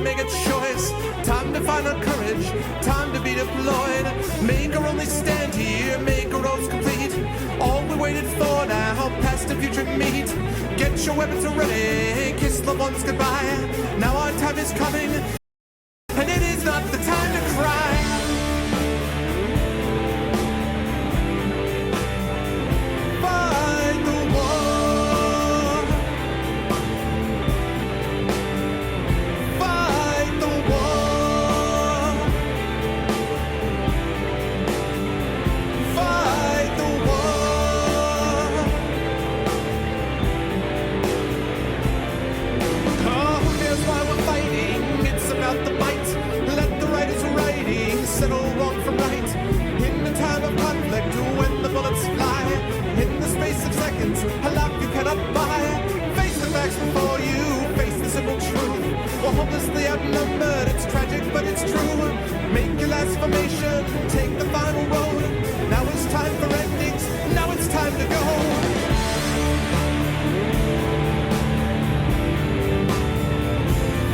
make a choice, time to find our courage, time to be deployed. Make our only stand here, make our roads complete. All we waited for now, past and future meet. Get your weapons ready, kiss loved ones goodbye. Now our time is coming, and it is not the time to cry. Fight the war. Fight the war. Fight the war. Oh, here's why we're fighting. It's about the fight. Let the writers writing settle wrong from right. In the time of conflict, when the bullets fly, in the space of seconds, a life you cannot buy. Face the facts before you, face the simple truth. We're hopelessly outnumbered, it's tragic but it's true. Make your last formation, take the final road. Now it's time for endings, now it's time to go.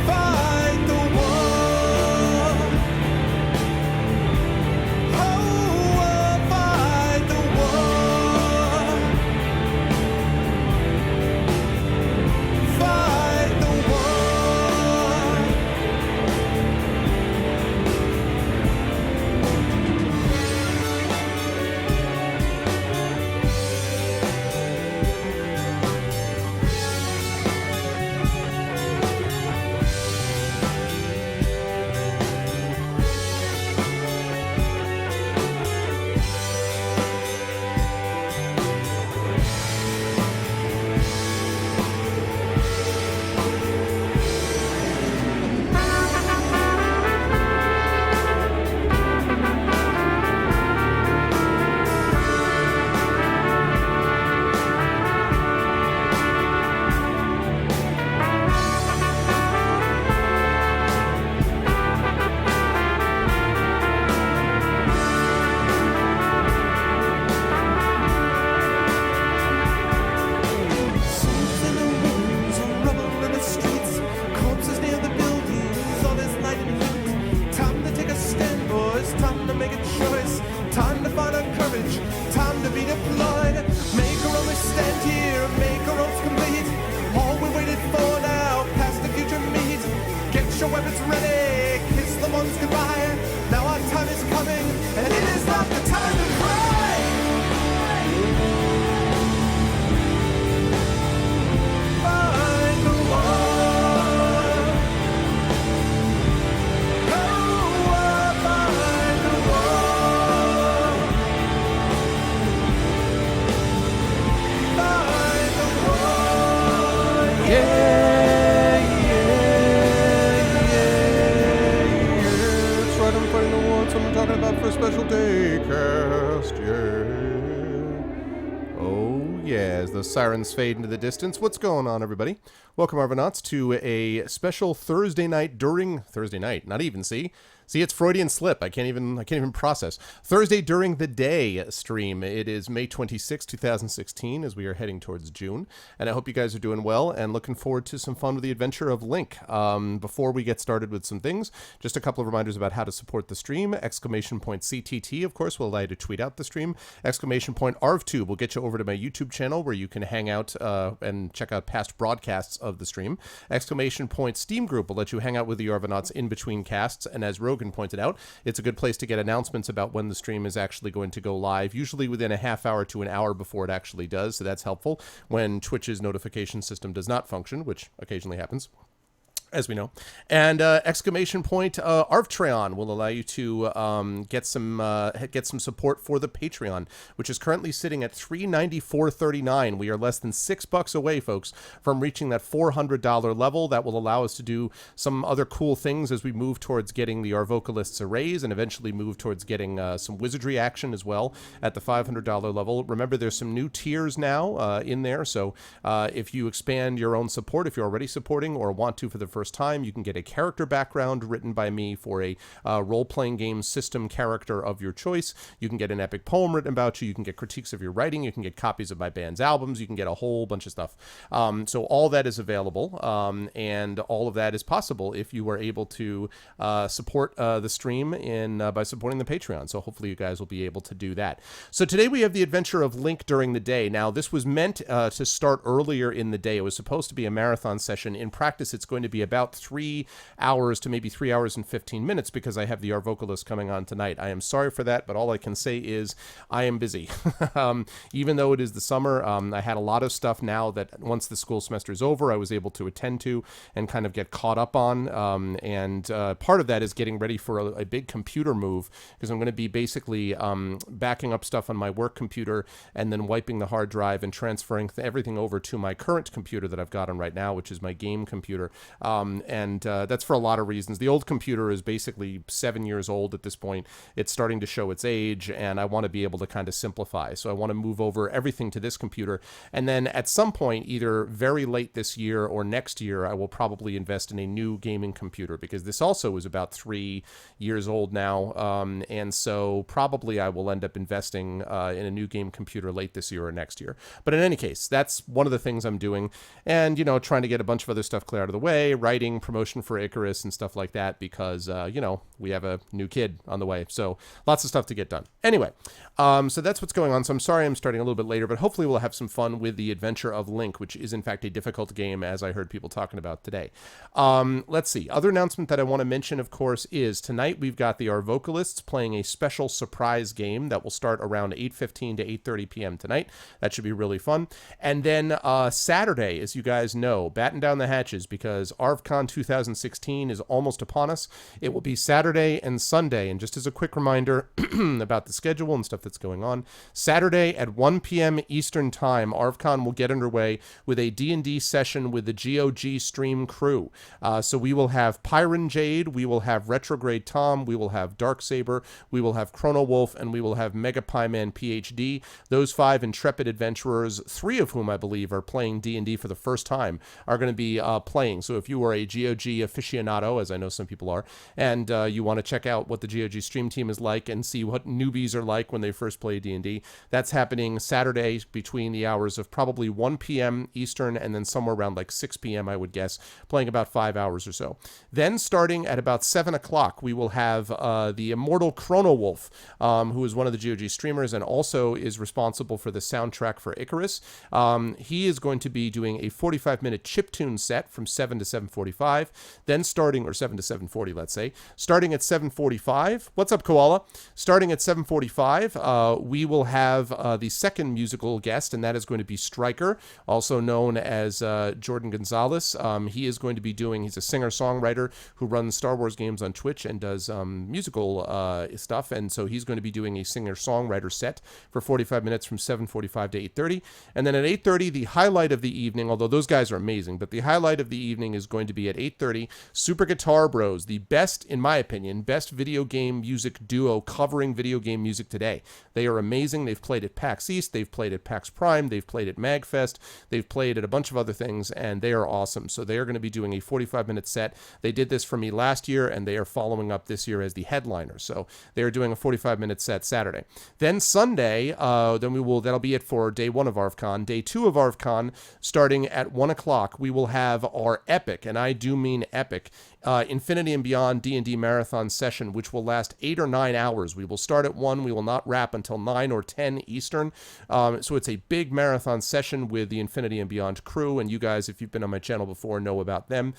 Fight the war. Oh, fight the war. Fight the war. Sirens fade into the distance. What's going on, everybody? Welcome, Arvanauts, to a special Thursday night during Thursday night. Not even See, it's Freudian slip. I can't even process. Thursday during the day stream. It is May 26, 2016, as we are heading towards June. And I hope you guys are doing well and looking forward to some fun with the adventure of Link. Before we get started with some things, just a couple of reminders about how to support the stream. Exclamation point CTT, of course, will allow you to tweet out the stream. Exclamation point ARV2 will get you over to my YouTube channel where you can hang out and check out past broadcasts of the stream. Exclamation point Steam Group will let you hang out with the Arvanauts in between casts. And as Rogan pointed out, it's a good place to get announcements about when the stream is actually going to go live, usually within a half hour to an hour before it actually does, so that's helpful when Twitch's notification system does not function, which occasionally happens, as we know. And exclamation point Arvtreon will allow you to get some support for the Patreon, which is currently sitting at $394.39. We are less than $6 away, folks, from reaching that $400 level. That will allow us to do some other cool things as we move towards getting the Arvocalists a raise and eventually move towards getting some wizardry action as well at the $500 level. Remember, there's some new tiers now in there, so if you expand your own support, if you're already supporting or want to for the first first time. You can get a character background written by me for a role-playing game system character of your choice. You can get an epic poem written about you. You can get critiques of your writing. You can get copies of my band's albums. You can get a whole bunch of stuff. So all that is available, and all of that is possible if you are able to support the stream by supporting the Patreon. So hopefully you guys will be able to do that. So today we have the adventure of Link during the day. Now, this was meant to start earlier in the day. It was supposed to be a marathon session. In practice, it's going to be about 3 hours to maybe 3 hours and 15 minutes because I have the Our Vocalist coming on tonight. I am sorry for that, but all I can say is I am busy. Even though it is the summer, I had a lot of stuff now that once the school semester is over, I was able to attend to and kind of get caught up on. And part of that is getting ready for a big computer move because I'm going to be basically backing up stuff on my work computer and then wiping the hard drive and transferring everything over to my current computer that I've got on right now, which is my game computer. And that's for a lot of reasons. The old computer is basically 7 years old at this point. It's starting to show its age, and I want to be able to kind of simplify. So I want to move over everything to this computer. And then at some point, either very late this year or next year, I will probably invest in a new gaming computer because this also is about 3 years old now. And so probably I will end up investing in a new game computer late this year or next year. But in any case, that's one of the things I'm doing. And, trying to get a bunch of other stuff clear out of the way, writing, promotion for Icarus and stuff like that because, we have a new kid on the way. So lots of stuff to get done. Anyway, so that's what's going on. So I'm sorry I'm starting a little bit later, but hopefully we'll have some fun with the adventure of Link, which is in fact a difficult game, as I heard people talking about today. Let's see. Other announcement that I want to mention, of course, is tonight we've got the Our Vocalists playing a special surprise game that will start around 8:15 to 8:30 p.m. tonight. That should be really fun. And then Saturday, as you guys know, batten down the hatches because ArvCon 2016 is almost upon us. It will be Saturday and Sunday. And just as a quick reminder about the schedule and stuff that's going on, Saturday at 1 p.m. Eastern Time, ArvCon will get underway with a D&D session with the GOG stream crew. So we will have Pyron Jade, we will have Retrograde Tom, we will have Darksaber, we will have Chrono Wolf, and we will have Mega Pieman PhD. Those 5 intrepid adventurers, 3 of whom I believe are playing D&D for the first time, are going to be playing. So if you are a GOG aficionado, as I know some people are, and you want to check out what the GOG stream team is like and see what newbies are like when they first play D&D, that's happening Saturday between the hours of probably 1 p.m. Eastern and then somewhere around like 6 p.m., I would guess, playing about 5 hours or so. Then starting at about 7 o'clock, we will have the immortal Chrono Wolf, who is one of the GOG streamers and also is responsible for the soundtrack for Icarus. He is going to be doing a 45-minute chiptune set from 7 to 7:45, then starting, or 7 to 7:40, let's say, starting at 7:45. What's up, Koala? Starting at 7:45, we will have the second musical guest, and that is going to be Stryker, also known as Jordan Gonzalez. He is going to be he's a singer-songwriter who runs Star Wars games on Twitch and does musical stuff, and so he's going to be doing a singer-songwriter set for 45 minutes from 7:45 to 8:30. And then at 8:30, the highlight of the evening, although those guys are amazing, but the highlight of the evening is going to be at 8:30, Super Guitar Bros, the best, in my opinion, best video game music duo covering video game music today. They are amazing. They've played at PAX East, they've played at PAX Prime, they've played at MagFest, they've played at a bunch of other things, and they are awesome. So they are going to be doing a 45-minute set. They did this for me last year, and they are following up this year as the headliner. So they are doing a 45-minute set Saturday. Then Sunday, that'll be it for day 1 of ArvCon. Day 2 of ArvCon, starting at 1 o'clock, we will have our epic, and I do mean epic, Infinity and Beyond D&D Marathon session, which will last 8 or 9 hours. We will start at 1. We will not wrap until 9 or 10 Eastern. So it's a big marathon session with the Infinity and Beyond crew, and you guys, if you've been on my channel before, know about them.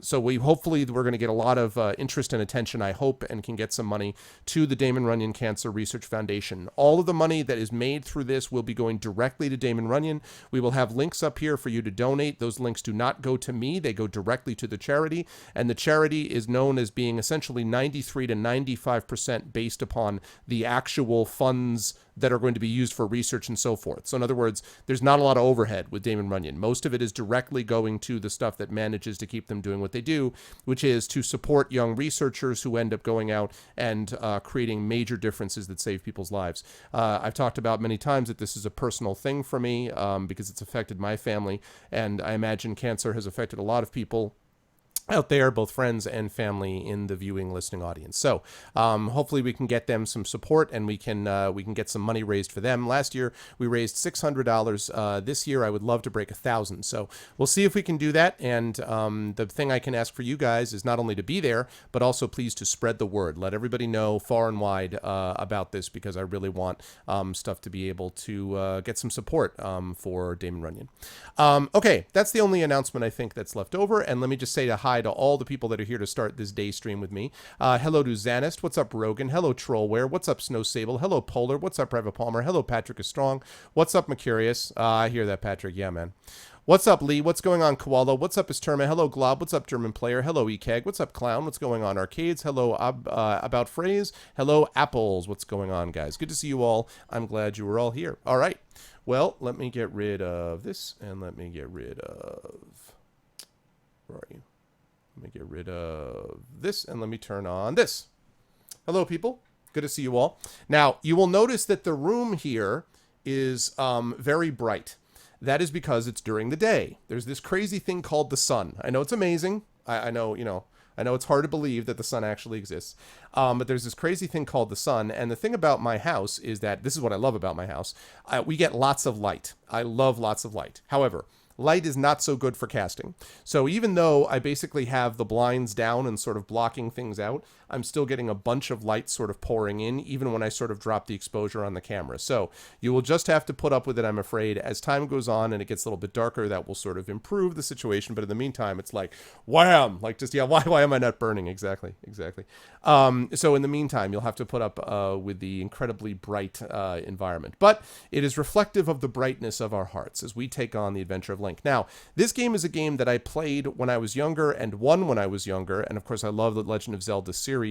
So hopefully we're going to get a lot of interest and attention, I hope, and can get some money to the Damon Runyon Cancer Research Foundation. All of the money that is made through this will be going directly to Damon Runyon. We will have links up here for you to donate. Those links do not go to me. They go directly to the charity, and the charity is known as being essentially 93 to 95% based upon the actual funds that are going to be used for research and so forth. So in other words, there's not a lot of overhead with Damon Runyon. Most of it is directly going to the stuff that manages to keep them doing what they do, which is to support young researchers who end up going out and creating major differences that save people's lives. I've talked about many times that this is a personal thing for me because it's affected my family, and I imagine cancer has affected a lot of people. out there, both friends and family in the viewing listening audience. So hopefully we can get them some support, and we can get some money raised for them. Last year we raised $600. This year I would love to break 1,000. So we'll see if we can do that. And the thing I can ask for you guys is not only to be there, but also please to spread the word. Let everybody know far and wide about this, because I really want stuff to be able to get some support for Damon Runyon. Okay, that's the only announcement I think that's left over. And let me just say hi to all the people that are here to start this day stream with me. Hello to Zanist. What's up, Rogan? Hello, Trollware. What's up, Snow Sable? Hello, Polar. What's up, Private Palmer? Hello, Patrick is Strong. What's up, Mercurius? I hear that, Patrick. Yeah, man. What's up, Lee? What's going on, Koala? What's up, Esterma? Hello, Glob. What's up, German Player? Hello, Ekeg. What's up, Clown? What's going on, Arcades? Hello, About Phrase. Hello, Apples. What's going on, guys? Good to see you all. I'm glad you were all here. All right. Well, let me get rid of this, and let me get rid of... Where are you? Let me get rid of this, and let me turn on this. Hello, people. Good to see you all. Now, you will notice that the room here is very bright. That is because it's during the day. There's this crazy thing called the sun. I know it's amazing. I know, I know it's hard to believe that the sun actually exists. But there's this crazy thing called the sun. And the thing about my house is that, this is what I love about my house. We get lots of light. I love lots of light. However, light is not so good for casting. So even though I basically have the blinds down and sort of blocking things out, I'm still getting a bunch of light sort of pouring in, even when I sort of drop the exposure on the camera. So you will just have to put up with it, I'm afraid. As time goes on and it gets a little bit darker, that will sort of improve the situation. But in the meantime, it's like, wham! Like just, yeah, why am I not burning? Exactly. So in the meantime, you'll have to put up with the incredibly bright environment. But it is reflective of the brightness of our hearts as we take on the adventure of Link. Now, this game is a game that I played when I was younger and won when I was younger. And of course, I love the Legend of Zelda series.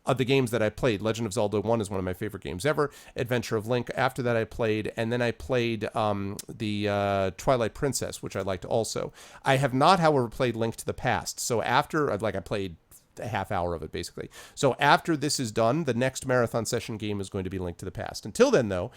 Of the games that I played, Legend of Zelda 1 is one of my favorite games ever. Adventure of Link, after that I played, and then I played the Twilight Princess, which I liked also. I have not, however, played Link to the Past. So after, I played a half hour of it, basically. So after this is done, the next marathon session game is going to be Link to the Past. Until then, though,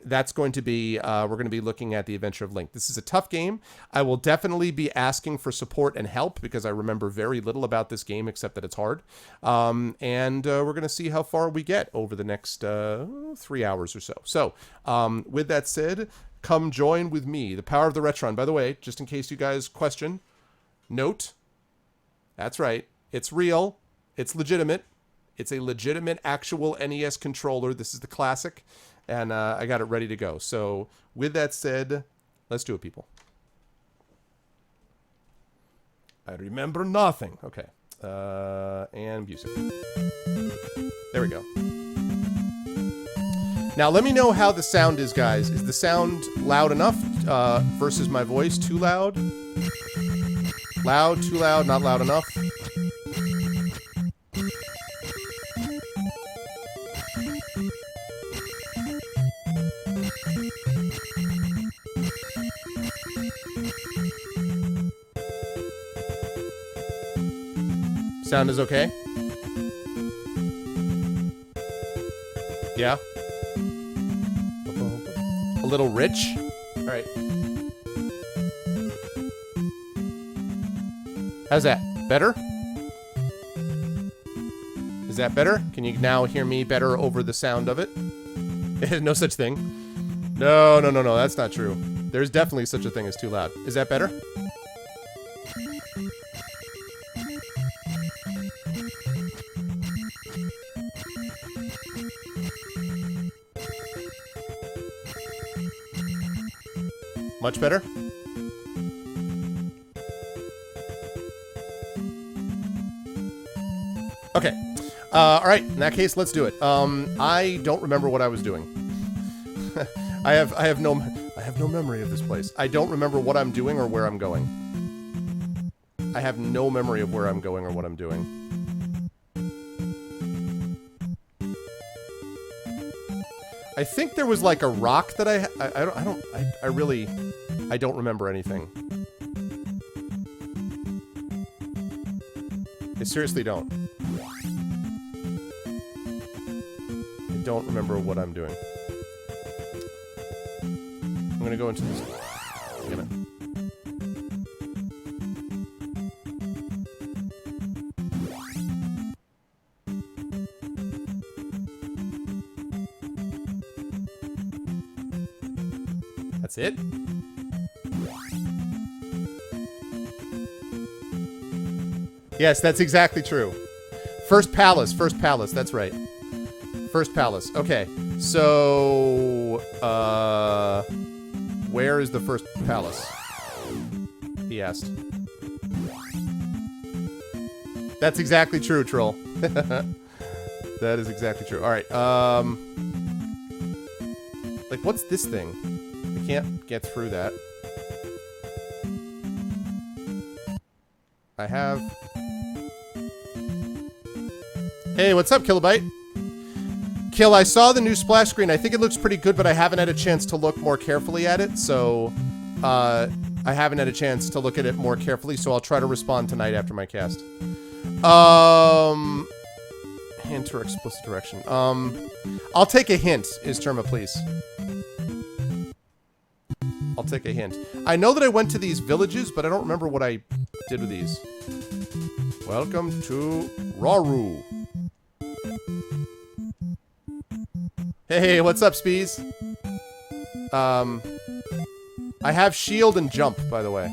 that's going to be, we're going to be looking at the Adventure of Link. This is a tough game. I will definitely be asking for support and help, because I remember very little about this game except that it's hard. And we're going to see how far we get over the next 3 hours or so. So with that said, come join with me. The power of the Retron. By the way, just in case you guys question, note, that's right. It's real. It's legitimate. It's a legitimate actual NES controller. This is the classic, and I got it ready to go. So with that said, let's do it, people. I remember nothing. Okay. And music. There we go. Now let me know how the sound is, guys. Is the sound loud enough versus my voice? Too loud? Loud, too loud, not loud enough? Sound is okay? Yeah? A little rich? Alright. How's that? Better? Is that better? Can you now hear me better over the sound of it? No such thing. No, that's not true. There's definitely such a thing as too loud. Is that better? Much better? Okay. All right. In that case, let's do it. I don't remember what I was doing. I have no memory of this place. I don't remember what I'm doing or where I'm going. I have no memory of where I'm going or what I'm doing. I think there was like a rock that I don't remember anything. I seriously don't. I don't remember what I'm doing. I'm gonna go into this. Damn it. That's it? Yes, that's exactly true. First palace, that's right. First palace. Okay. So, where is the first palace? He asked. That's exactly true, Troll. That is exactly true. Alright, like, what's this thing? I can't get through that. I have... Hey, what's up, Kilobyte? Kill, I saw the new splash screen. I think it looks pretty good, but I haven't had a chance to look more carefully at it, so... I haven't had a chance to look at it more carefully, so I'll try to respond tonight after my cast. Hint or explicit direction. I'll take a hint, is Terma, please. I'll take a hint. I know that I went to these villages, but I don't remember what I did with these. Welcome to Raru. Hey, what's up, Spees? I have shield and jump, by the way.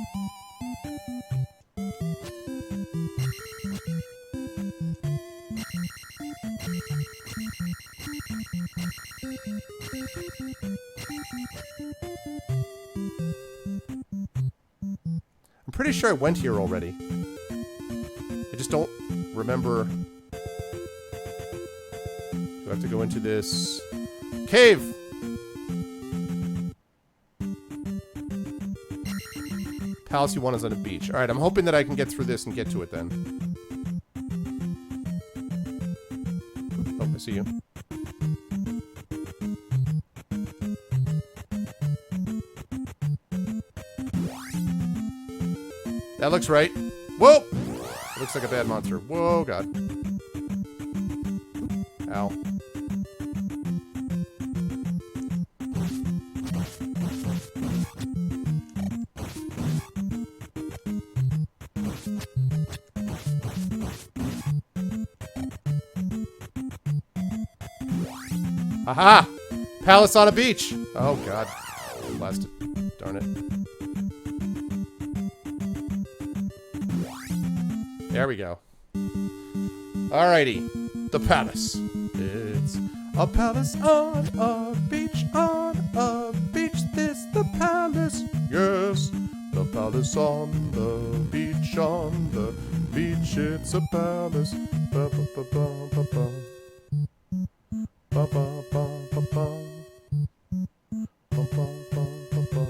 I'm pretty sure I went here already. I just don't remember. Do I have to go into this cave? Palace you want is on a beach. Alright, I'm hoping that I can get through this and get to it then. Oh, I see you. That looks right. Whoa! Looks like a bad monster. Whoa, God. Ow. Aha! Palace on a beach! Oh, God. Blasted. Darn it. There we go. Alrighty. The palace. It's a palace on a beach, on a beach. This the palace. Yes. The palace on the beach, on the beach. It's a palace. Ba ba ba ba ba ba. Ba ba ba ba ba. Ba ba ba ba ba.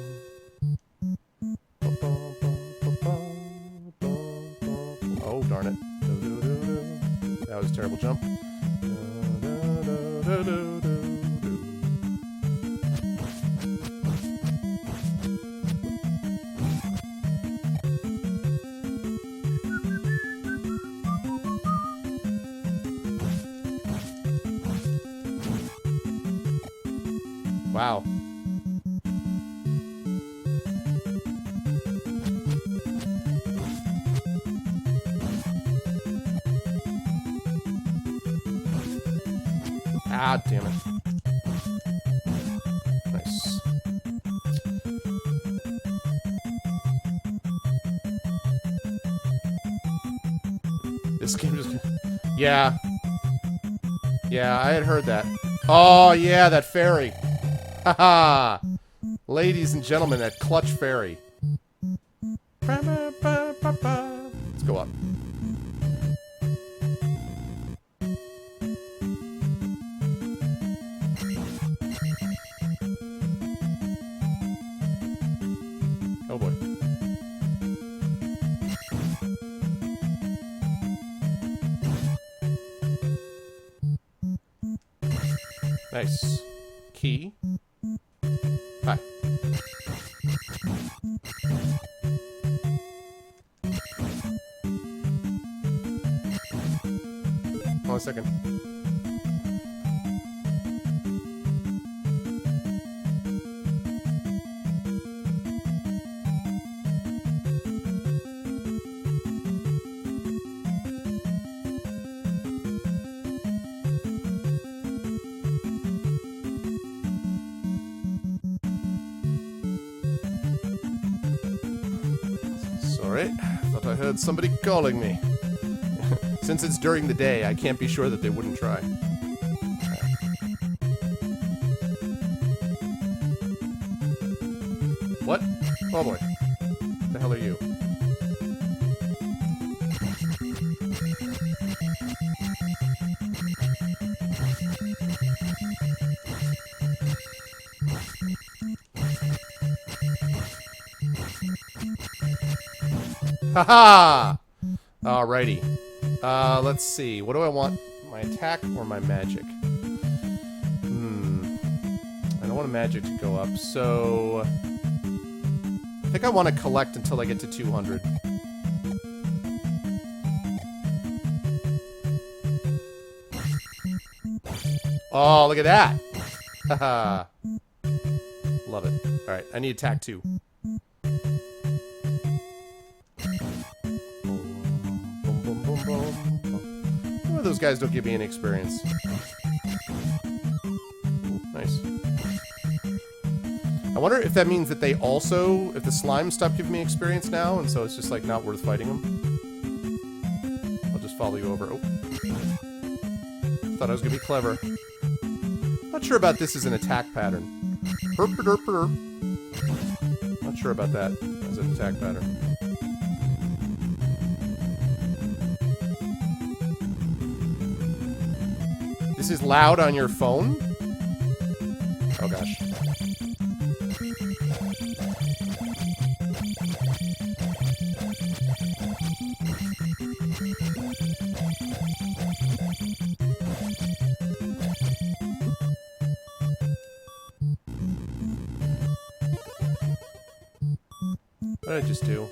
Ba ba ba ba ba. Oh, darn it. That was a terrible jump. Wow. Ah, damn it. Nice. This game just... Yeah. Yeah, I had heard that. Oh, yeah, that fairy. Haha! Ladies and gentlemen, that clutch fairy. Let's go up. Oh boy. Nice. Key. Hi. Hold on a second. heard somebody calling me. Since it's during the day, I can't be sure that they wouldn't try. What? Oh boy. What the hell are you? Haha! Alrighty. Let's see. What do I want? My attack or my magic? I don't want a magic to go up, so... I think I want to collect until I get to 200. Oh, look at that! Haha. Love it. Alright, I need attack 2. Those guys don't give me any experience. Ooh, nice. I wonder if that means that they also, if the slime stopped giving me experience now, and so it's just like not worth fighting them. I'll just follow you over. Oh. Thought I was gonna be clever. Not sure about this as an attack pattern. Not sure about that as an attack pattern. This is loud on your phone? Oh gosh. What did I just do?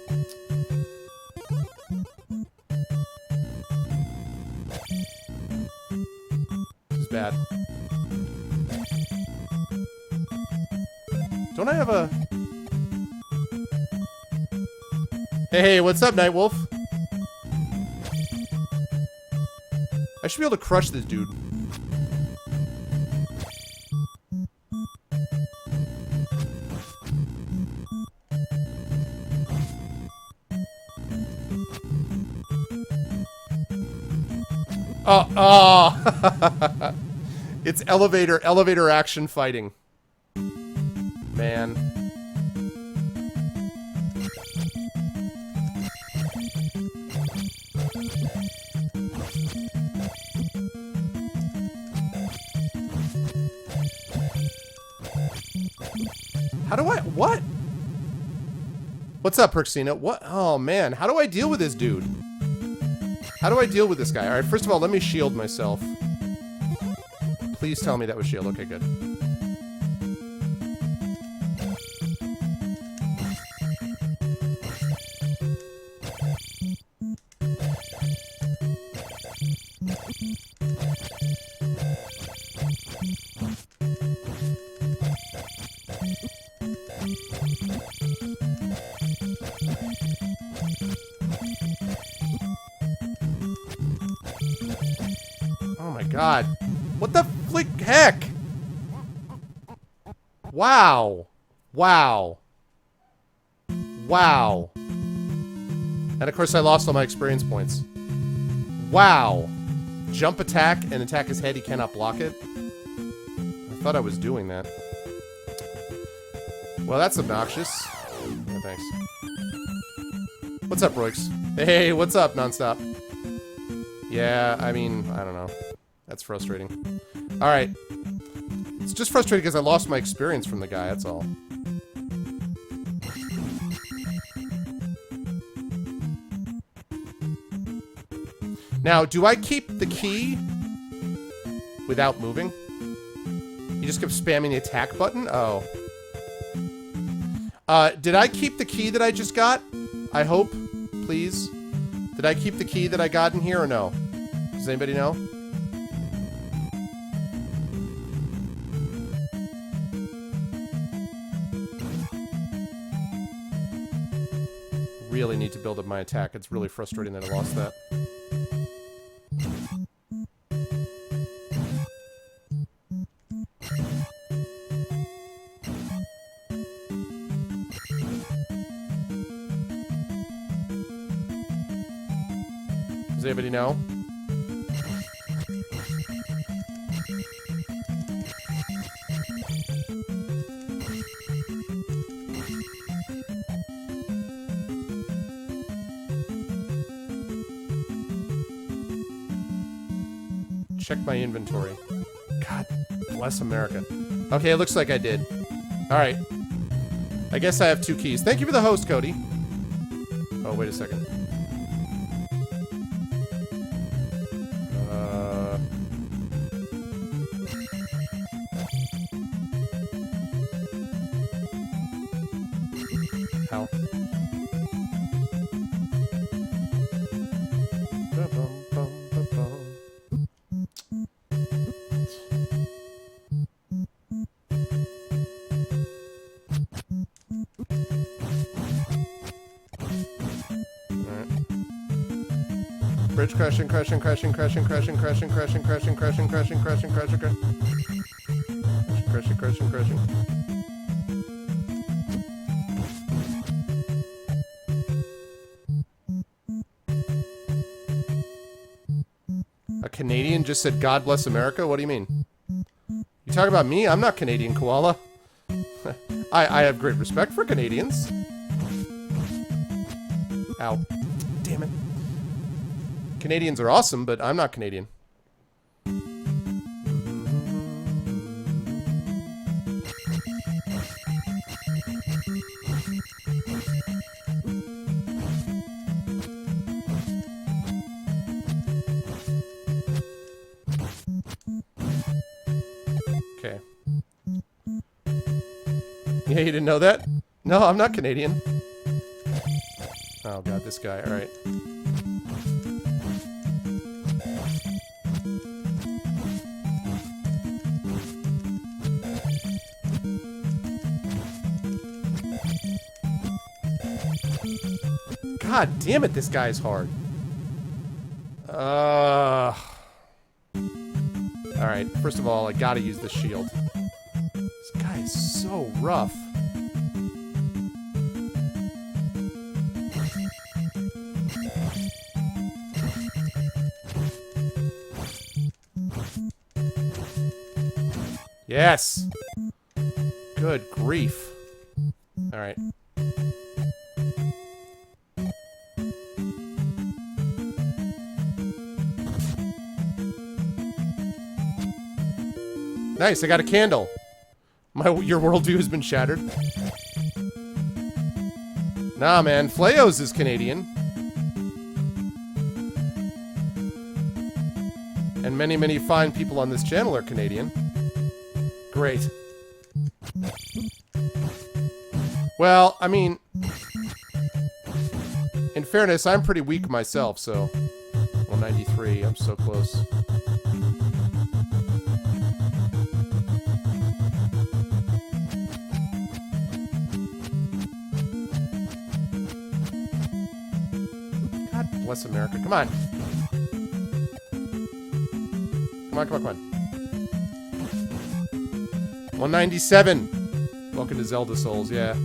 Bad. Don't I have a... Hey, what's up, Nightwolf? I should be able to crush this dude. Oh. It's elevator action fighting. Man. How do I... What? What's up, Perksina? What? Oh, man. How do I deal with this dude? How do I deal with this guy? Alright, first of all, let me shield myself. Please tell me that was shield. Okay, good. Oh my god. What the flick heck? Wow. Wow. Wow. And of course I lost all my experience points. Wow. Jump attack and attack his head, he cannot block it. I thought I was doing that. Well, that's obnoxious. Yeah, thanks. What's up, Royx? Hey, what's up, Nonstop? Yeah, I mean, I don't know. That's frustrating. Alright. It's just frustrating because I lost my experience from the guy, that's all. Now, do I keep the key without moving? He just kept spamming the attack button? Oh. Did I keep the key that I just got? I hope. Please. Did I keep the key that I got in here or no? Does anybody know? Really need to build up my attack. It's really frustrating that I lost that. Does anybody know? Check my inventory. God bless America. Okay, it looks like I did. Alright. I guess I have 2 keys. Thank you for the host, Cody. Oh, wait a second. How? Bridge crashing. A Canadian just said, God bless America? What do you mean? You talk about me? I'm not Canadian, Koala. I have great respect for Canadians. Ow. Damn it. Canadians are awesome, but I'm not Canadian. Okay. Yeah, you didn't know that? No, I'm not Canadian. Oh god, this guy. Alright. God damn it, this guy's hard. Alright, first of all, I gotta use the shield. This guy is so rough. Yes! Good grief. Alright. Nice, I got a candle. Your worldview has been shattered. Nah, man, Fleos is Canadian. And many, many fine people on this channel are Canadian. Great. Well, I mean, in fairness, I'm pretty weak myself, so 193, I'm so close. God bless America. Come on. Come on, come on, come on. 197. Welcome to Zelda Souls, yeah.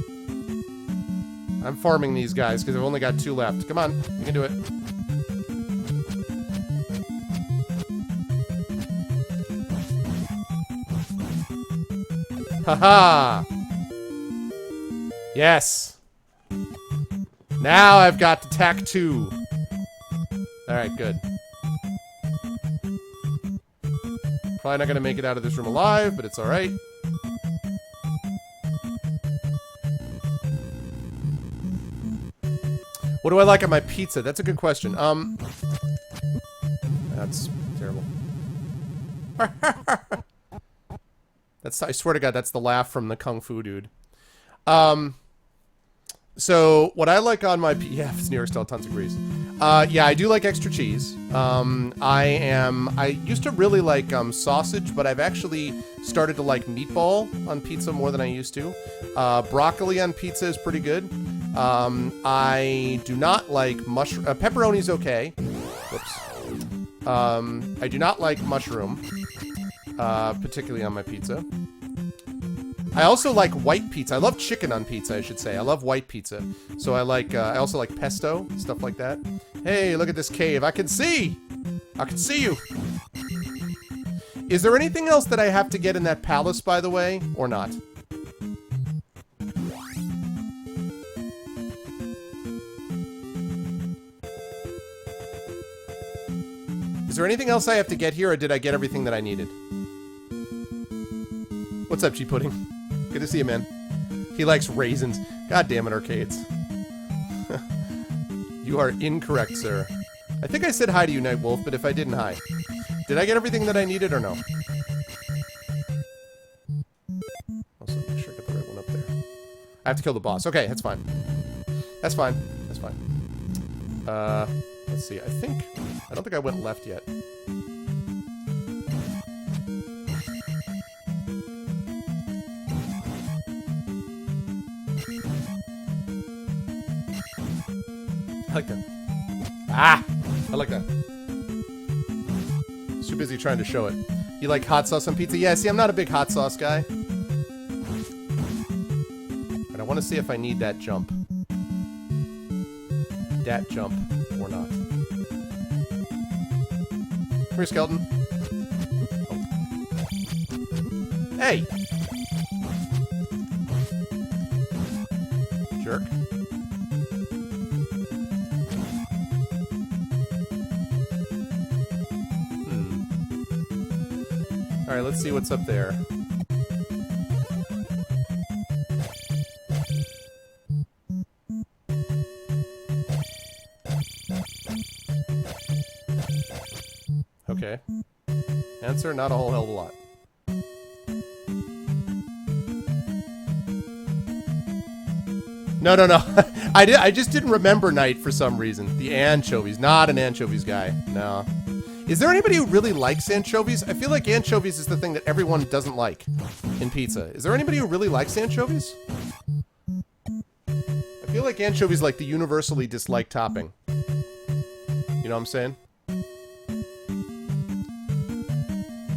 I'm farming these guys because I've only got 2 left. Come on, you can do it. Haha! Yes! Now I've got to tack 2. Alright, good. Probably not gonna make it out of this room alive, but it's alright. What do I like on my pizza? That's a good question. That's terrible. I swear to God, that's the laugh from the Kung Fu dude. So, what I like on my... Yeah, it's New York style, tons of grease. Yeah, I do like extra cheese. I used to really like sausage, but I've actually started to like meatball on pizza more than I used to. Broccoli on pizza is pretty good. I do not like mushroom... pepperoni's okay. Whoops. I do not like mushroom, particularly on my pizza. I also like white pizza. I love chicken on pizza, I should say. I love white pizza. So I like, I also like pesto, stuff like that. Hey, look at this cave. I can see! I can see you! Is there anything else that I have to get in that palace, by the way? Or not? Is there anything else I have to get here, or did I get everything that I needed? What's up, G-Pudding? Good to see you, man. He likes raisins. God damn it, arcades. You are incorrect, sir. I think I said hi to you, Nightwolf, but if I didn't, hi. Did I get everything that I needed, or no? Also, make sure I get the right one up there. I have to kill the boss. Okay, that's fine. That's fine. That's fine. Let's see. I don't think I went left yet. I like that. Ah! I like that. Too busy trying to show it. You like hot sauce on pizza? Yeah, see, I'm not a big hot sauce guy. But I want to see if I need that jump. That jump, or not. Come here, skeleton. Oh. Hey! Jerk. Alright, let's see what's up there. Okay. Answer, not a whole hell of a lot. No. I just didn't remember Knight for some reason. The anchovies. Not an anchovies guy. No. Is there anybody who really likes anchovies? I feel like anchovies is the thing that everyone doesn't like in pizza. Is there anybody who really likes anchovies? I feel like anchovies like the universally disliked topping. You know what I'm saying?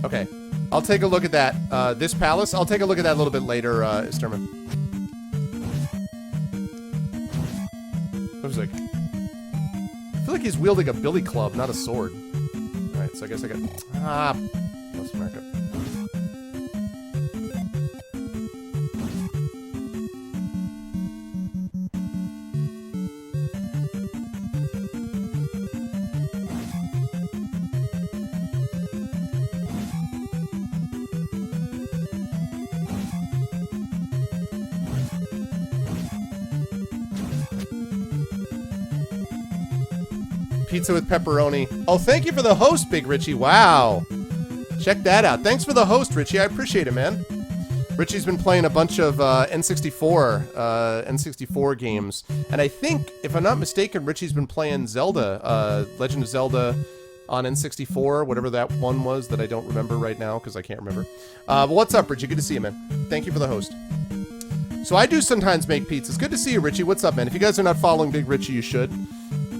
Okay. I'll take a look at that. This palace, I'll take a look at that a little bit later, Isterman. I was like... I feel like he's wielding a billy club, not a sword. Alright, so I guess I got... Ah! Let's mark it. Pizza with pepperoni. Oh, thank you for the host, Big Richie. Wow. Check that out. Thanks for the host, Richie. I appreciate it, man. Richie's been playing a bunch of N64 games. And I think, if I'm not mistaken, Richie's been playing Zelda, Legend of Zelda on N64, whatever that one was that I don't remember right now because I can't remember. But what's up, Richie? Good to see you, man. Thank you for the host. So I do sometimes make pizzas. Good to see you, Richie. What's up, man? If you guys are not following Big Richie, you should.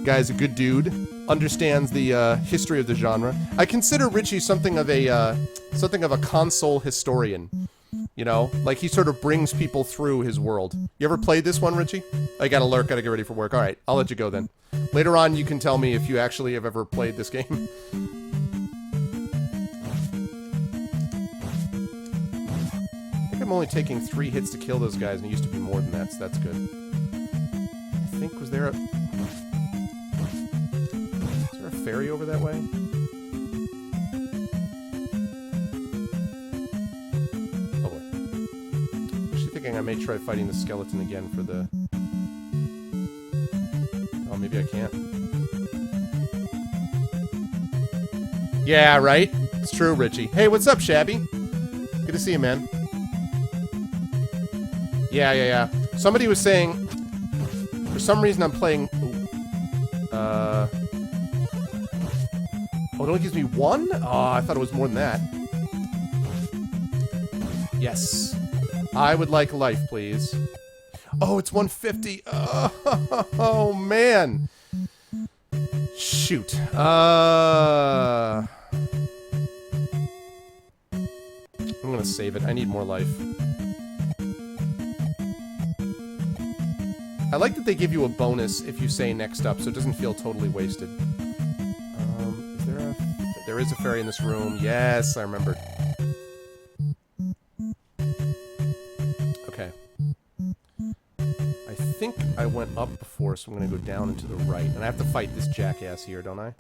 Guy's a good dude, understands the history of the genre. I consider Richie something of a console historian. You know, like he sort of brings people through his world. You ever played this one, Richie? I gotta lurk, gotta get ready for work. All right, I'll let you go then. Later on, you can tell me if you actually have ever played this game. I think I'm only taking 3 hits to kill those guys, and it used to be more than that, so that's good. I think, was there a ferry over that way? Oh boy. I'm actually thinking I may try fighting the skeleton again for the... Oh, maybe I can't. Yeah, right? It's true, Richie. Hey, what's up, Shabby? Good to see you, man. Yeah. Somebody was saying... For some reason I'm playing... Oh, it only gives me 1? Oh, I thought it was more than that. Yes. I would like life, please. Oh, it's 150. Oh, man. Shoot. I'm gonna save it. I need more life. I like that they give you a bonus if you say next up, so it doesn't feel totally wasted. Is there a... There is a fairy in this room. Yes, I remembered. Okay. I think I went up before, so I'm going to go down and to the right. And I have to fight this jackass here, don't I?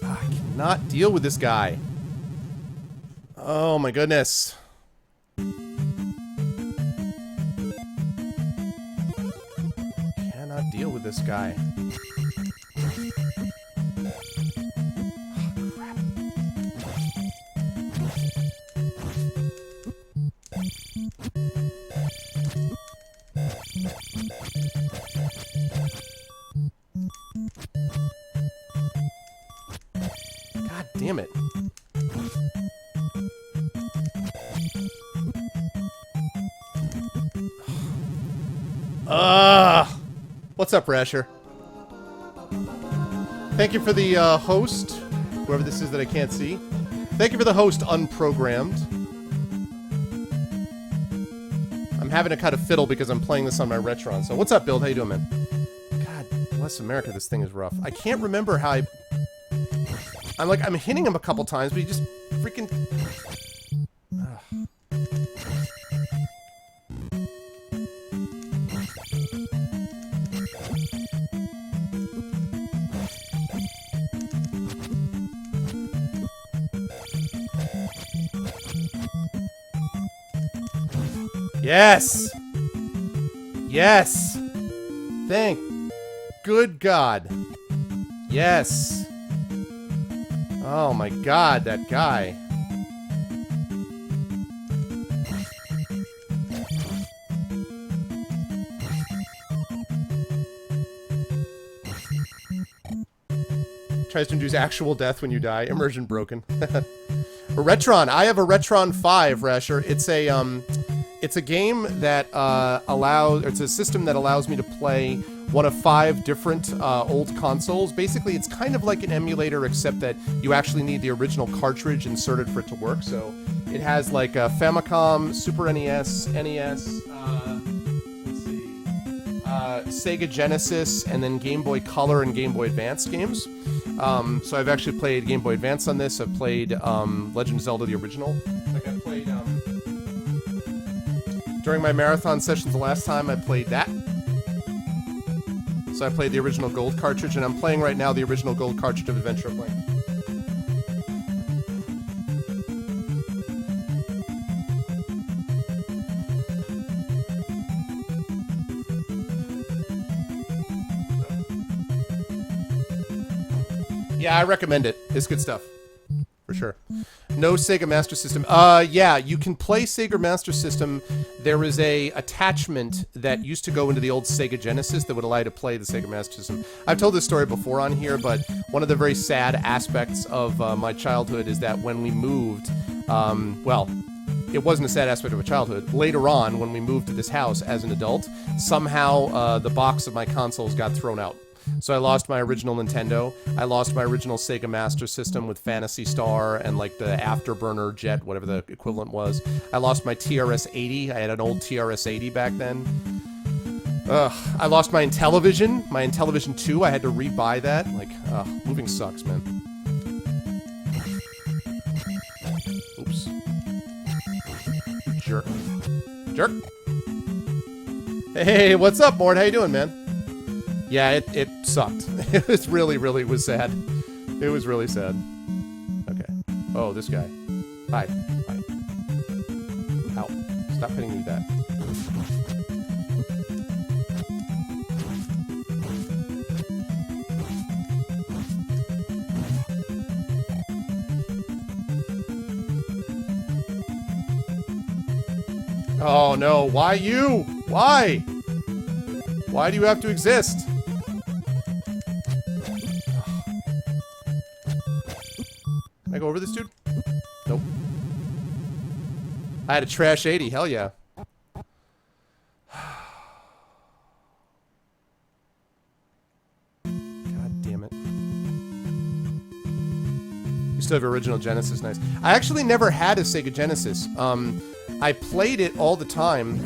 I cannot deal with this guy. Oh my goodness. Cannot deal with this guy. Oh, crap. God damn it. What's up, Rasher? Thank you for the host, whoever this is that I can't see. Thank you for the host, Unprogrammed. I'm having to kind of fiddle because I'm playing this on my Retron. So what's up, Build? How you doing, man? God bless America, this thing is rough. I can't remember how I'm hitting him a couple times, but he just freaking... Yes! Yes! Thank good God. Yes. Oh my God, that guy. Tries to induce actual death when you die. Immersion broken. A Retron. I have a Retron 5, Rasher. It's a game that it's a system that allows me to play one of 5 different old consoles. Basically, it's kind of like an emulator, except that you actually need the original cartridge inserted for it to work. So it has like a Famicom, Super NES, NES, Sega Genesis, and then Game Boy Color and Game Boy Advance games. So I've actually played Game Boy Advance on this. I've played Legend of Zelda, the original. Like I played... During my marathon sessions the last time, I played that. So I played the original gold cartridge, and I'm playing right now the original gold cartridge of Adventure of Link. Yeah, I recommend it. It's good stuff. For sure. No Sega Master System. Yeah, you can play Sega Master System. There is a attachment that used to go into the old Sega Genesis that would allow you to play the Sega Master System. I've told this story before on here, but one of the very sad aspects of my childhood is that when we moved, well, it wasn't a sad aspect of my childhood. Later on, when we moved to this house as an adult, somehow the box of my consoles got thrown out. So I lost my original Nintendo. I lost my original Sega Master System with Phantasy Star and like the Afterburner Jet, whatever the equivalent was. I lost my TRS-80. I had an old TRS-80 back then. I lost my Intellivision. My Intellivision 2. I had to rebuy that. Like, moving sucks, man. Oops. Jerk. Jerk. Hey, what's up, Mort? How you doing, man? Yeah, it sucked. It was really was sad. It was really sad. Okay. Oh, this guy. Hi. Hi. Ow. Stop hitting me with that. Oh no, why you? Why? Why do you have to exist? Can I go over this dude? Nope. I had a trash 80, hell yeah. still have original Genesis. Nice. I actually never had a Sega Genesis. I played it all the time.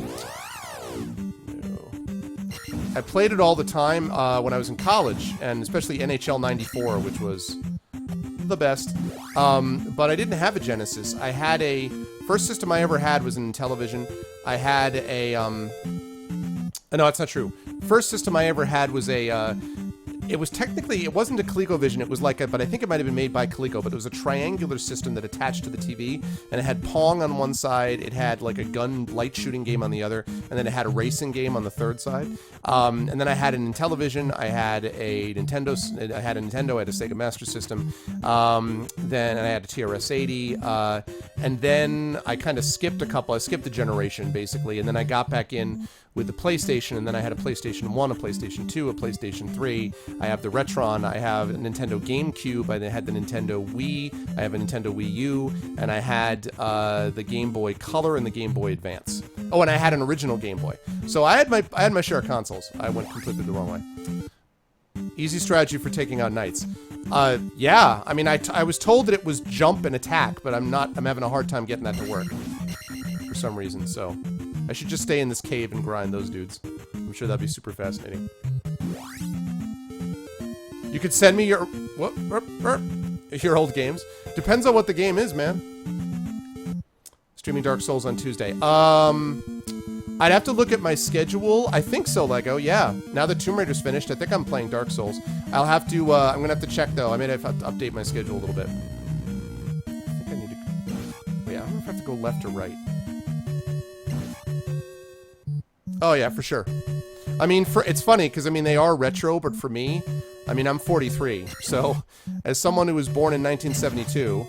I played it all the time when I was in college, and especially NHL 94, which was the best. But I didn't have a Genesis. I had a... First system I ever had was in Intellivision. I had a... No, that's not true. First system I ever had was a... It was technically, it wasn't a ColecoVision, it was like a, but I think it might have been made by Coleco, but it was a triangular system that attached to the TV, and it had Pong on one side, it had like a gun light shooting game on the other, and then it had a racing game on the third side. And then I had an Intellivision, I had a Nintendo, I had a Sega Master System, then I had a TRS-80, and then I kind of skipped I skipped a generation basically, and then I got back in with the PlayStation, and then I had a PlayStation 1, a PlayStation 2, a PlayStation 3, I have the Retron, I have a Nintendo GameCube, I had the Nintendo Wii, I have a Nintendo Wii U, and I had the Game Boy Color and the Game Boy Advance. Oh, and I had an original Game Boy. So I had my share of consoles. I went completely the wrong way. Easy strategy for taking on knights. Yeah, I mean, I was told that it was jump and attack, but I'm having a hard time getting that to work for some reason, so I should just stay in this cave and grind those dudes. I'm sure that'd be super fascinating. You could send me your... What? Your old games. Depends on what the game is, man. Streaming Dark Souls on Tuesday. I'd have to look at my schedule. I think so, Lego. Yeah. Now that Tomb Raider's finished, I think I'm playing Dark Souls. I'll have to... I'm gonna have to check, though. I may have to update my schedule a little bit. I think I need to... Yeah, I don't know if I have to go left or right. Oh, yeah, for sure. I mean, it's funny, because, I mean, they are retro, but for me, I mean, I'm 43. So, as someone who was born in 1972,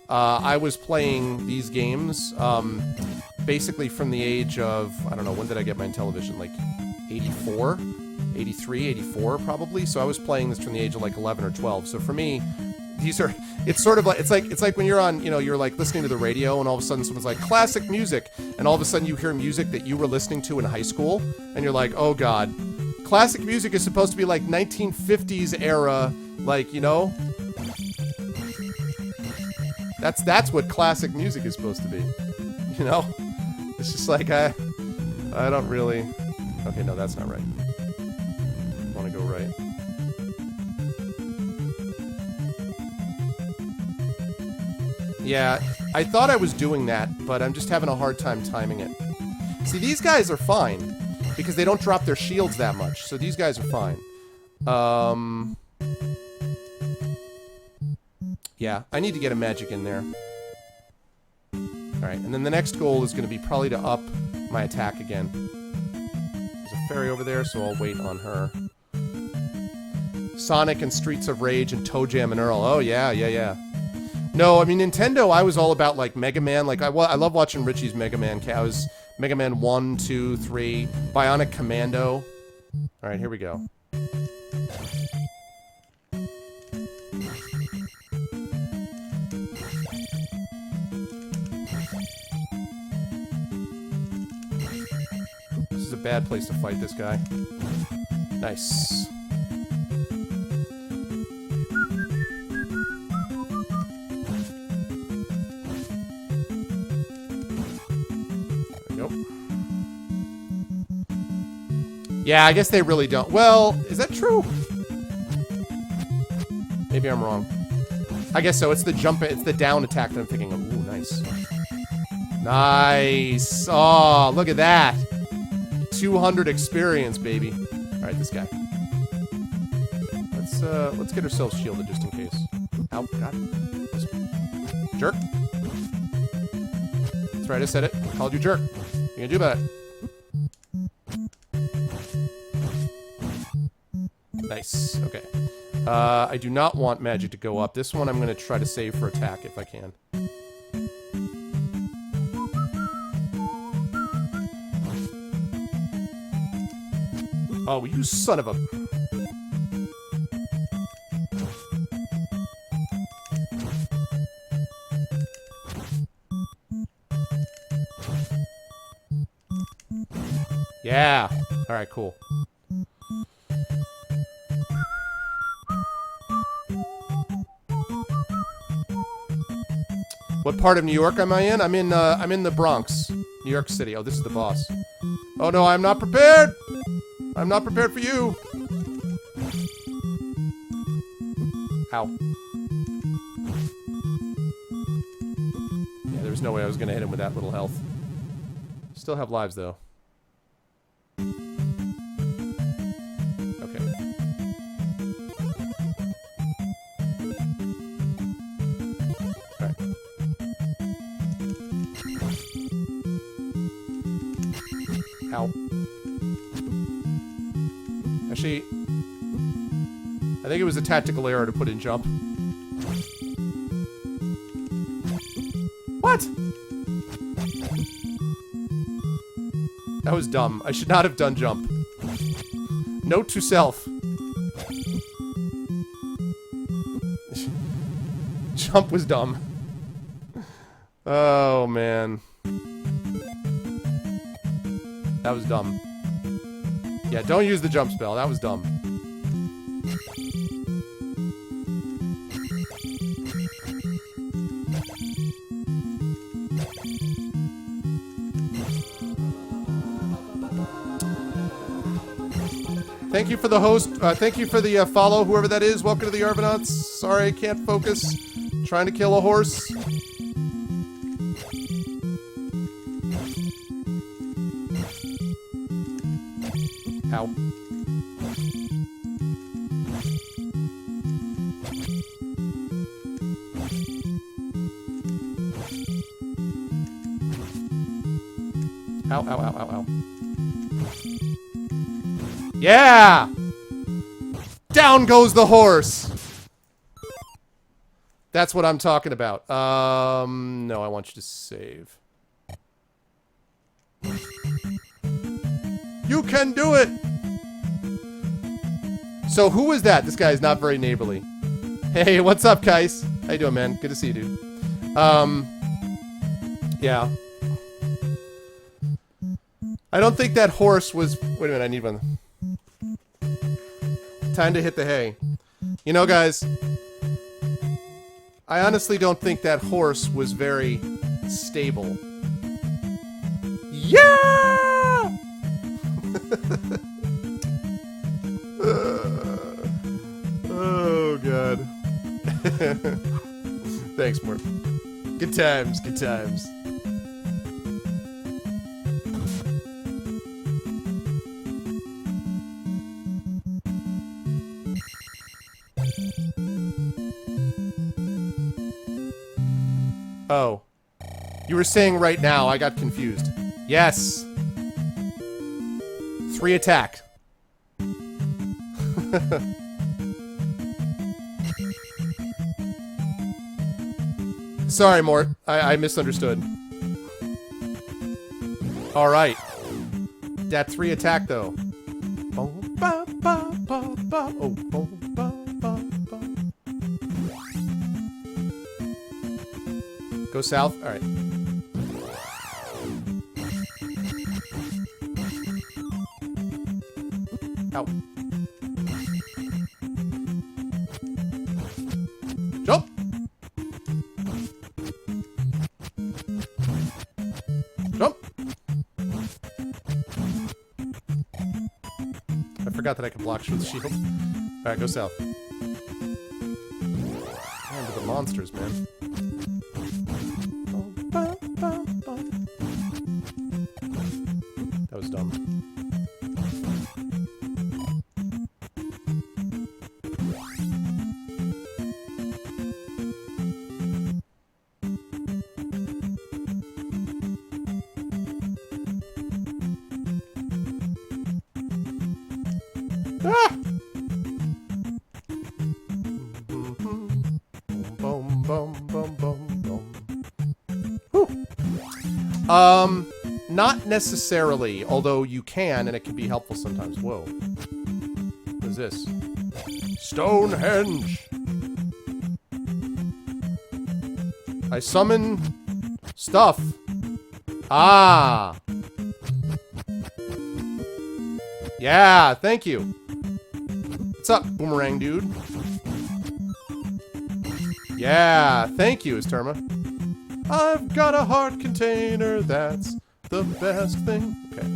I was playing these games, basically from the age of, I don't know, when did I get my Intellivision? Like, 84? 83, 84, probably? So I was playing this from the age of, like, 11 or 12. So for me, these are... It's sort of like, it's like when you're on, you know, you're like listening to the radio and all of a sudden someone's like, classic music, and all of a sudden you hear music that you were listening to in high school, and you're like, oh god. Classic music is supposed to be like 1950s era, like, you know? That's what classic music is supposed to be. You know? It's just like, I don't really... Okay, no, that's not right. I want to go right. Yeah, I thought I was doing that, but I'm just having a hard time timing it. See, these guys are fine, because they don't drop their shields that much, so these guys are fine. Yeah, I need to get a magic in there. Alright, and then the next goal is going to be probably to up my attack again. There's a fairy over there, so I'll wait on her. Sonic and Streets of Rage and Toe Jam and Earl. Oh, yeah, yeah, yeah. No, I mean, Nintendo, I was all about, like, Mega Man. Like, I love watching Richie's Mega Man. I was Mega Man 1, 2, 3, Bionic Commando. Alright, here we go. This is a bad place to fight this guy. Nice. Yeah, I guess they really don't. Well, is that true? Maybe I'm wrong. I guess so. It's the jump, it's the down attack that I'm thinking of. Ooh, nice. Nice. Oh, look at that. 200 experience, baby. All right, this guy. Let's get ourselves shielded just in case. Ow, God. Jerk. That's right, I said it. I called you jerk. What are you gonna do about it? Nice. Okay. I do not want magic to go up. This one I'm going to try to save for attack if I can. Oh, you son of a... Yeah. All right, cool. What part of New York am I in? I'm in the Bronx, New York City. Oh, this is the boss. Oh no, I'm not prepared! I'm not prepared for you! Ow. Yeah, there's no way I was gonna hit him with that little health. Still have lives, though. Okay. Alright. Ow. Actually, I think it was a tactical error to put in jump. What? That was dumb. I should not have done jump. Note to self. Jump was dumb. Oh, man. That was dumb. Yeah, don't use the jump spell. That was dumb. Thank you for the host. Thank you for the follow, whoever that is. Welcome to the Arvanauts. Sorry, I can't focus. Trying to kill a horse. Ow. Ow, ow, ow, ow, ow. Yeah! Down goes the horse! That's what I'm talking about. No, I want you to save. You can do it! So who is that? This guy is not very neighborly. Hey, what's up, Kais? How you doing, man? Good to see you, dude. Yeah. I don't think that horse was... Wait a minute, I need one. Time to hit the hay. You know, guys, I honestly don't think that horse was very stable. Yeah! Oh, God. Thanks, Mort. Good times, good times. Oh. You were saying right now, I got confused. Yes. 3 attack. Sorry, Mort. I misunderstood. Alright. That 3 attack, though. Oh. Go south? Alright. Ow. Jump! Jump! I forgot that I can block with the shield. Alright, go south. Man, to the monsters, man. That was dumb. Ah! Boom, boom, boom, boom, boom. Whew. Not necessarily, although you can, and it can be helpful sometimes. Whoa. What is this? Stonehenge! I summon stuff. Ah! Yeah, thank you. What's up, boomerang dude? Yeah, thank you, Esterma. I've got a heart container, that's the best thing. Okay.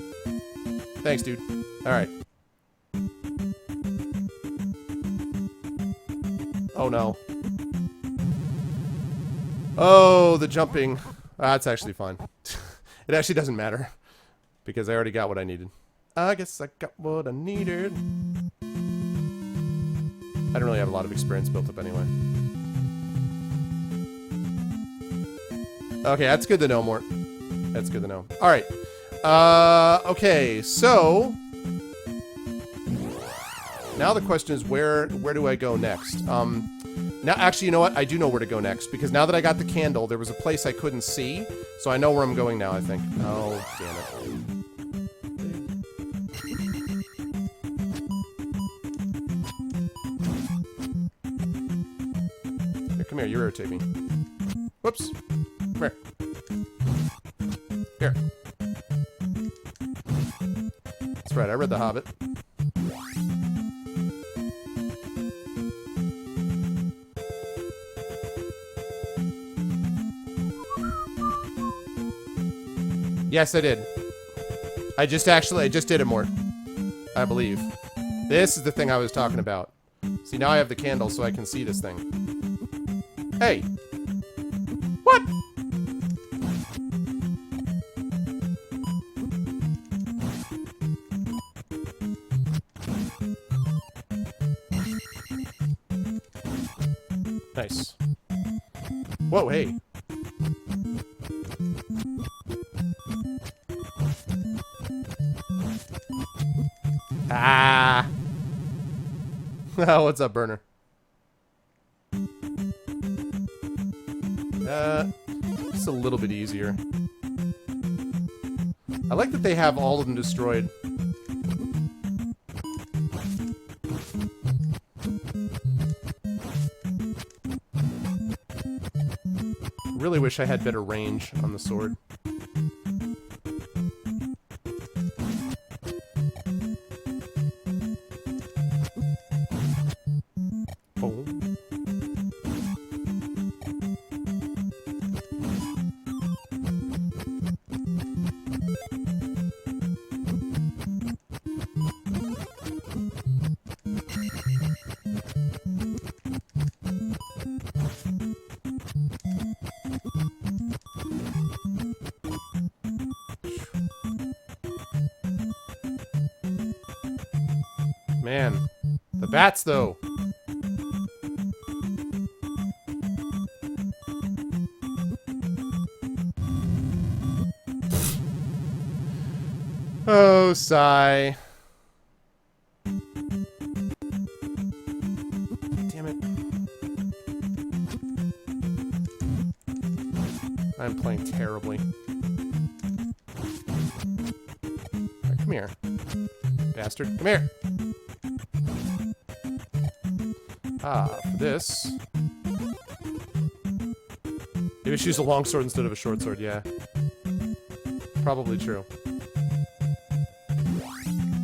Thanks, dude. Alright. Oh, no. Oh, the jumping. That's actually fine. It actually doesn't matter. Because I already got what I needed. I guess I got what I needed. I don't really have a lot of experience built up anyway. Okay, that's good to know, Mort. That's good to know. Alright. Okay, so... Now the question is, where do I go next? Now, actually, you know what? I do know where to go next. Because now that I got the candle, there was a place I couldn't see. So I know where I'm going now, I think. Oh, damn it. Here, come here, you irritate me. Whoops. Come here. Here. That's right, I read The Hobbit. Yes, I did. I just did it more. I believe. This is the thing I was talking about. See, now I have the candle so I can see this thing. Hey! What? Nice. Whoa, hey. Ah! Oh, what's up, burner? Just a little bit easier. I like that they have all of them destroyed. Really wish I had better range on the sword. Oh. Man, the bats though. Oh, sigh. Damn it. I'm playing terribly. Right, come here. Bastard. Come here. Ah, for this. Maybe choose a long sword instead of a short sword, yeah. Probably true.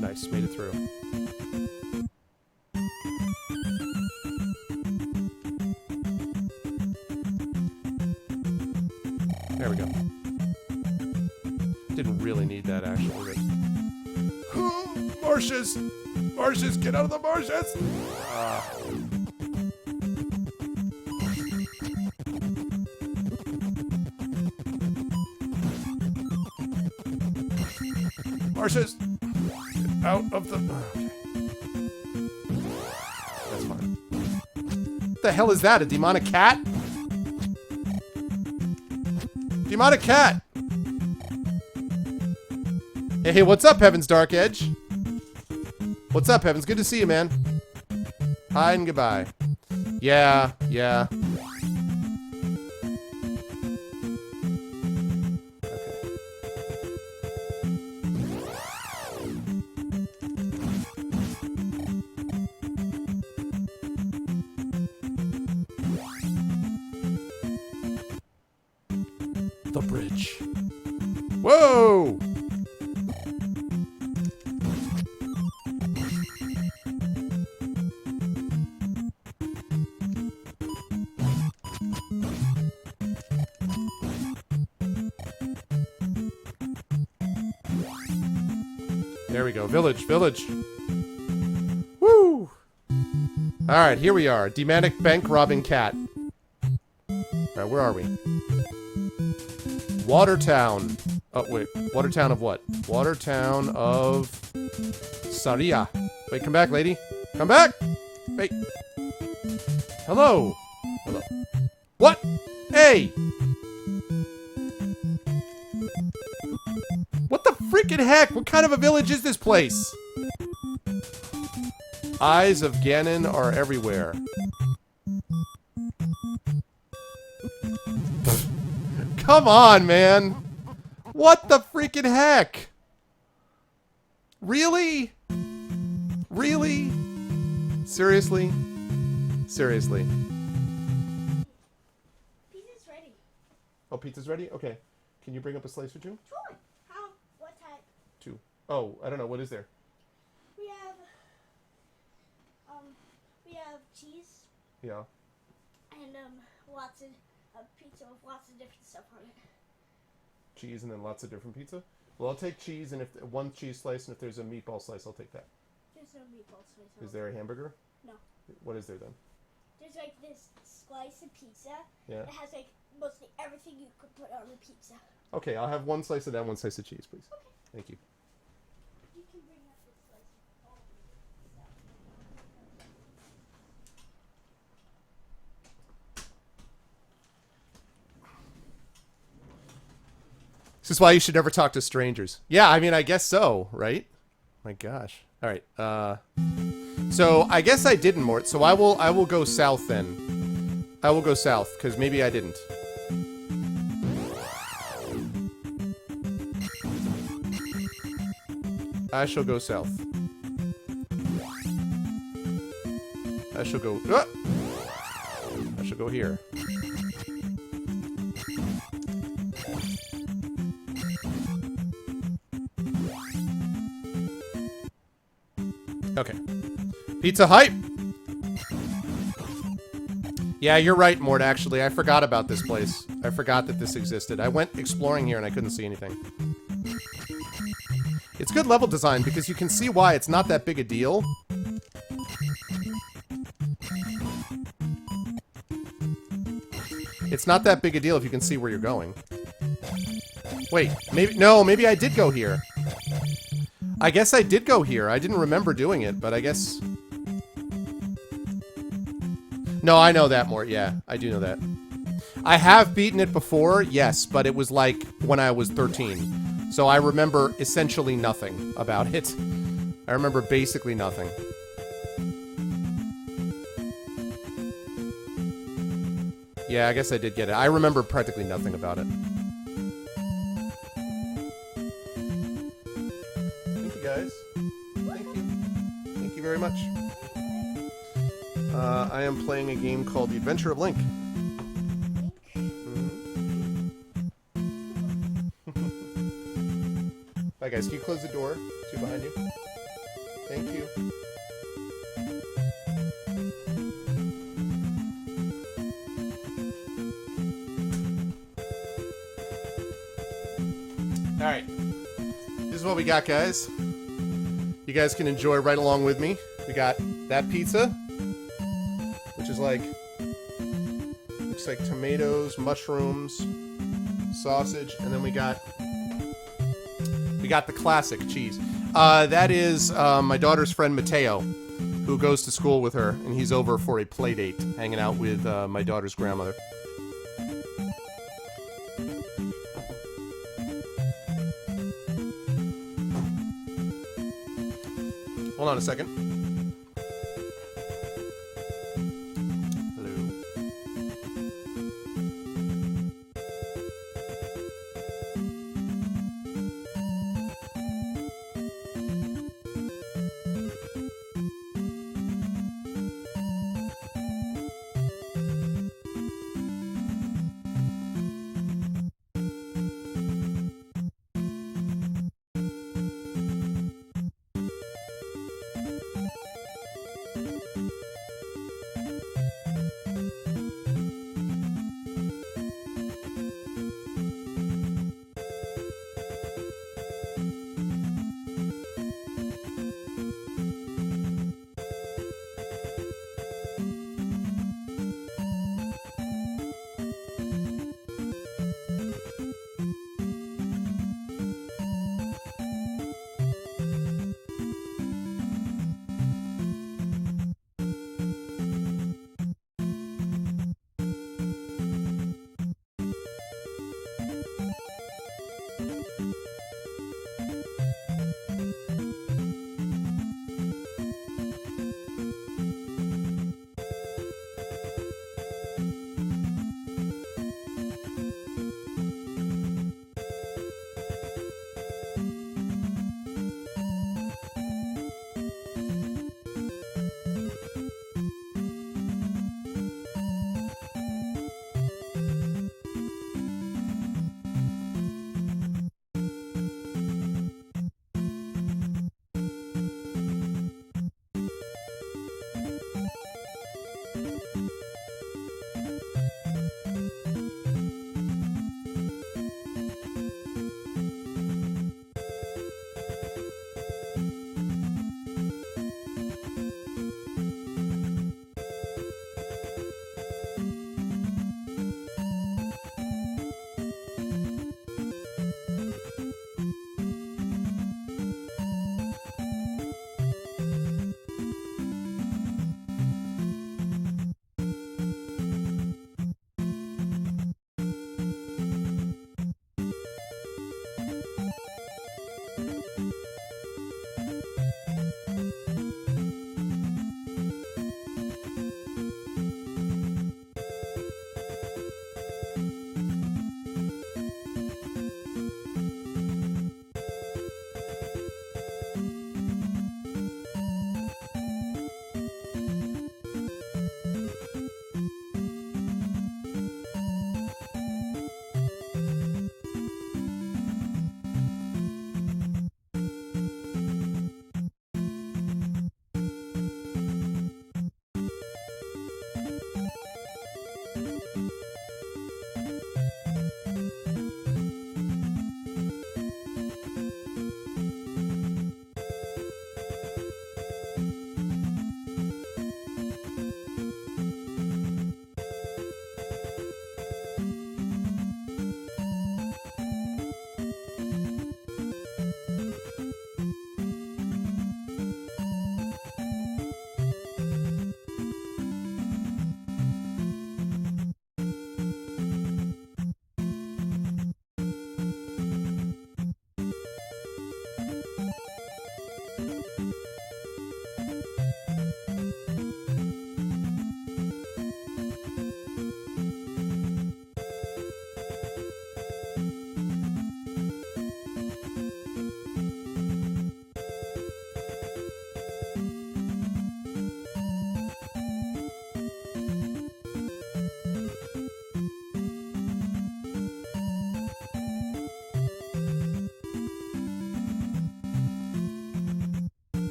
Nice, made it through. There we go. Didn't really need that, actually. But... Marshes! Marshes, get out of the marshes! Marshes! Get out of the... Okay. That's fine. What the hell is that? A demonic cat? Demonic cat! Hey, what's up, Heaven's Dark Edge? What's up, Heavens? Good to see you, man. Hi and goodbye. Yeah, yeah. The bridge. Whoa! There we go. Village, village. Woo! Alright, here we are. Demonic bank robbing cat. Alright, where are we? Watertown. Oh, wait. Watertown of what? Watertown of... Saria. Wait, come back, lady. Come back! Wait. Hello. Hello. What? Hey! What the freaking heck? What kind of a village is this place? Eyes of Ganon are everywhere. Come on, man. What the freaking heck? Really? Really? Seriously? Seriously. Pizza's ready. Oh, pizza's ready? Okay. Can you bring up a slice for two? Sure. How? What type? Two. Oh, I don't know. What is there? We have cheese Yeah. and lots of pizza with lots of different stuff on it. Cheese and then lots of different pizza? Well, I'll take cheese, and if one cheese slice, and if there's a meatball slice, I'll take that. There's no meatball slice. Is there a hamburger? No. What is there then? There's like this slice of pizza. Yeah. It has like mostly everything you could put on a pizza. Okay, I'll have one slice of that, one slice of cheese, please. Okay. Thank you. You can bring up this slice of all of the stuff. This is why you should never talk to strangers. Yeah, I mean, I guess so, right? My gosh. All right. So I guess I didn't, Mort. So I will go south then. I will go south because maybe I didn't. I shall go south. I shall go. I shall go here. Okay. Pizza hype! Yeah, you're right, Mort, actually. I forgot about this place. I forgot that this existed. I went exploring here and I couldn't see anything. It's good level design because you can see why it's not that big a deal. It's not that big a deal if you can see where you're going. Wait, maybe I did go here. I guess I did go here. I didn't remember doing it, but I guess... No, I know that, Mort. Yeah, I do know that. I have beaten it before, yes, but it was like when I was 13. So I remember essentially nothing about it. I remember basically nothing. Yeah, I guess I did get it. I remember practically nothing about it. Thank you, guys. Thank you. Thank you very much. I am playing a game called The Adventure of Link. Bye, guys. Can you close the door? Two behind you. Thank you. Alright. This is what we got, guys. You guys can enjoy right along with me. We got that pizza, which is like... looks like tomatoes, mushrooms, sausage, and then we got the classic cheese. That is my daughter's friend Mateo, who goes to school with her, and he's over for a play date, hanging out with my daughter's grandmother. Hold on a second. Hello.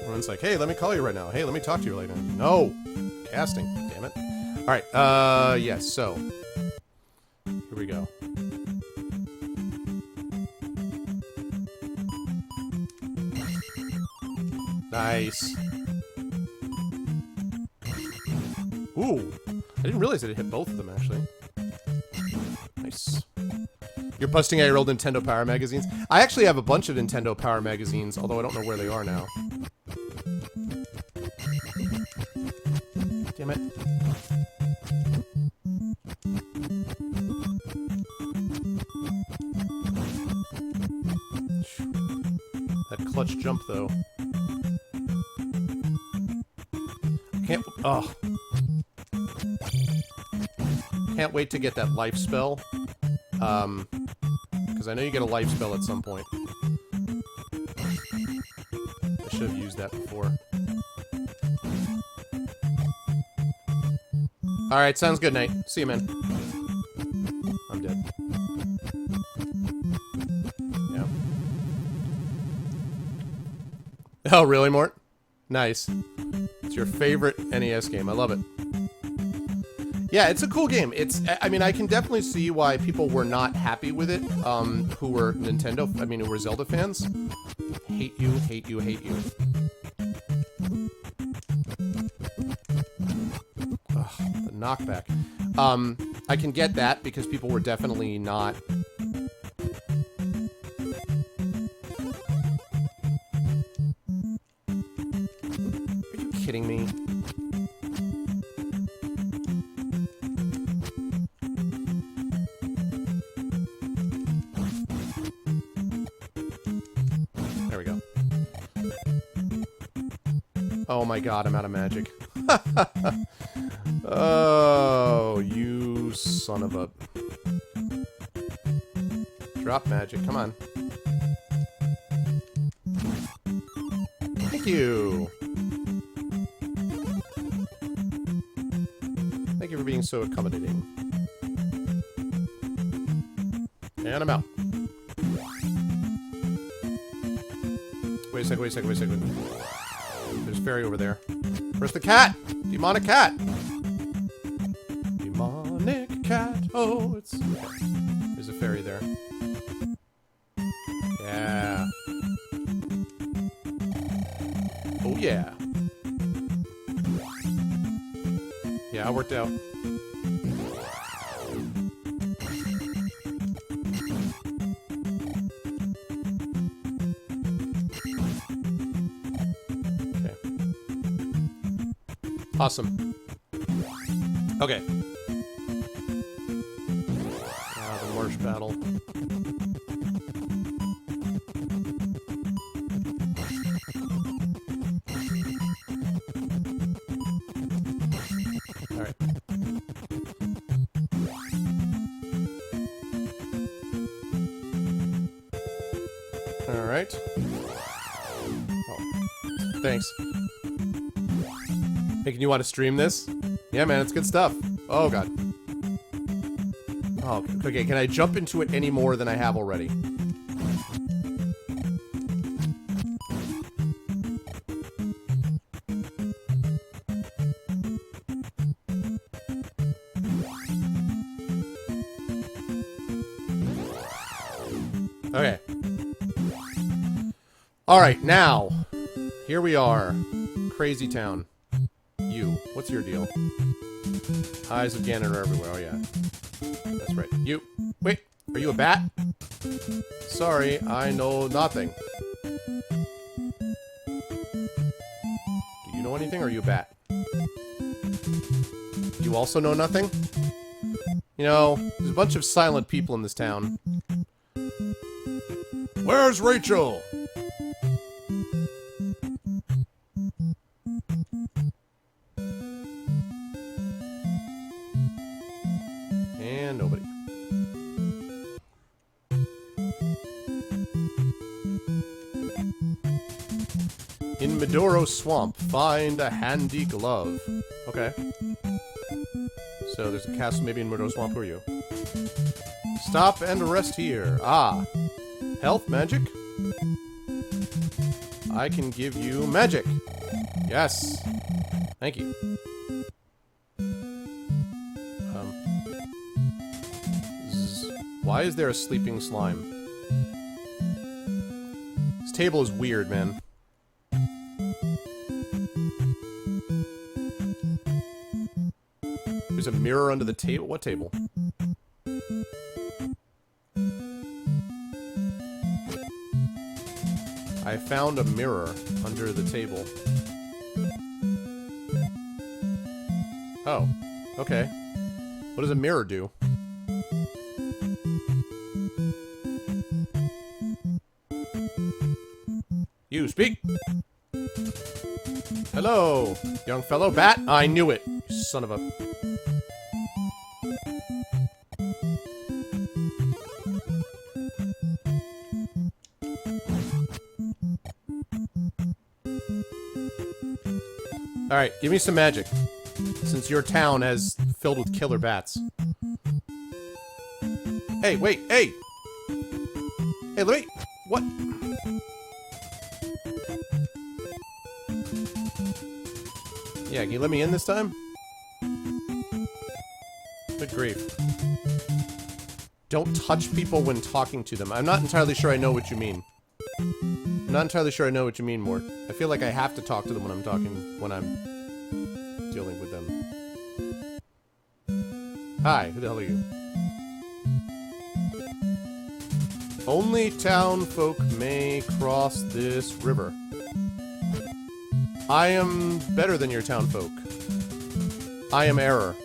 Everyone's like, hey, let me call you right now. Hey, let me talk to you right now. No! Casting. Damn it. Alright, yes, so. Here we go. Nice. Ooh. I didn't realize it hit both of them, actually. Nice. You're posting at your old Nintendo Power magazines? I actually have a bunch of Nintendo Power magazines, although I don't know where they are now. Damn it. That clutch jump, though. Can't... Oh. Can't wait to get that life spell. Because I know you get a life spell at some point. I should have used that before. Alright, sounds good, Nate. See you, man. I'm dead. Yeah. Oh, really, Mort? Nice. It's your favorite NES game. I love it. Yeah, it's a cool game. It's, I mean, I can definitely see why people were not happy with it, who were Nintendo, I mean, who were Zelda fans. Hate you, hate you, hate you. knockback. I can get that because people were definitely not... Are you kidding me? There we go. Oh my god, I'm out of magic. Oh, you son of a... Drop magic, come on. Thank you! Thank you for being so accommodating. And I'm out. Wait a second, wait a second, wait a second. There's a fairy over there. Where's the cat? Demonic cat! Demonic cat. Oh, it's... Okay. There's a fairy there. Yeah. Oh, yeah. Yeah, it worked out. Okay. Awesome. Okay. The marsh battle. Alright. Alright. Oh. Thanks. Hey, can you want to stream this? Yeah, man, it's good stuff. Oh, God. Oh, okay, can I jump into it any more than I have already? Okay. Alright, now. Here we are. Crazy town. You. What's your deal? Eyes of Ganon are everywhere. Oh, yeah. That's right. You. Wait. Are you a bat? Sorry, I know nothing. Do you know anything, or are you a bat? You also know nothing? You know, there's a bunch of silent people in this town. Where's Rachel? And nobody. In Medoro Swamp, find a handy glove. Okay. So there's a castle maybe in Medoro Swamp. Who are you? Stop and rest here. Ah. Health magic? I can give you magic. Yes. Thank you. Why is there a sleeping slime? This table is weird, man. There's a mirror under the table. What table? I found a mirror under the table. Oh, okay. What does a mirror do? You speak! Hello, young fellow. Bat? I knew it, you son of a... Alright, give me some magic. Since your town is filled with killer bats. Hey, wait, hey! Hey, let me... What? Yeah, can you let me in this time? Good grief. Don't touch people when talking to them. I'm not entirely sure I know what you mean. I'm not entirely sure I know what you mean, Mort. I feel like I have to talk to them when I'm talking, when I'm dealing with them. Hi, who the hell are you? Only town folk may cross this river. I am better than your town folk. I am error.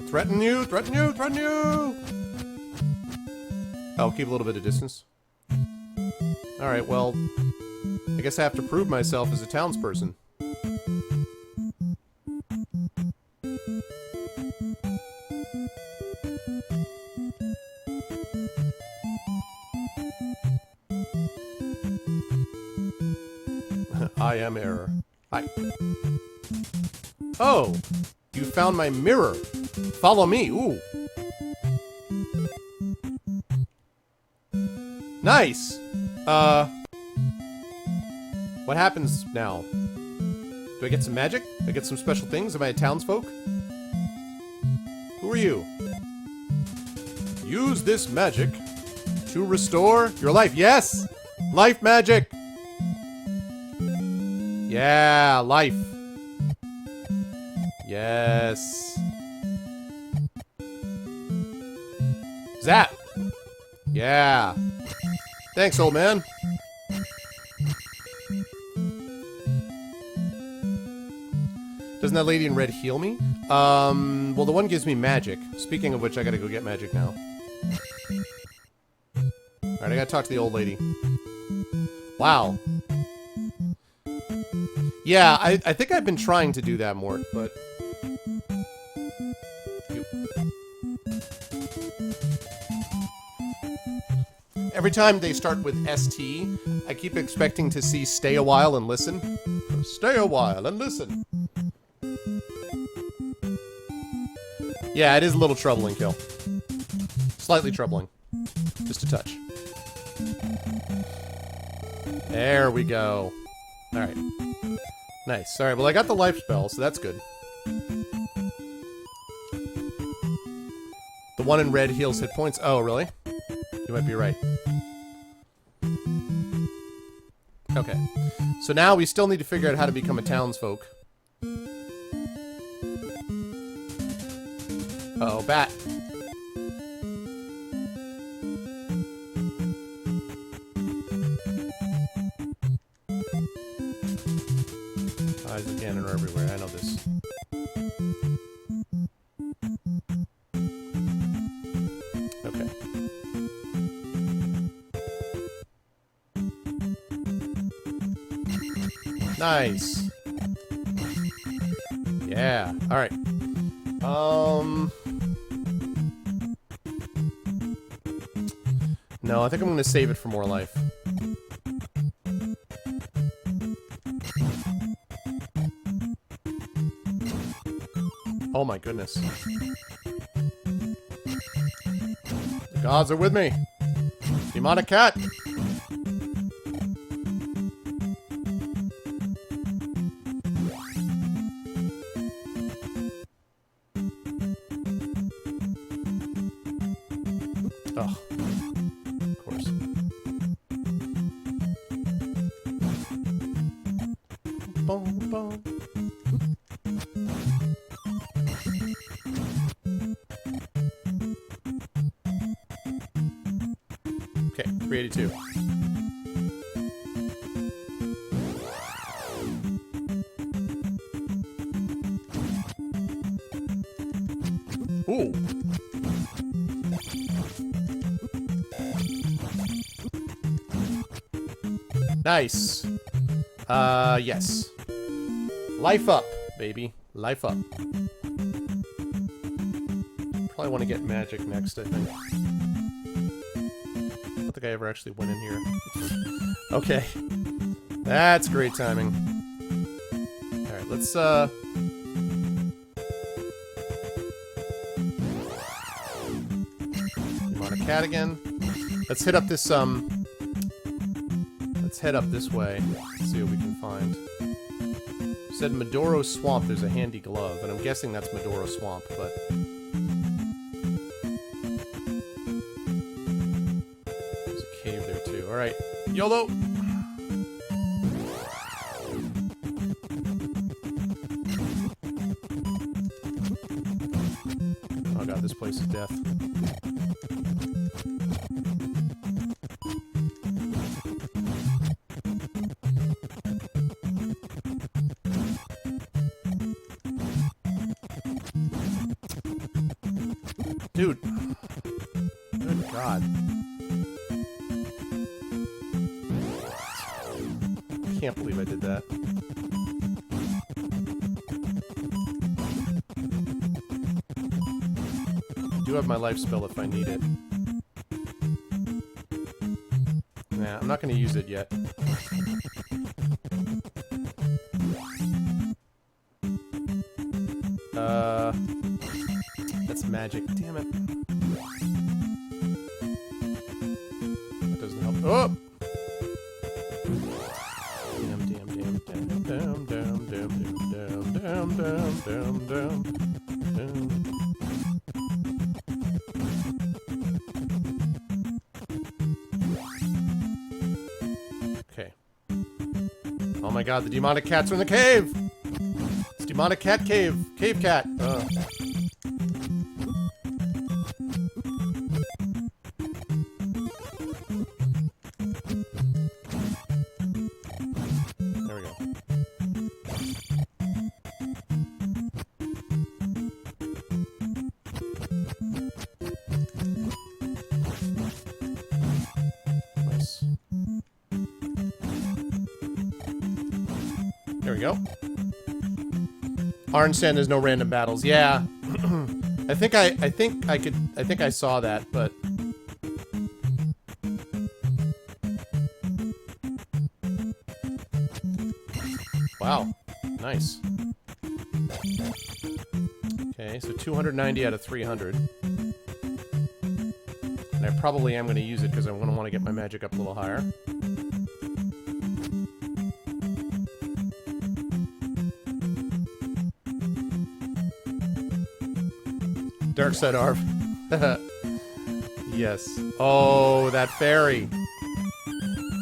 Threaten you, threaten you, threaten you! Oh, keep a little bit of distance. Alright, well, I guess I have to prove myself as a townsperson. I am error. Hi. Oh! You found my mirror! Follow me! Ooh! Nice! What happens now? Do I get some magic? Do I get some special things? Am I a townsfolk? Who are you? Use this magic to restore your life. Yes! Life magic! Yeah, life. Yes. Zap! Yeah. Thanks, old man. Doesn't that lady in red heal me? Well, the one gives me magic. Speaking of which, I gotta go get magic now. Alright, I gotta talk to the old lady. Wow. Yeah, I think I've been trying to do that more, but... Every time they start with ST, I keep expecting to see stay a while and listen. Stay a while and listen. Yeah, it is a little troubling, Kill. Slightly troubling. Just a touch. There we go. Alright. Nice. Alright, well I got the life spell, so that's good. The one in red heals hit points. Oh, really? You might be right. Okay. So now we still need to figure out how to become a townsfolk. Uh-oh, bat. Eyes again are everywhere, I know this. Okay. Nice. Yeah, alright. No, I think I'm gonna save it for more life. Oh my goodness. The gods are with me. Demonic cat. Oh. Of course. Boom, boom. Okay, 382. Ooh. Nice. Yes. Life up, baby. Life up. Probably want to get magic next, I think. I don't think I ever actually went in here. Okay. That's great timing. Alright, let's, Demonic cat again. Let's hit up this, let's head up this way. See what we can find. Said Medoro Swamp, there's a handy glove, and I'm guessing that's Medoro Swamp, but... There's a cave there too. Alright, YOLO! this place is death. Dude. Good God. Can't believe I did that. I do have my life spell if I need it. Nah, I'm not going to use it yet. That's magic. Damn it. That doesn't help. Oh! Okay. Oh my god, the demonic cats are in the cave! It's demonic cat cave. Cave cat. There we go. Nice. There we go. Orange Sand, there's no random battles. Yeah. I think I saw that, but wow. Nice. Okay, so 290 out of 300. And I probably am going to use it because I'm going to want to get my magic up a little higher. Dark Side Arv. Yes. Oh, that fairy.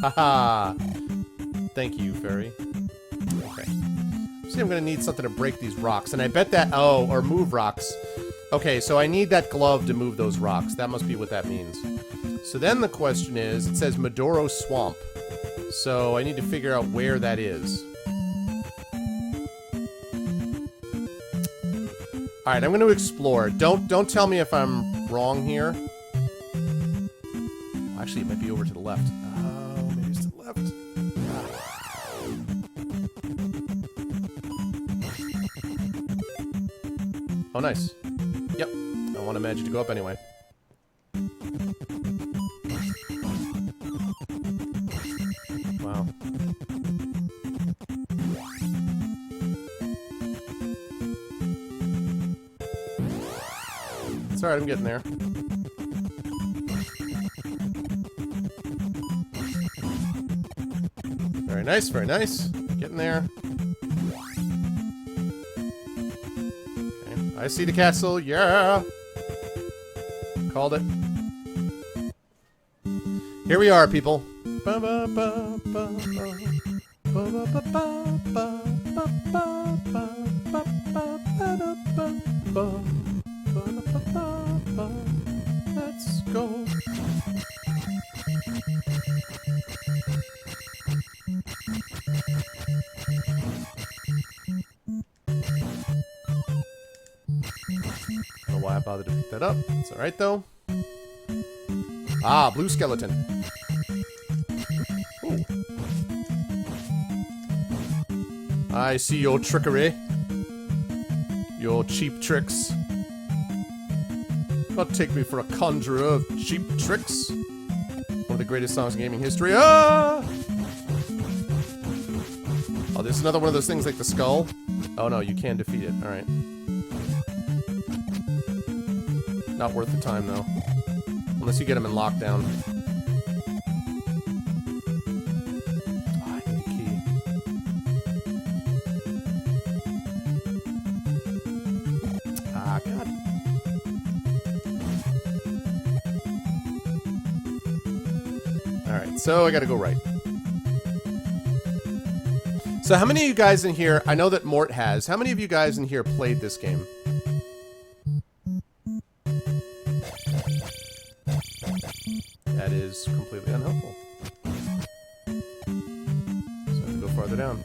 Haha. Thank you, fairy. Okay. See, I'm gonna need something to break these rocks, and I bet that... Oh, or move rocks. Okay, so I need that glove to move those rocks. That must be what that means. So then the question is, it says Medoro Swamp. So I need to figure out where that is. Alright, I'm going to explore. Don't tell me if I'm wrong here. Well, actually, it might be over to the left. Oh, maybe it's to the left. Oh, nice. Yep. I want a magic to go up anyway. Wow. It's alright, I'm getting there. Very nice, very nice. Getting there. Okay, I see the castle, yeah! Called it. Here we are, people. Let's go. I don't know why I bothered to pick that up. It's alright though. Ah, blue skeleton. Ooh. I see your trickery. Your cheap tricks. Not take me for a conjurer of cheap tricks. One of the greatest songs in gaming history. Ah! Oh, this is another one of those things like the skull. Oh no, you can defeat it. Alright. Not worth the time though. Unless you get him in lockdown. Oh, I need a key. Ah, God. Alright, so I gotta go right. So how many of you guys in here, I know that Mort has, how many of you guys in here played this game? that's completely unhelpful. So I have to go farther down.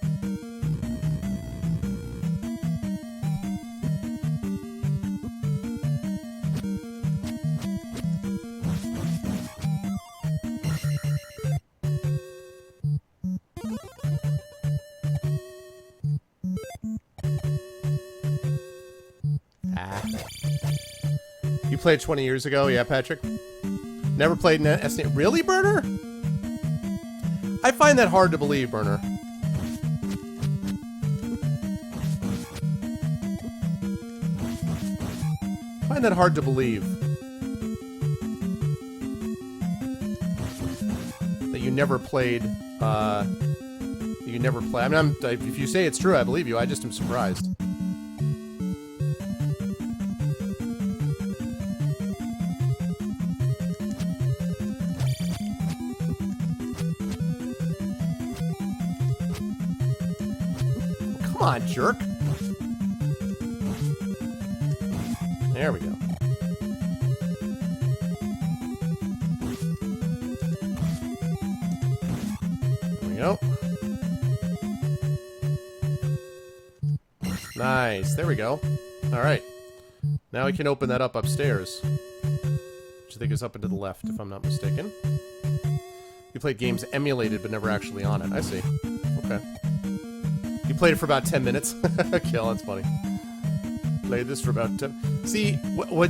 You played 20 years ago? Yeah, Patrick? Never played SNES. Really, Burner? I find that hard to believe, Burner. I find that hard to believe. That you never played, you never play. I mean, if you say it's true, I believe you. I just am surprised. Come on, jerk. There we go. There we go. Nice. There we go. Alright. Now we can open that up upstairs. Which I think is up and to the left, if I'm not mistaken. You played games emulated, but never actually on it. I see. Okay. You played it for about 10 minutes. Kill, that's funny. Played this for about 10... See,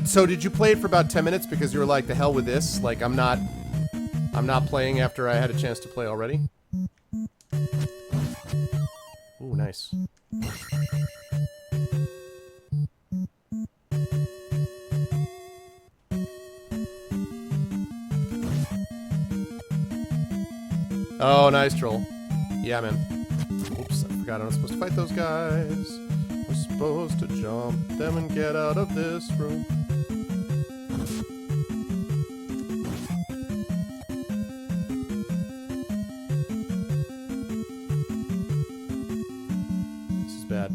so did you play it for about 10 minutes because you were like, the hell with this? Like, I'm not playing after I had a chance to play already? Ooh, nice. Oh, nice troll. Yeah, man. Oops, I forgot I was supposed to fight those guys. I was supposed to jump them and get out of this room. This is bad.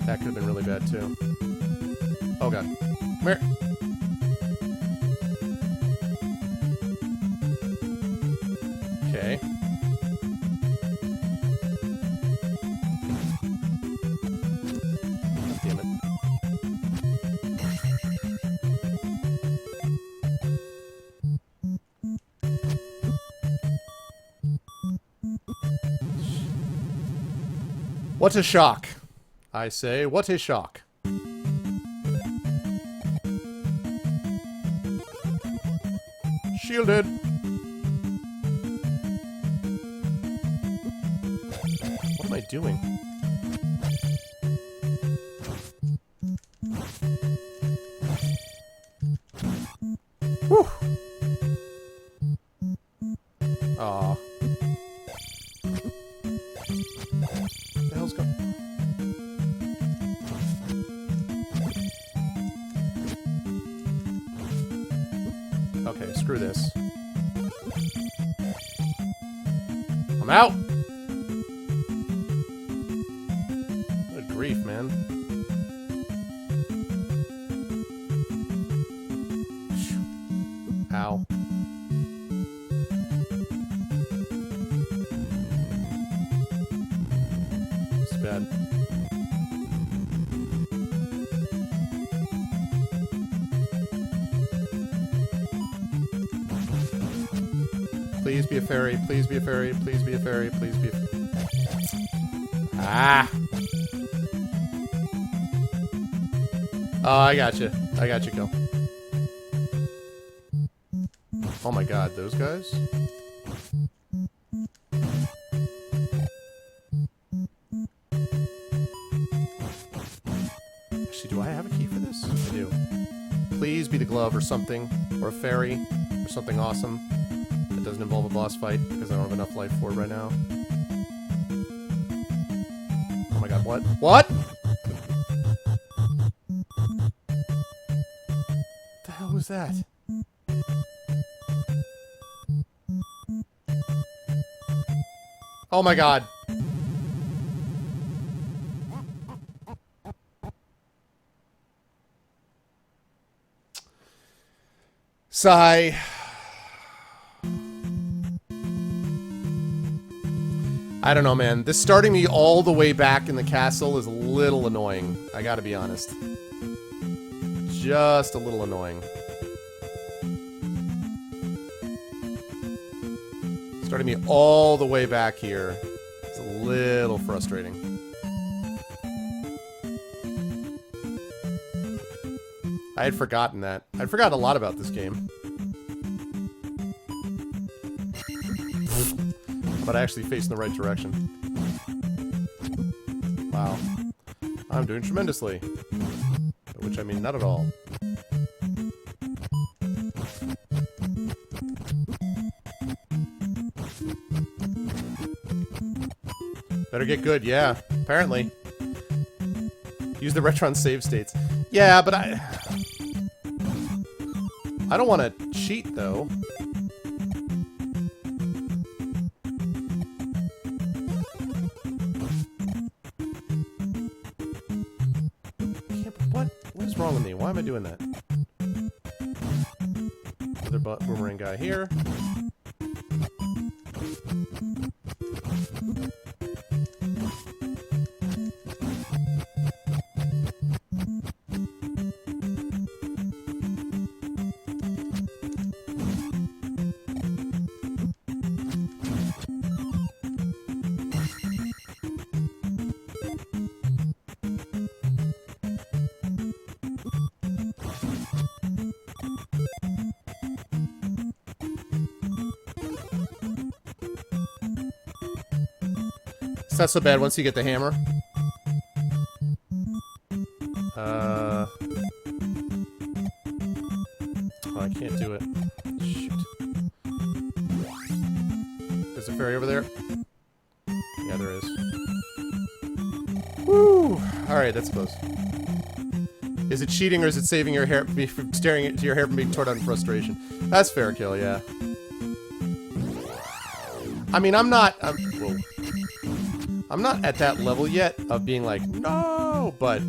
That could have been really bad, too. Oh, God. Come here. Okay. God damn it. What a shock. I say, what a shock. Shielded. What am I doing? Whew. Aw. What the hell's going? Okay, screw this. I'm out! Good grief, man. Ow. It's bad. Please be a fairy, please be a fairy, please be a fairy, please be a fairy. Ah! Oh, I got you. I got you, Kill. Oh my god, those guys? Actually, do I have a key for this? I do. Please be the glove or something, or a fairy, or something awesome that doesn't involve a boss fight, because I don't have enough life for it right now. Oh my god, what? What? What the hell was that? Oh my god. Sigh. I don't know, man. This starting me all the way back in the castle is a little annoying. I gotta be honest. Just a little annoying. Starting me all the way back here. It's a little frustrating. I had forgotten that. I'd forgotten a lot about this game. But I actually faced in the right direction. Wow. I'm doing tremendously. By which I mean not at all. Better get good, yeah. Apparently. Use the Retron save states. Yeah, but I don't want to cheat, though. What is wrong with me? Why am I doing that? Another boomerang guy here. It's not so bad once you get the hammer. Oh, I can't do it. Shoot. There's a fairy over there? Yeah, there is. Woo! Alright, that's close. Is it cheating or is it saving your hair from staring into your hair from being torn out in frustration? That's fair kill, yeah. I mean, I'm not at that level yet of being like, no, but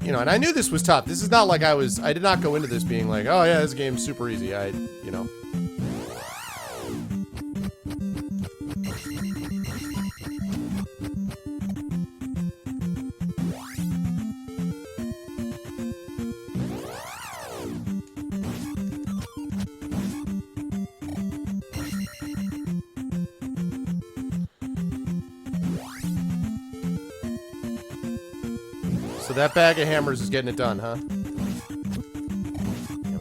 you know, and I knew this was tough. This is not like I did not go into this being like, oh yeah, this game's super easy. You know. So that bag of hammers is getting it done, huh? Damn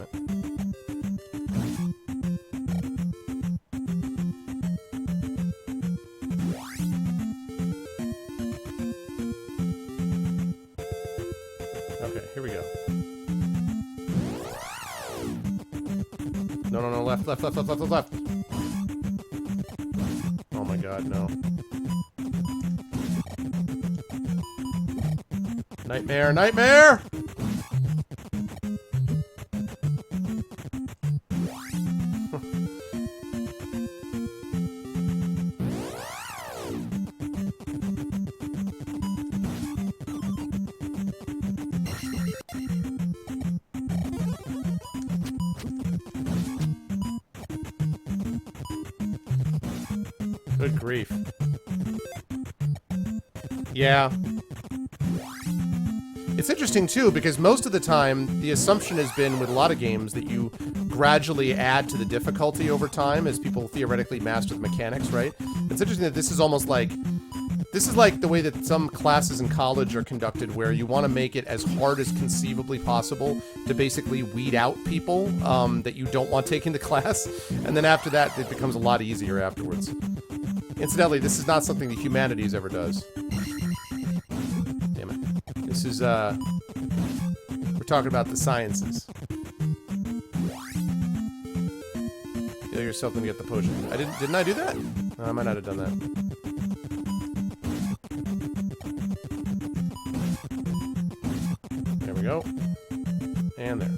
it. Okay, here we go. No, no, no, left, left, left, left, left, left. Oh my god, no. Nightmare, nightmare! Good grief. Yeah. It's interesting, too, because most of the time, the assumption has been with a lot of games that you gradually add to the difficulty over time as people theoretically master the mechanics, right? It's interesting that this is almost like... This is like the way that some classes in college are conducted, where you want to make it as hard as conceivably possible to basically weed out people that you don't want taking the class, and then after that, it becomes a lot easier afterwards. Incidentally, this is not something the humanities ever does. This is, we're talking about the sciences. Heal yourself and get the potion. Didn't I do that? No, I might not have done that. There we go. And there.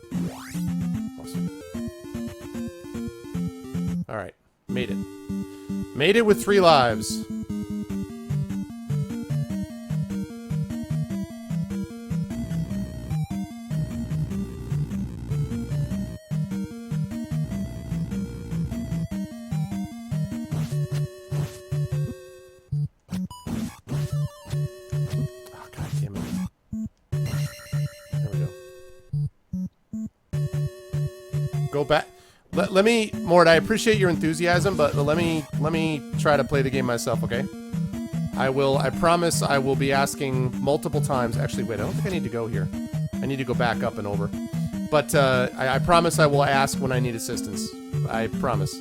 Awesome. Alright. Made it. Made it with 3 lives. go back. Let me, Mort, I appreciate your enthusiasm, but let me try to play the game myself, okay? I promise I will be asking multiple times. Actually, wait, I don't think I need to go here. I need to go back up and over. But I promise I will ask when I need assistance. I promise.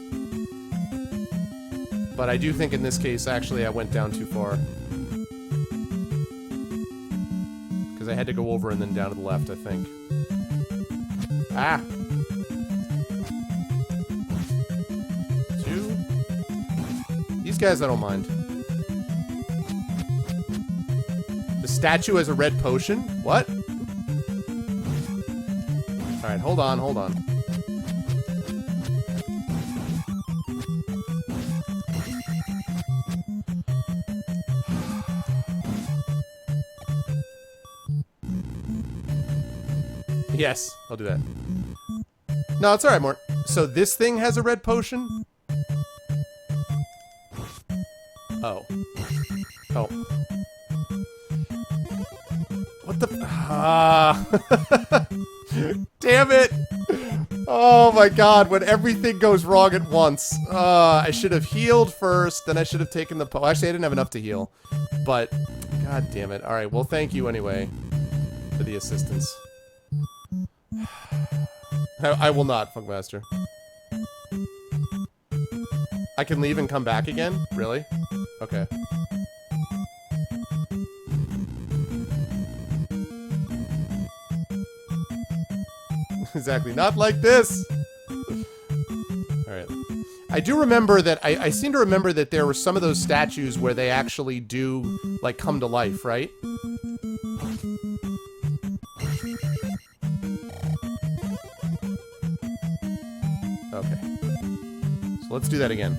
But I do think in this case, actually, I went down too far. Because I had to go over and then down to the left, I think. Ah! 2. These guys I don't mind. The statue has a red potion? What? Alright, hold on, hold on. Yes, I'll do that. No, it's alright, Mort. So this thing has a red potion? Oh. Oh. What the... Damn it! Oh my god, when everything goes wrong at once. I should have healed first, then I should have taken the... Actually, I didn't have enough to heal. But, god damn it. Alright, well, thank you anyway for the assistance. I will not, Funkmaster. I can leave and come back again? Really? Okay. Exactly. Not like this! Alright. I do remember that... I seem to remember that there were some of those statues where they actually do, like, come to life, right? Okay. So let's do that again.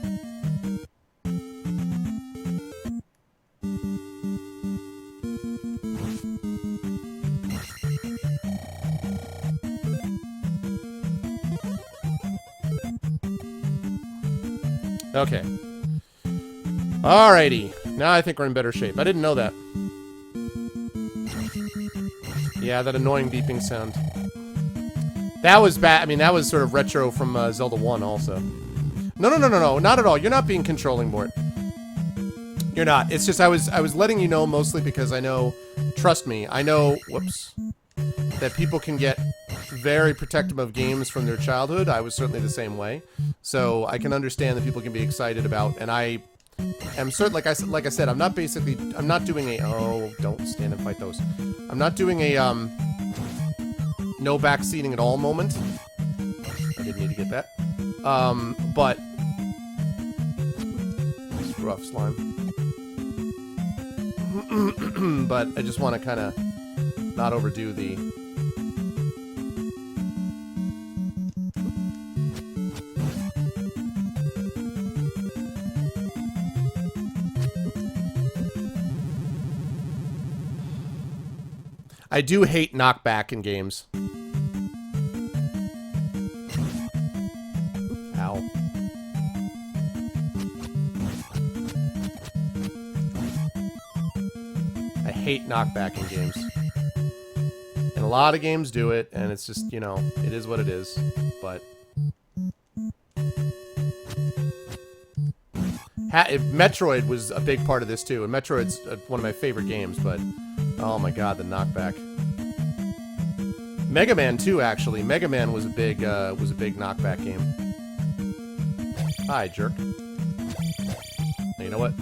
Okay. Alrighty. Now I think we're in better shape. I didn't know that. Yeah, that annoying beeping sound. That was bad. I mean, that was sort of retro from Zelda 1 also. No, not at all. You're not being controlling, Mort. You're not. It's just I was letting you know mostly because I know, trust me, I know, whoops, that people can get very protective of games from their childhood. I was certainly the same way. So I can understand that people can be excited about, and I am certain, like I said, I'm not doing a, oh, don't stand and fight those. I'm not doing a, no backseating at all moment. I didn't need to get that. But it's rough slime. But I just want to kind of not overdo the... I do hate knockback in games. Ow. I hate knockback in games. And a lot of games do it, and it's just, you know, it is what it is. But... Metroid was a big part of this, too. And Metroid's one of my favorite games, but... Oh my god, the knockback. Mega Man 2, actually. Mega Man was a big knockback game. Hi, jerk. Hey, you know what?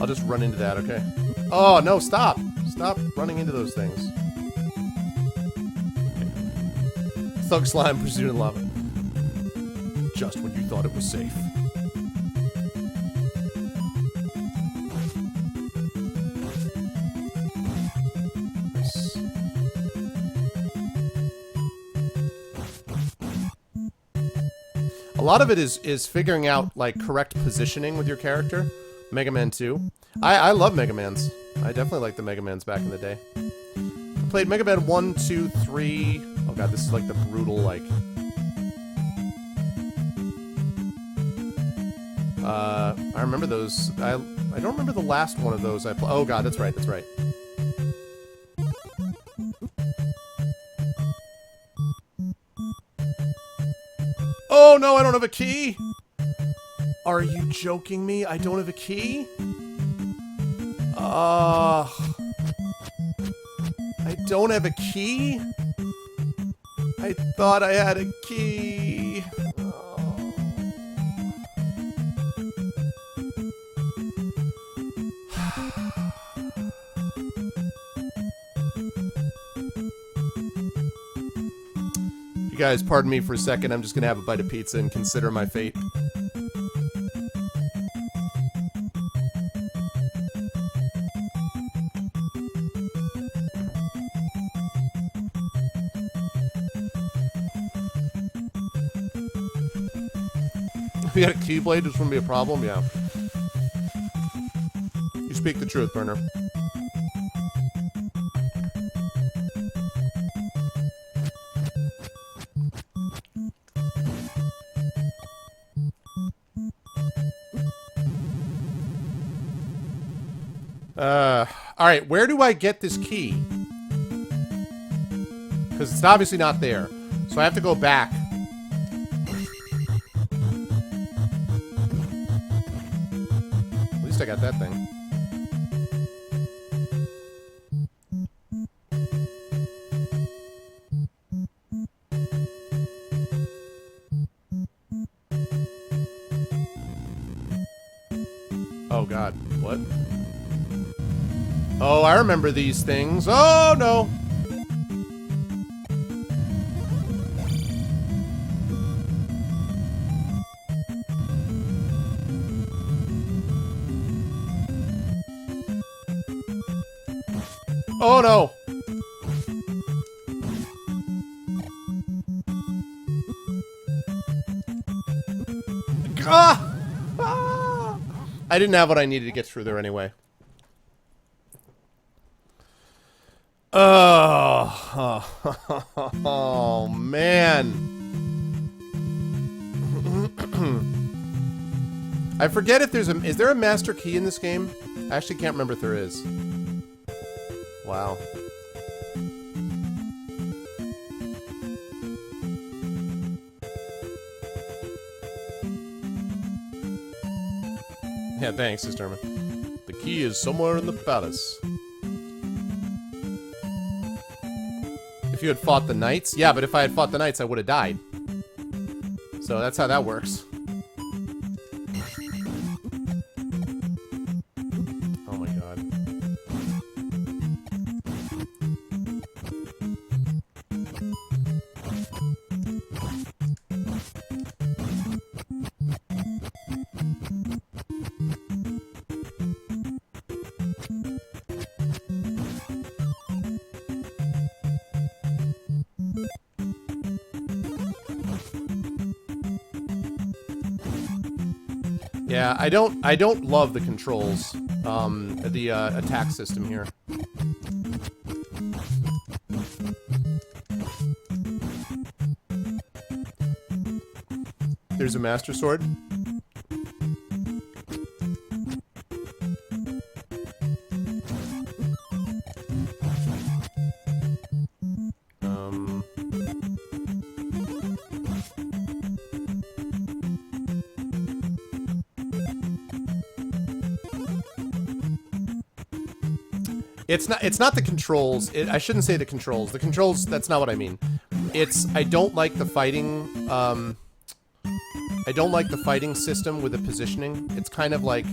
I'll just run into that, okay? Oh, no, stop! Stop running into those things. Okay. Thug slime pursued in lava. Just when you thought it was safe. Nice. A lot of it is figuring out, like, correct positioning with your character. Mega Man 2. I love Mega Mans. I definitely liked the Mega Mans back in the day. I played Mega Man 1, 2, 3, Oh god, this is like the brutal, like... I remember those. I don't remember the last one of those I played. Oh god, that's right, that's right. Oh no, I don't have a key! Are you joking me? I don't have a key? I don't have a key? I thought I had a key. You guys, pardon me for a second. I'm just gonna have a bite of pizza and consider my fate. If you had a keyblade, this wouldn't be a problem? Yeah. You speak the truth, Burner. Alright, where do I get this key? Because it's obviously not there. So I have to go back. At least I got that thing. Oh god, what? Oh, I remember these things. Oh, no. Oh, no. Ah! Ah! I didn't have what I needed to get through there anyway. Oh, man. I forget if there's a... Is there a master key in this game? I actually can't remember if there is. Wow. Yeah, thanks, Sister Irma. The key is somewhere in the palace. If you had fought the knights? Yeah, but if I had fought the knights, I would have died. So that's how that works. Oh my god. Yeah, I don't love the controls, the attack system here. There's a Master Sword. It's not the controls. I shouldn't say the controls. The controls, that's not what I mean. I don't like the fighting, I don't like the fighting system with the positioning. It's kind of like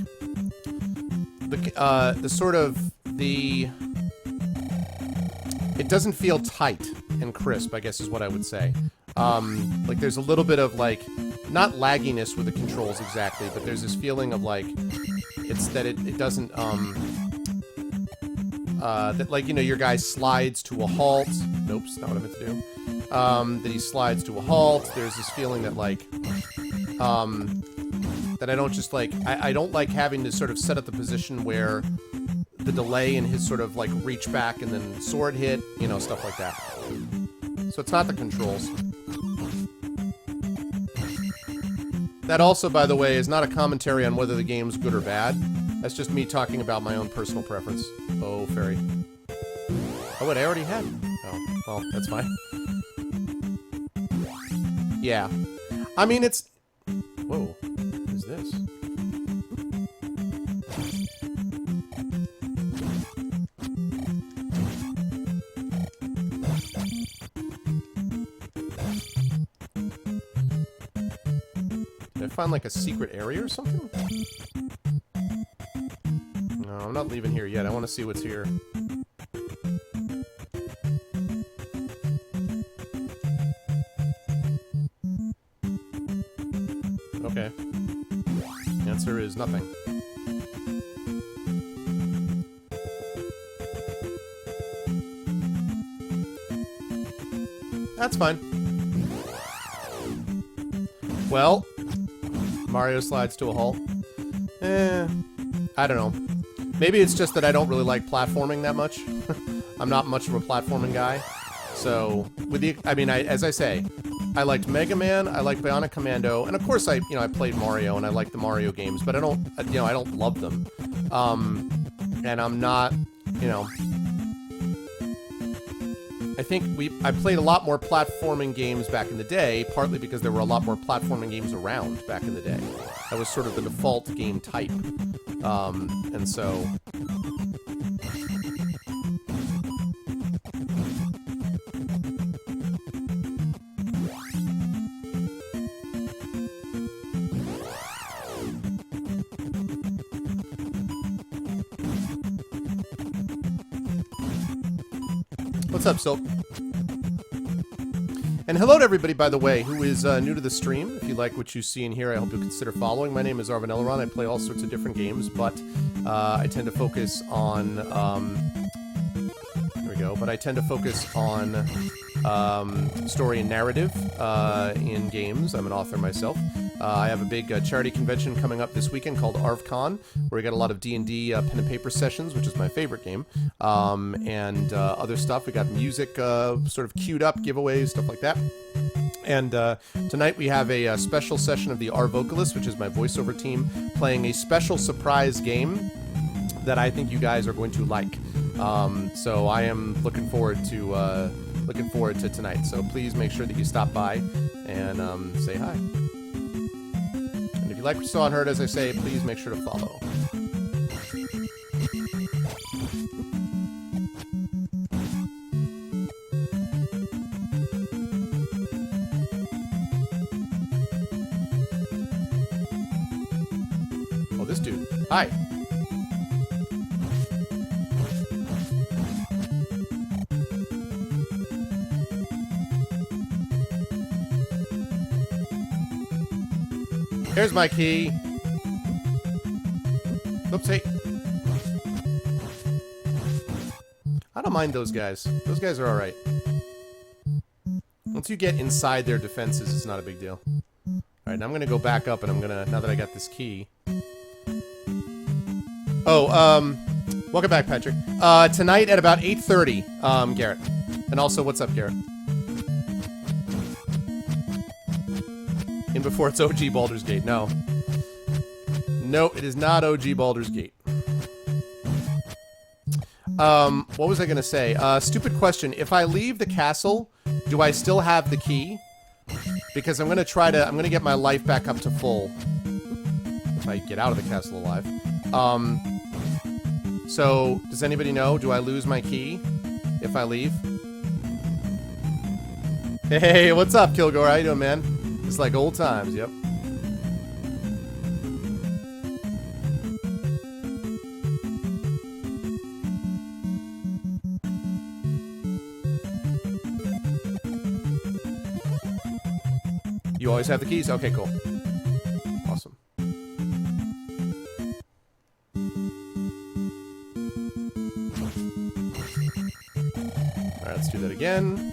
the sort of the... It doesn't feel tight and crisp, I guess is what I would say. Like there's a little bit of like, not lagginess with the controls exactly, but there's this feeling of like, it doesn't, that, like, you know, your guy slides to a halt. Nope, that's not what I meant to do. That he slides to a halt. There's this feeling that, like, that I don't just, like, I don't like having to sort of set up the position where the delay in his sort of, like, reach back and then sword hit, you know, stuff like that. So it's not the controls. That also, by the way, is not a commentary on whether the game's good or bad. That's just me talking about my own personal preference. Oh, fairy. Oh, wait, I already had. Oh, well, that's fine. Yeah. I mean, it's... Whoa. What is this? Did I find, like, a secret area or something? No, I'm not leaving here yet. I want to see what's here. Okay. The answer is nothing. That's fine. Well, Mario slides to a halt. I don't know. Maybe it's just that I don't really like platforming that much. I'm not much of a platforming guy. So, with the, I mean, as I say, I liked Mega Man, I liked Bionic Commando, and of course I played Mario and I like the Mario games, but I don't, I don't love them. And I'm not, I think I played a lot more platforming games back in the day, partly because there were a lot more platforming games around back in the day. That was sort of the default game type. And so... What's up, Silk? And hello to everybody, by the way, who is new to the stream. If you like what you see in here, I hope you'll consider following. My name is Arvin Eleron. I play all sorts of different games, but I tend to focus on... there we go. But I tend to focus on story and narrative in games. I'm an author myself. I have a big charity convention coming up this weekend called ArvCon, where we got a lot of D&D pen and paper sessions, which is my favorite game, and other stuff. We got music sort of queued up, giveaways, stuff like that. And tonight we have a special session of the R Vocalist, which is my voiceover team, playing a special surprise game that I think you guys are going to like. So I am looking forward to tonight. So please make sure that you stop by and say hi. And if you like what you saw and heard, as I say, please make sure to follow. Oh, this dude. Hi. Here's my key. Oopsie. I don't mind those guys. Those guys are alright. Once you get inside their defenses, it's not a big deal. Alright, now I'm gonna go back up and I'm gonna, now that I got this key. Oh, welcome back, Patrick. Tonight at about 8:30, Garrett. And also, what's up, Garrett? In before it's OG Baldur's Gate. No. No, it is not OG Baldur's Gate. What was I gonna say? Stupid question. If I leave the castle, do I still have the key? Because I'm gonna get my life back up to full. If I get out of the castle alive. So, does anybody know? Do I lose my key if I leave? Hey, what's up, Kilgore? How you doing, man? It's like old times, yep. You always have the keys? Okay, cool. Awesome. Alright, let's do that again.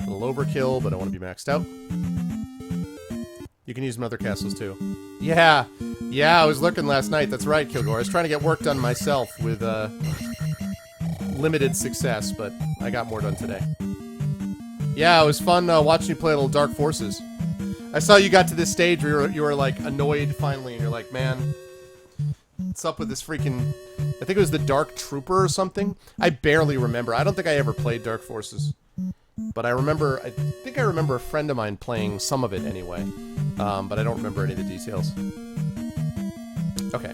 A little overkill, but I want to be maxed out. You can use them in other castles too. Yeah, I was looking last night. That's right, Kilgore. I was trying to get work done myself with limited success, but I got more done today. Yeah, it was fun watching you play little Dark Forces. I saw you got to this stage where you were like annoyed finally, and you're like, man, what's up with this freaking... I think it was the Dark Trooper or something. I barely remember. I don't think I ever played Dark Forces. But I think I remember a friend of mine playing some of it anyway. But I don't remember any of the details. Okay.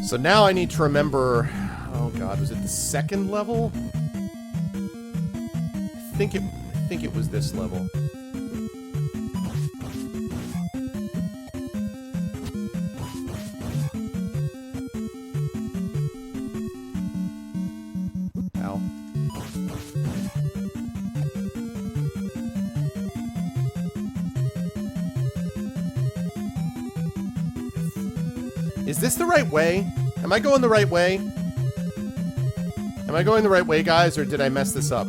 So now I need to remember... Oh god, was it the second level? I think it was this level. Ow. Is this the right way? Am I going the right way? Am I going the right way, guys, or did I mess this up?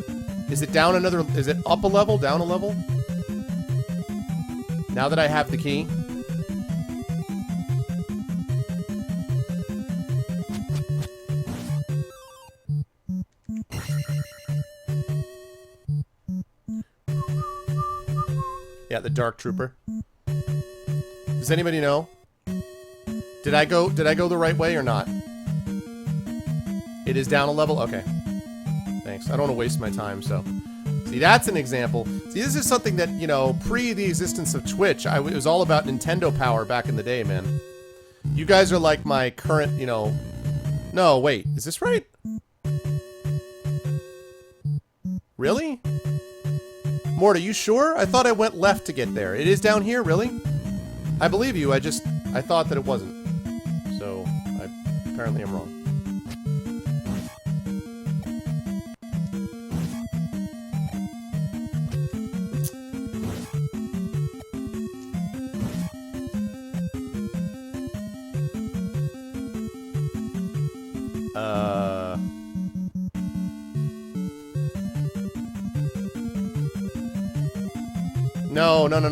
Is it down another... Is it up a level? Down a level? Now that I have the key? Yeah, the Dark Trooper. Does anybody know? Did I go the right way or not? It is down a level? Okay. Thanks. I don't want to waste my time, so... See, that's an example. See, this is something that, you know, pre the existence of Twitch, it was all about Nintendo power back in the day, man. You guys are like my current, you know... No, wait. Is this right? Really? Mort, are you sure? I thought I went left to get there. It is down here? Really? I believe you. I thought that it wasn't. So, I apparently am wrong.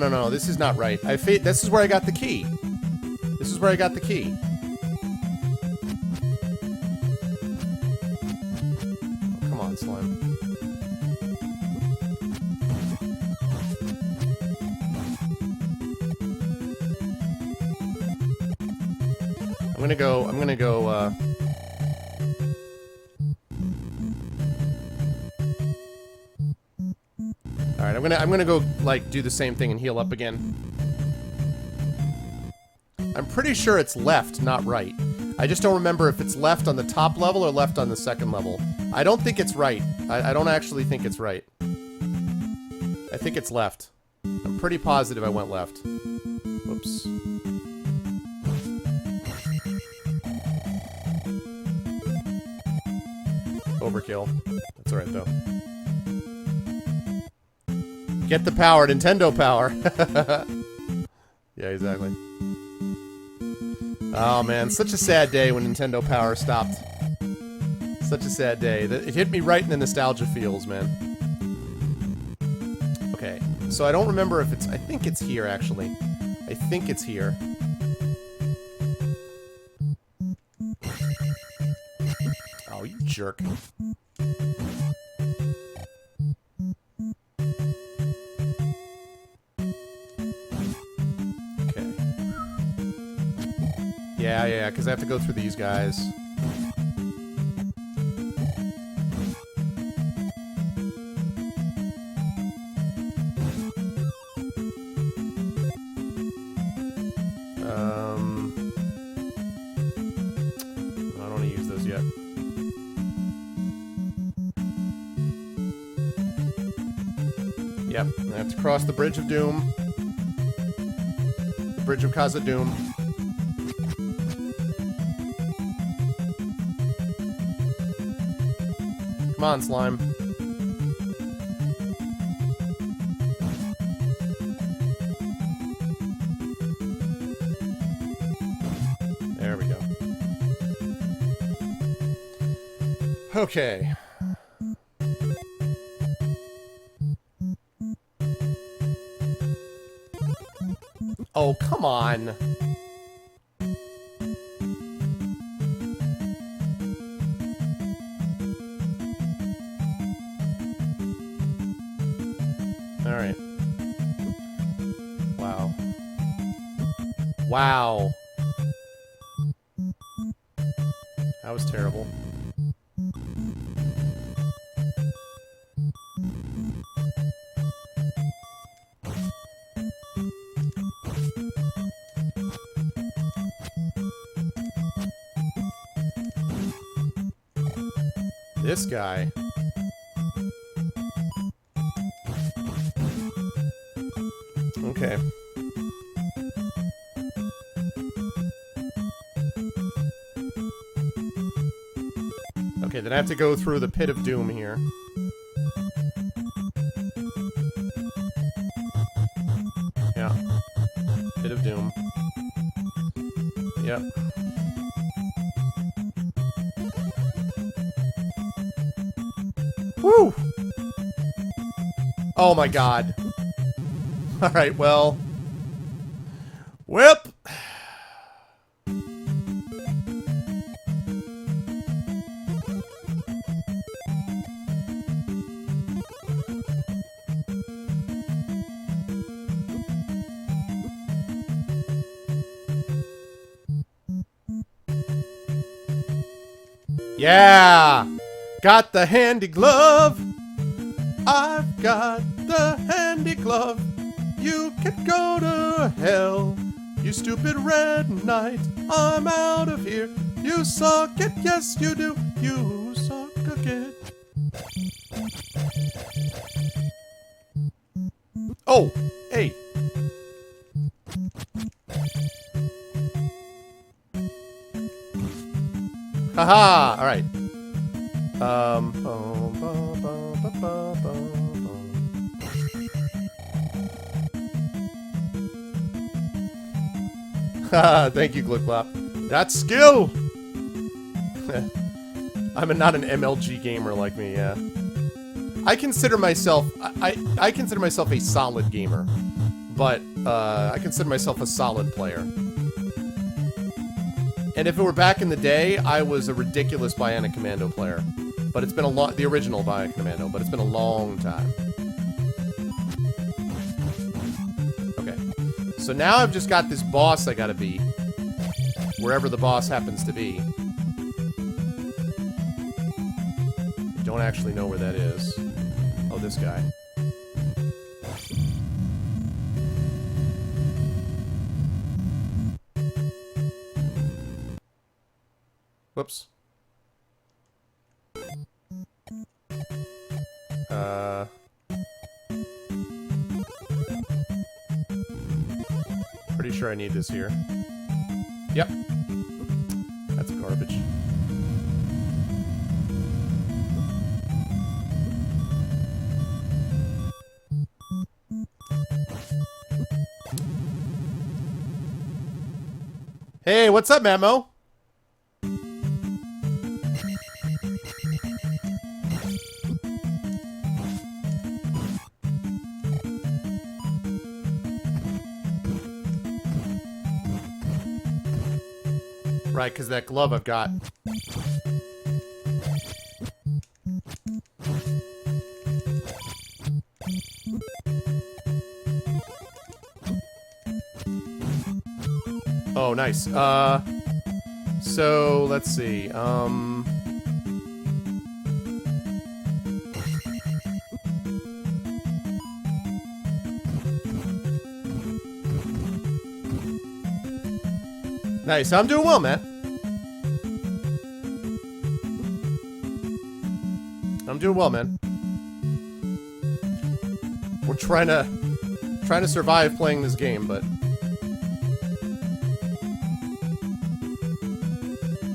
No. This is not right. This is where I got the key. This is where I got the key. Oh, come on, slime. I'm gonna go, Alright, I'm gonna go, like, do the same thing and heal up again. I'm pretty sure it's left, not right. I just don't remember if it's left on the top level or left on the second level. I don't think it's right. I don't actually think it's right. I think it's left. I'm pretty positive I went left. Whoops. Overkill. That's alright, though. Get the power, Nintendo power. Yeah, exactly. Oh man, such a sad day when Nintendo power stopped. Such a sad day. It hit me right in the nostalgia feels, man. Okay, so I don't remember if it's... I think it's here, actually. I think it's here. Oh, you jerk. Yeah, because I have to go through these guys. I don't want to use those yet. Yep, I have to cross the Bridge of Doom. The Bridge of Khazad-dûm. Come on, slime. There we go. Okay. Oh, come on. Alright. Wow. Wow. That was terrible. This guy. Okay. Okay, then I have to go through the pit of doom here. Yeah. Pit of doom. Yep. Woo! Oh my god. Alright, well. Whip! Yeah! Got the handy glove! I've got the handy glove! You can go to hell, you stupid red knight! I'm out of here! You suck it, yes you do! You suck it! Oh! Hey! Haha! Alright. Haha, thank you, Glitclop. That's skill! I'm not an MLG gamer like me, yeah. I consider myself I consider myself a solid gamer. But I consider myself a solid player. And if it were back in the day, I was a ridiculous Bionic Commando player. But it's been a long... The original Bionic Commando, but it's been a long time. Okay. So now I've just got this boss I gotta beat. Wherever the boss happens to be. I don't actually know where that is. Oh, this guy. Whoops. Pretty sure I need this here. Yep. That's garbage. Hey, what's up, Mamo? Right, because that glove I've got. Oh, nice. So, let's see. Nice. I'm doing well, man. I'm doing well, man. We're trying to survive playing this game, but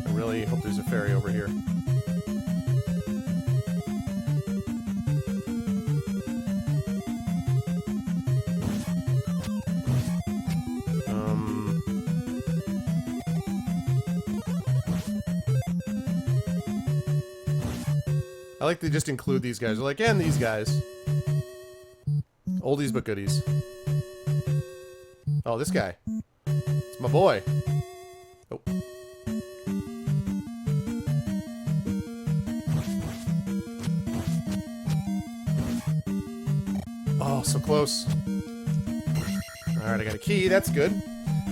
I really hope there's a ferry over here. I like they just include these guys. They're like, and these guys. Oldies but goodies. Oh, this guy. It's my boy. Oh. Oh, so close. Alright, I got a key. That's good.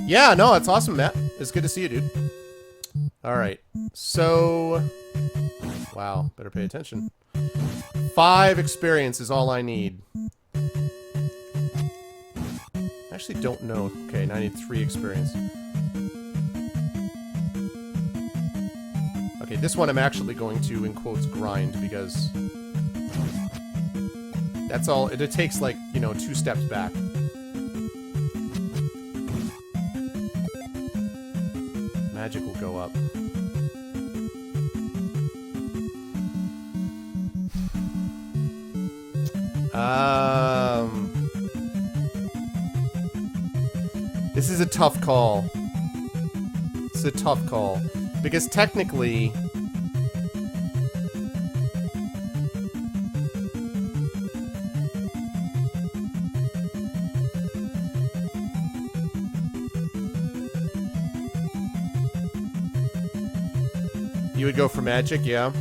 Yeah, no, it's awesome, Matt. It's good to see you, dude. Alright. So... Wow, better pay attention. 5 experience is all I need. I actually don't know. Okay, now I need 3 experience. Okay, this one I'm actually going to, in quotes, grind, because... That's all. It takes, like, you know, 2 steps back. Magic will go up. This is a tough call. It's a tough call. Because technically... You would go for magic, yeah.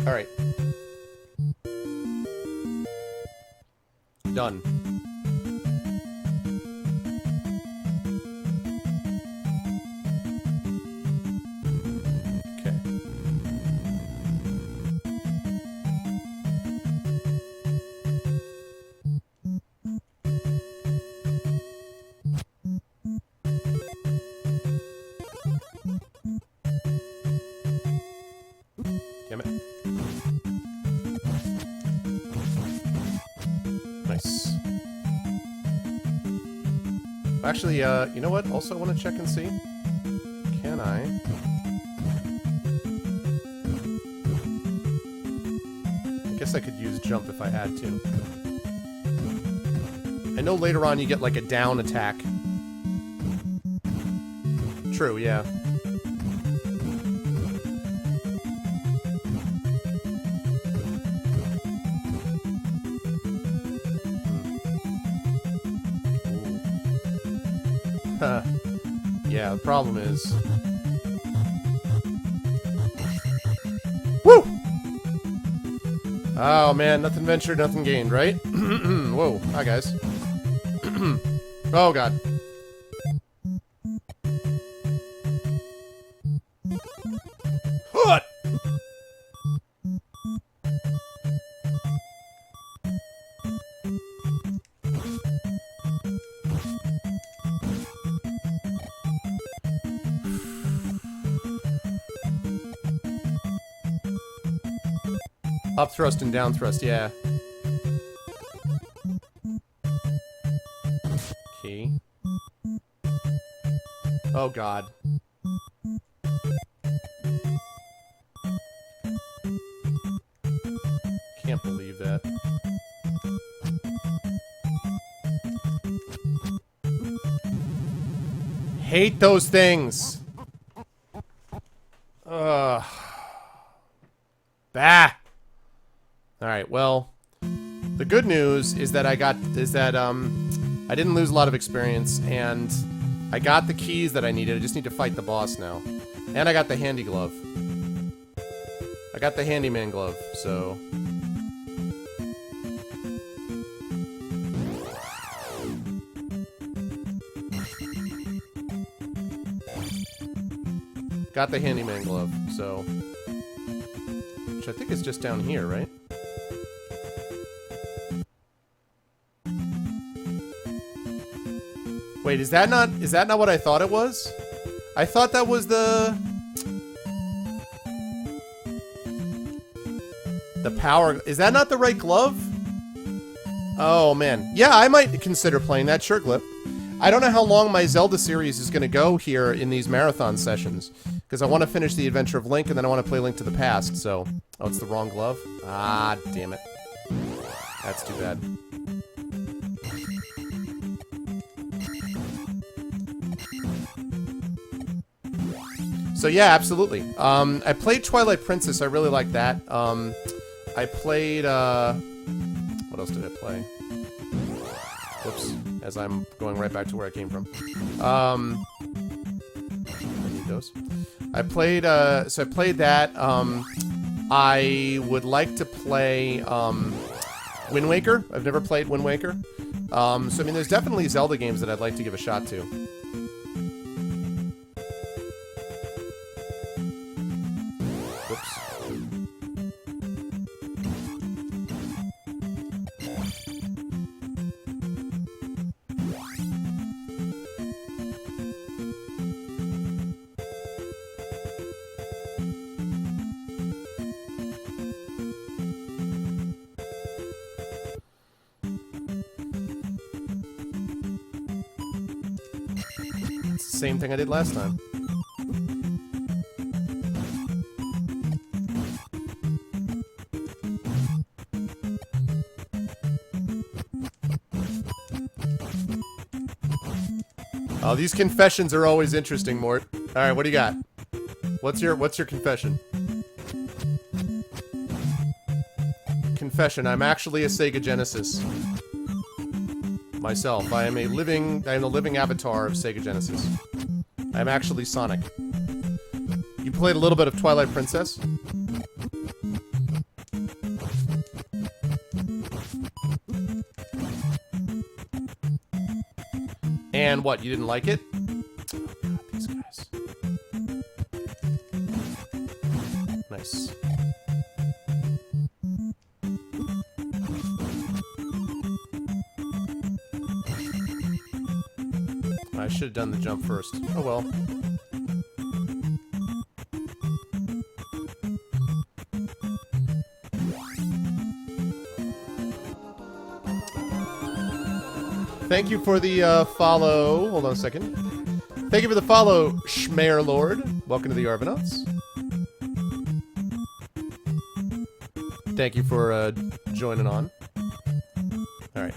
Alright. Done. Okay. Damn it. Nice. Actually, you know what? Also want to check and see. Can I? I guess I could use jump if I had to. I know later on you get like a down attack. True, yeah. Yeah, the problem is... Woo! Oh man, nothing ventured, nothing gained, right? Whoa, hi guys. Oh god. What? Up thrust and down thrust, yeah. Key. Oh god. Can't believe that. Hate those things. Ugh. Bah. Alright, well, the good news is that I didn't lose a lot of experience, and I got the keys that I needed. I just need to fight the boss now. And I got the handy glove. I got the handyman glove, so... Got the handyman glove, so... Which I think is just down here, right? Wait, is that not what I thought it was? I thought that was the power. Is that not the right glove? Oh man. Yeah, I might consider playing that. Sure, Glip. I don't know how long my Zelda series is going to go here in these marathon sessions, because I want to finish the Adventure of Link and then I want to play Link to the Past, so... Oh, it's the wrong glove? Ah, damn it. That's too bad. So yeah, absolutely. I played Twilight Princess. I really like that. I played, what else did I play? Whoops. As I'm going right back to where I came from. I need those. I played so I played that. I would like to play Wind Waker. I've never played Wind Waker. So I mean, there's definitely Zelda games that I'd like to give a shot to. Whoops. It's the same thing I did last time. Oh, these confessions are always interesting, Mort. All right, what do you got? What's your confession? Confession: I'm actually a Sega Genesis. Myself, I am the living avatar of Sega Genesis. I'm actually Sonic. You played a little bit of Twilight Princess? And what, you didn't like it? Oh god, these guys. Nice. I should have done the jump first. Oh well. Thank you for the follow. Hold on a second. Thank you for the follow, Schmear Lord. Welcome to the Arvanauts. Thank you for joining on. Alright.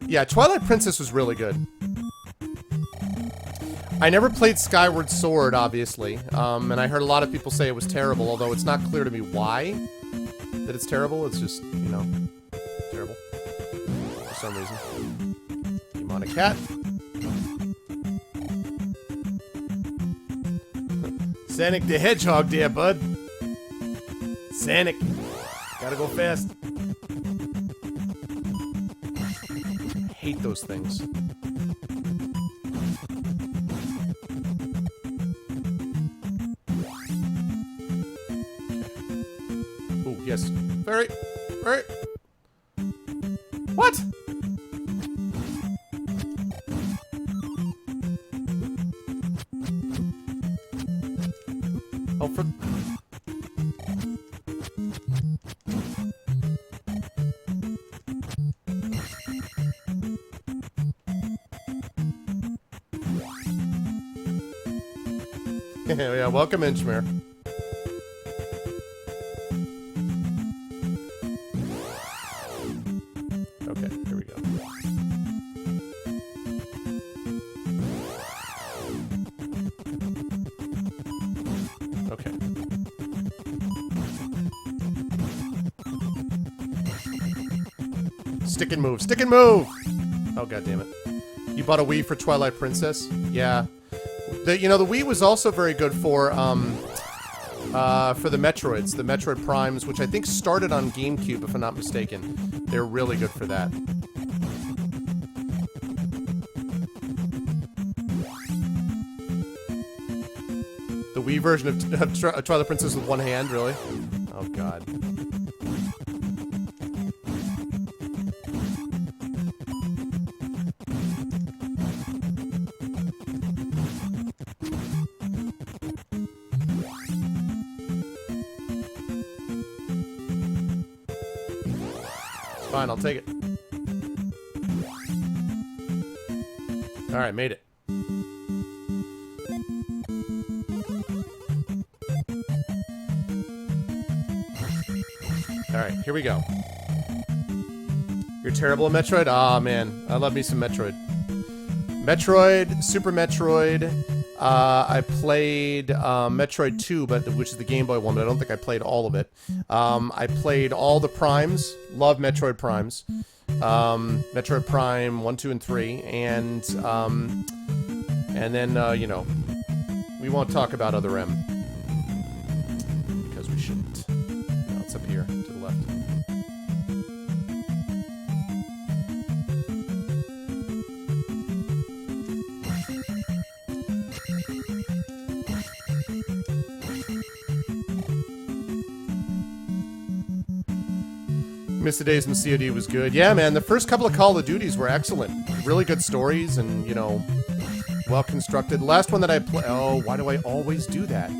Yeah, Twilight Princess was really good. I never played Skyward Sword, obviously, and I heard a lot of people say it was terrible, although it's not clear to me why that it's terrible. It's just, you know, terrible. For some reason. Demonic cat. Sonic the Hedgehog there, bud. Sonic. Gotta go fast. I hate those things. Oh, yes. Very. What? Oh, for... Yeah, welcome in, Schmear. Okay, here we go. Okay. Stick and move. Stick and move! Oh, god damn it. You bought a Wii for Twilight Princess? Yeah. The Wii was also very good for the Metroids, the Metroid Primes, which I think started on GameCube, if I'm not mistaken. They're really good for that. The Wii version of Twilight Princess with one hand, really? Oh, God. Fine, I'll take it. Alright, made it. Alright, here we go. You're terrible at Metroid? Aw, man. I love me some Metroid. Metroid, Super Metroid. I played Metroid 2, which is the Game Boy one, but I don't think I played all of it. I played all the Primes. Love Metroid Primes. Metroid Prime 1, 2, and 3. And then, you know, we won't talk about other M. Because we shouldn't. No, it's up here, to the left. Mr. Days in COD was good. Yeah, man, the first couple of Call of Duties were excellent. Really good stories and, you know, well constructed. The last one that I played... Oh, why do I always do that?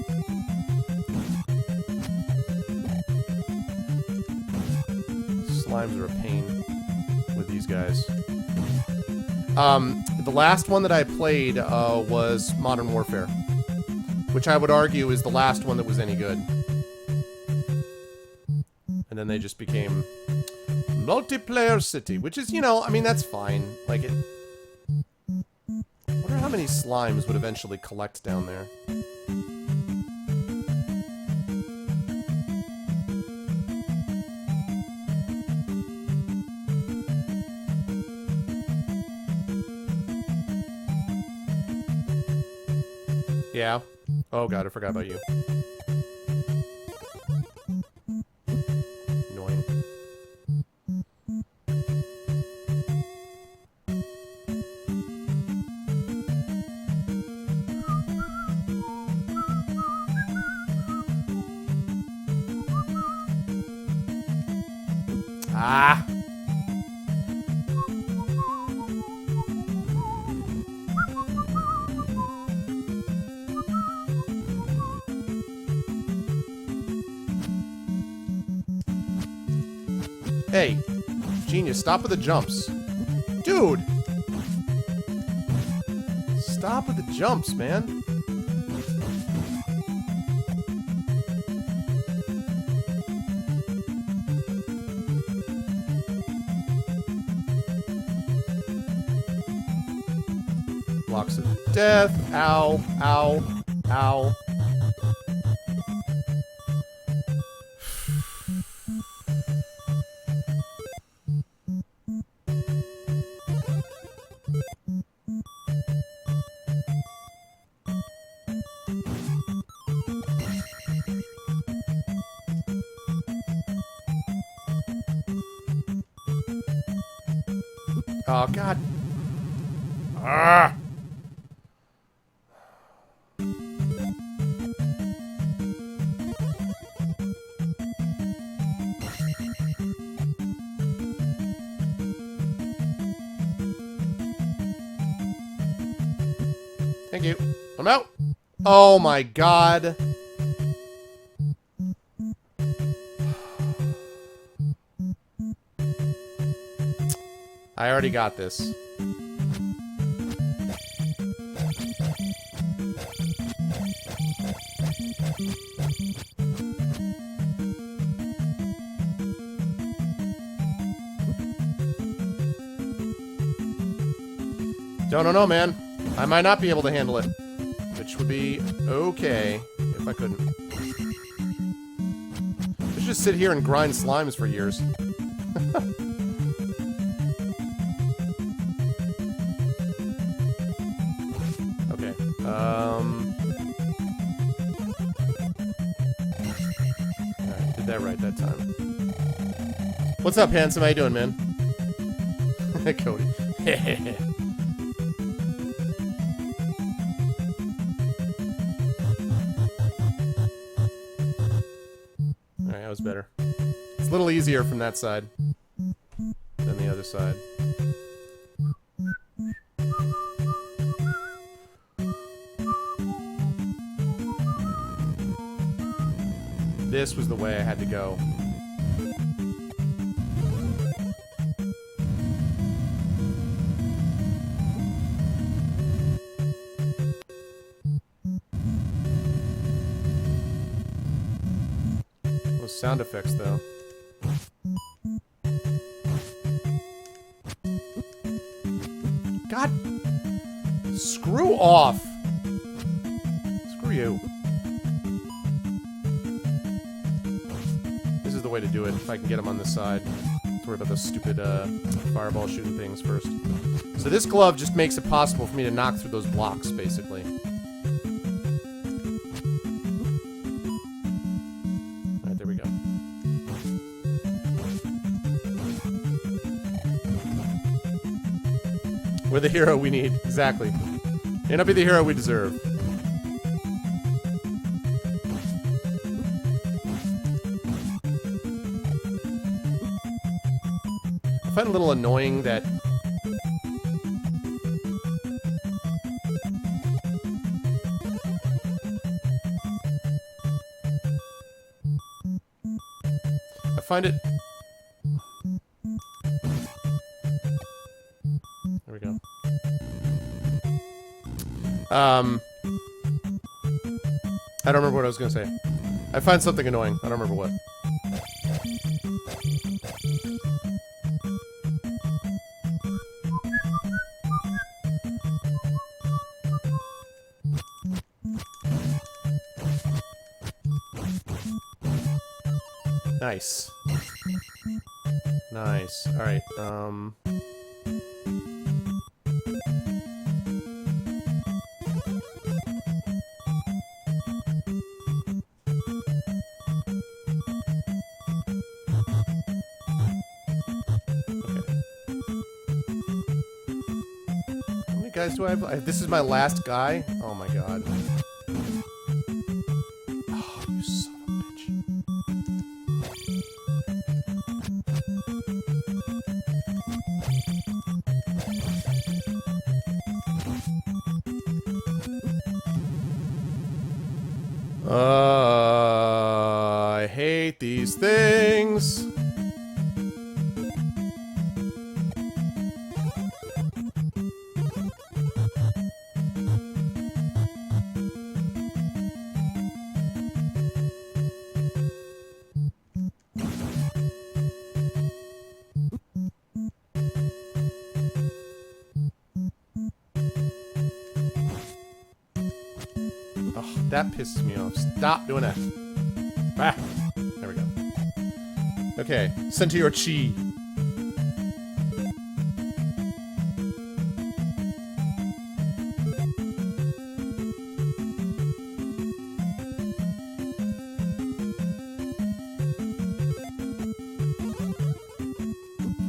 Slimes are a pain with these guys. The last one that I played was Modern Warfare, which I would argue is the last one that was any good. And then they just became Multiplayer City, which is, you know, I mean, that's fine. Like, it... I wonder how many slimes would eventually collect down there. Yeah. Oh god, I forgot about you. Annoying. Ah! Hey, genius, stop with the jumps. Dude! Stop with the jumps, man. Blocks of death. Ow, ow, ow. Oh, God. Ah! Thank you. I'm out. Oh, my God. I already got this. Don't know, man. I might not be able to handle it. Which would be okay if I couldn't. I should just sit here and grind slimes for years. Okay. Alright, did that right that time. What's up, handsome? How you doing, man? Cody. Alright, that was better. It's a little easier from that side than the other side. This was the way I had to go. Those sound effects, though. God! Screw off! Screw you. This is the way to do it, if I can get him on this side. worry about those stupid fireball shooting things first. So this glove just makes it possible for me to knock through those blocks, basically. Alright, there we go. We're the hero we need. Exactly. May not be the hero we deserve. I find it a little annoying that I find it. There we go. I don't remember what I was gonna say. I find something annoying. I don't remember what. Nice. Nice. Alright, How many guys do I have? This is my last guy? Oh my god. Oh, you son of a bitch. I hate these things. Oh, that pisses me off. Stop doing that. Ah, there we go. Okay, send to your chi.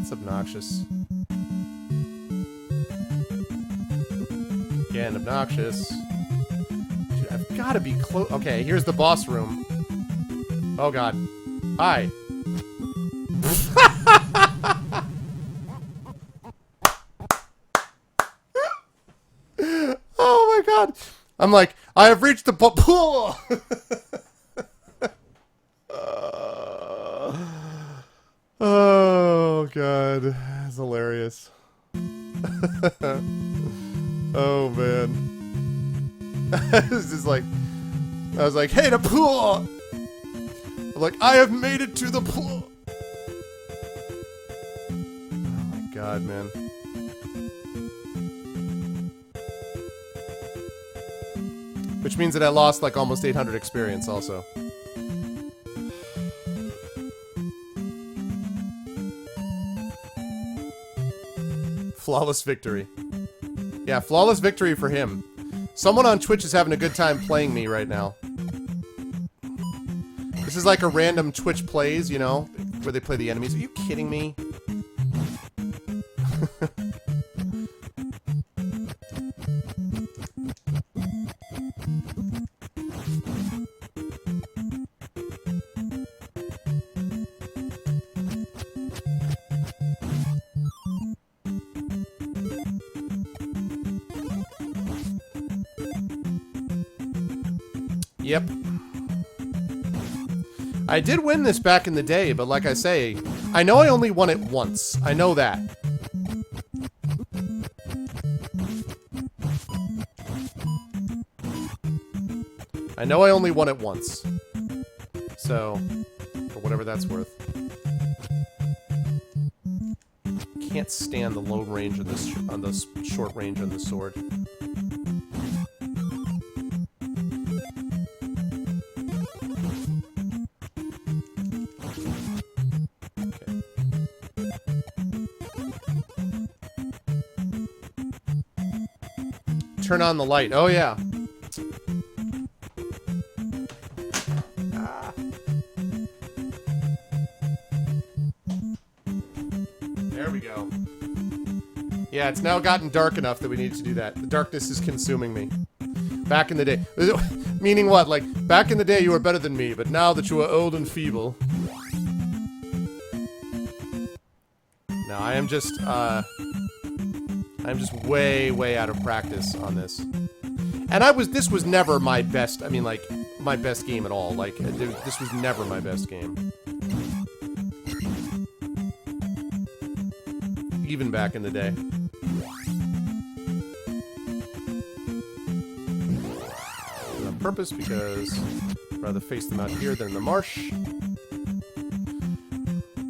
It's obnoxious. Again, obnoxious. I've got to be close. Okay, here's the boss room. Oh god. Hi. Oh my god. I'm like, I have reached the pool. Oh god. That's hilarious. Oh man. This is like, I was like, hey, the pool! I'm like, I have made it to the pool! Oh my god, man. Which means that I lost like almost 800 experience also. Flawless victory. Yeah, flawless victory for him. Someone on Twitch is having a good time playing me right now. This is like a random Twitch plays, you know, where they play the enemies. Are you kidding me? Yep. I did win this back in the day, but like I say, I know I only won it once. I know that. I know I only won it once. So, for whatever that's worth. Can't stand the low range of this on the short range on the sword. turn on the light. Oh, yeah. Ah. There we go. Yeah, it's now gotten dark enough that we need to do that. The darkness is consuming me. Back in the day. Meaning what? Like, back in the day you were better than me, but now that you are old and feeble. No, I'm just way, way out of practice on this. And this was never my best, I mean, like, my best game at all. Like, this was never my best game. Even back in the day. On purpose, because I'd rather face them out here than in the marsh.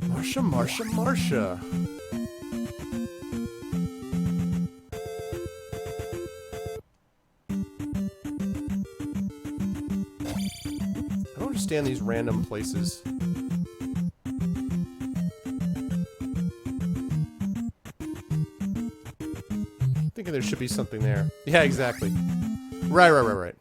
Marsha, Marsha, Marsha. I don't understand these random places. Thinking there should be something there. Yeah, exactly. Right.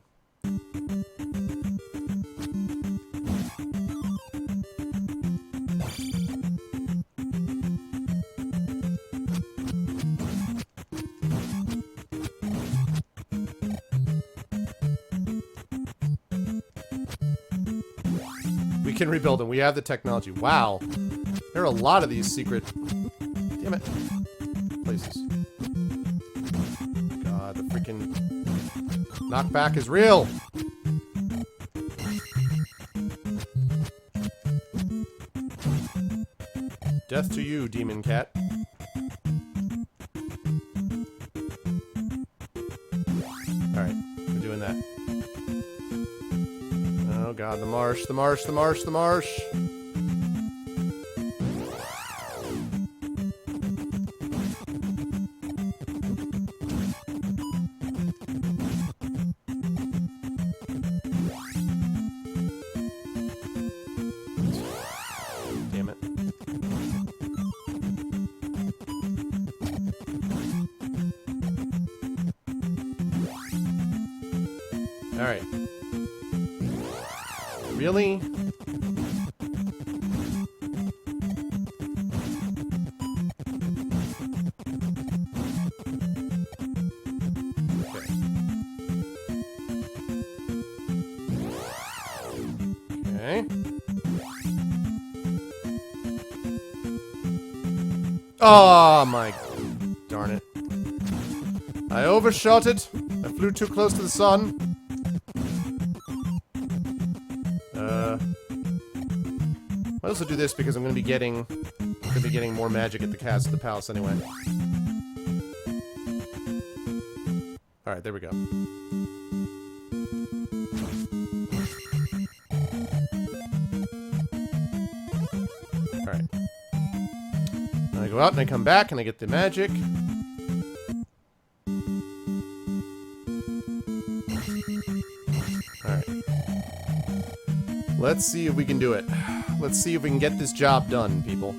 We can rebuild them. We have the technology. Wow. There are a lot of these secret... Damn it. Places. God, the freaking... knockback is real! Death to you, demon cat. Alright, we're doing that. Oh god, the marsh, the marsh, the marsh, the marsh! Damn it. Alright. Really? Okay. Oh my... darn it. I overshot it. I flew too close to the sun. I also do this because I'm going to be getting more magic at the palace anyway. All right, there we go. All right. Now I go out and I come back and I get the magic. All right. Let's see if we can do it. Let's see if we can get this job done, people.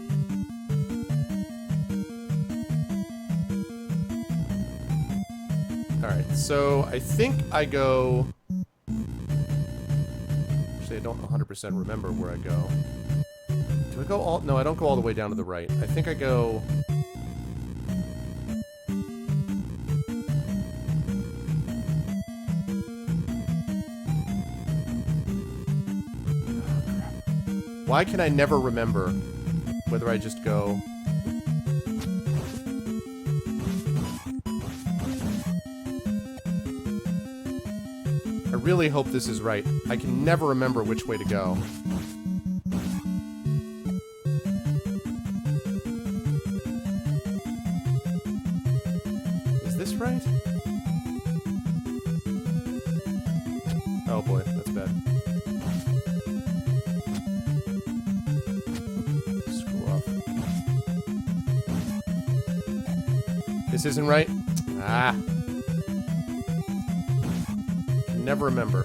Alright, so I think I go... Actually, I don't 100% remember where I go. Do I go all... No, I don't go all the way down to the right. I think I go... Why can I never remember whether I just go... I really hope this is right. I can never remember which way to go. Is this right? Oh boy, that's bad. This isn't right? Ah. Can never remember.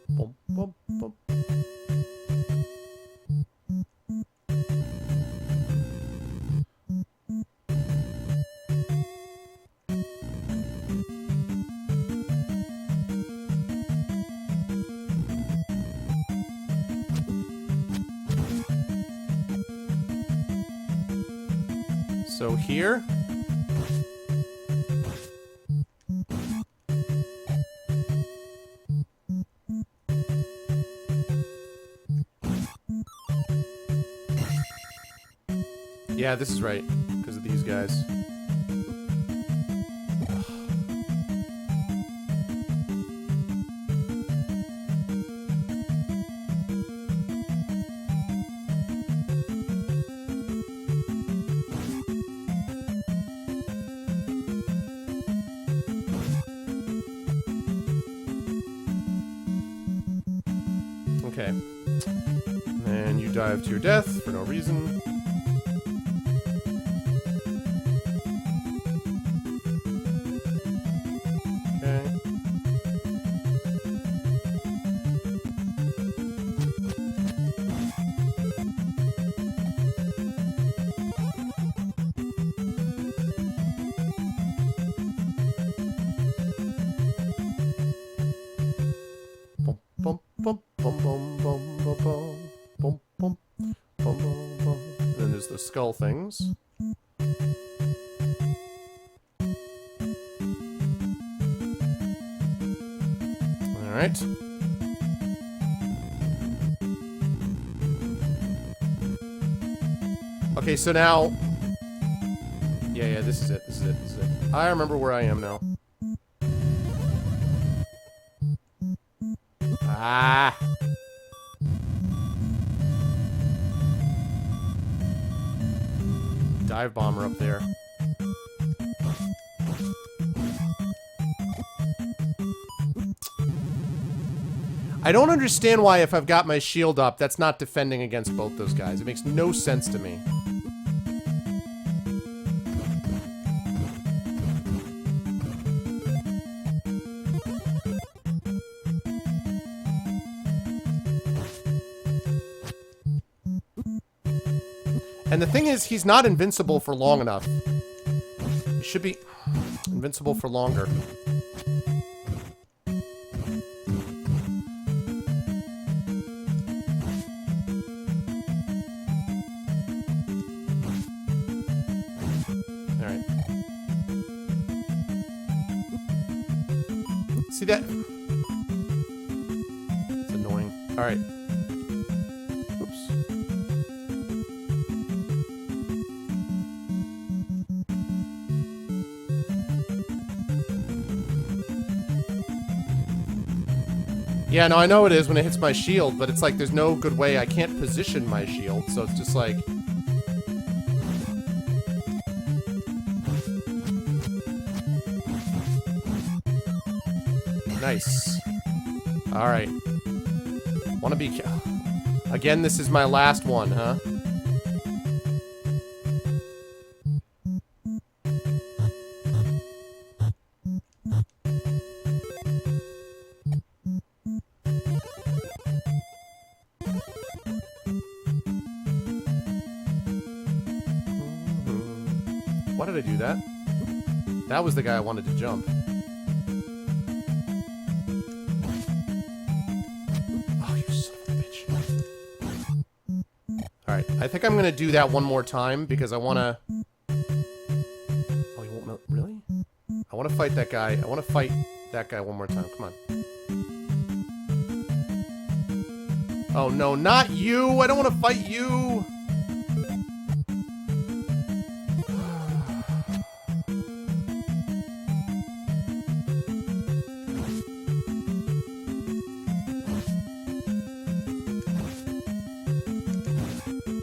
Boom, boom, boom. So here. Yeah, this is right, because of these guys. Okay. And you dive to your death for no reason. Okay. Bum, bum, bum, bum, bum, bum, bum, bum, bum, bum, bum, bum. Then there's the skull things. Alright. Okay, so now... Yeah, this is it, this is it, this is it. I remember where I am now. Ah! Dive bomber up there. I don't understand why if I've got my shield up, that's not defending against both those guys. It makes no sense to me. And the thing is, he's not invincible for long enough. He should be invincible for longer. Alright. See that? It's annoying. Alright. Oops. Yeah, no, I know it is when it hits my shield, but it's like there's no good way. I can't position my shield, so it's just like... Nice. Alright. Wanna be... Again, this is my last one, huh? Why did I do that? That was the guy I wanted to jump. Oh, you son of a bitch. Alright, I think I'm gonna do that one more time because I wanna... Oh, he won't melt. Really? I wanna fight that guy. I wanna fight that guy one more time. Come on. Oh, no, not you! I don't wanna fight you!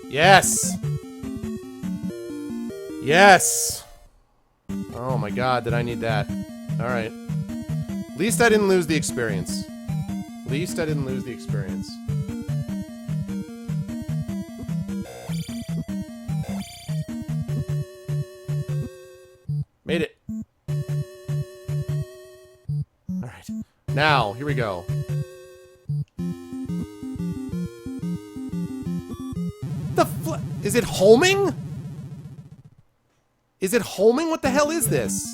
Yes! Yes! Oh my god, did I need that. Alright. At least I didn't lose the experience. At least I didn't lose the experience. Made it. Alright. Now, here we go. Is it homing? Is it homing? What the hell is this?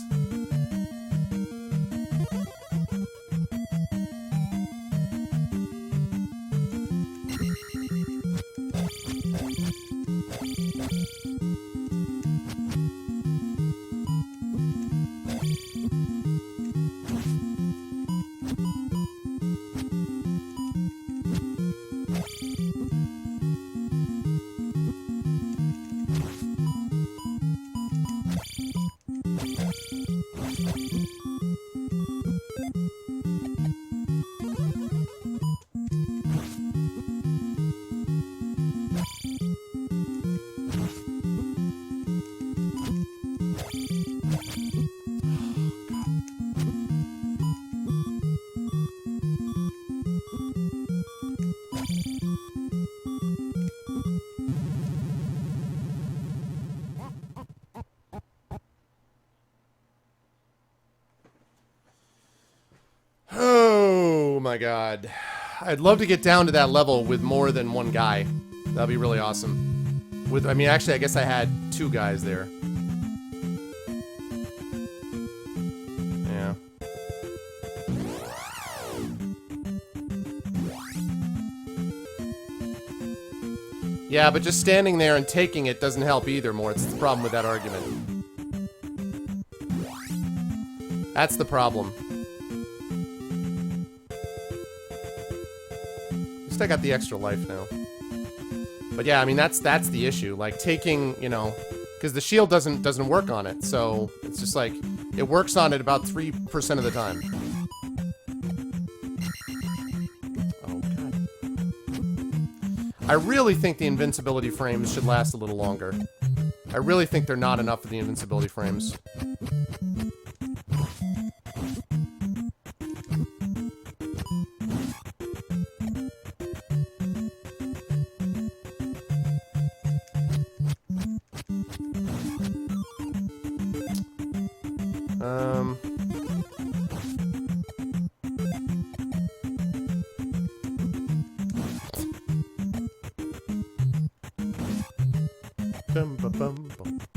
my god. I'd love to get down to that level with more than one guy. That'd be really awesome. I mean, actually, I guess I had 2 guys there. Yeah. Yeah, but just standing there and taking it doesn't help either, more. It's the problem with that argument. That's the problem. At least I got the extra life now. But yeah, I mean, that's the issue. Like, taking, you know... Because the shield doesn't work on it, so... It's just like... It works on it about 3% of the time. Oh, God. I really think the invincibility frames should last a little longer. I really think they're not enough of the invincibility frames.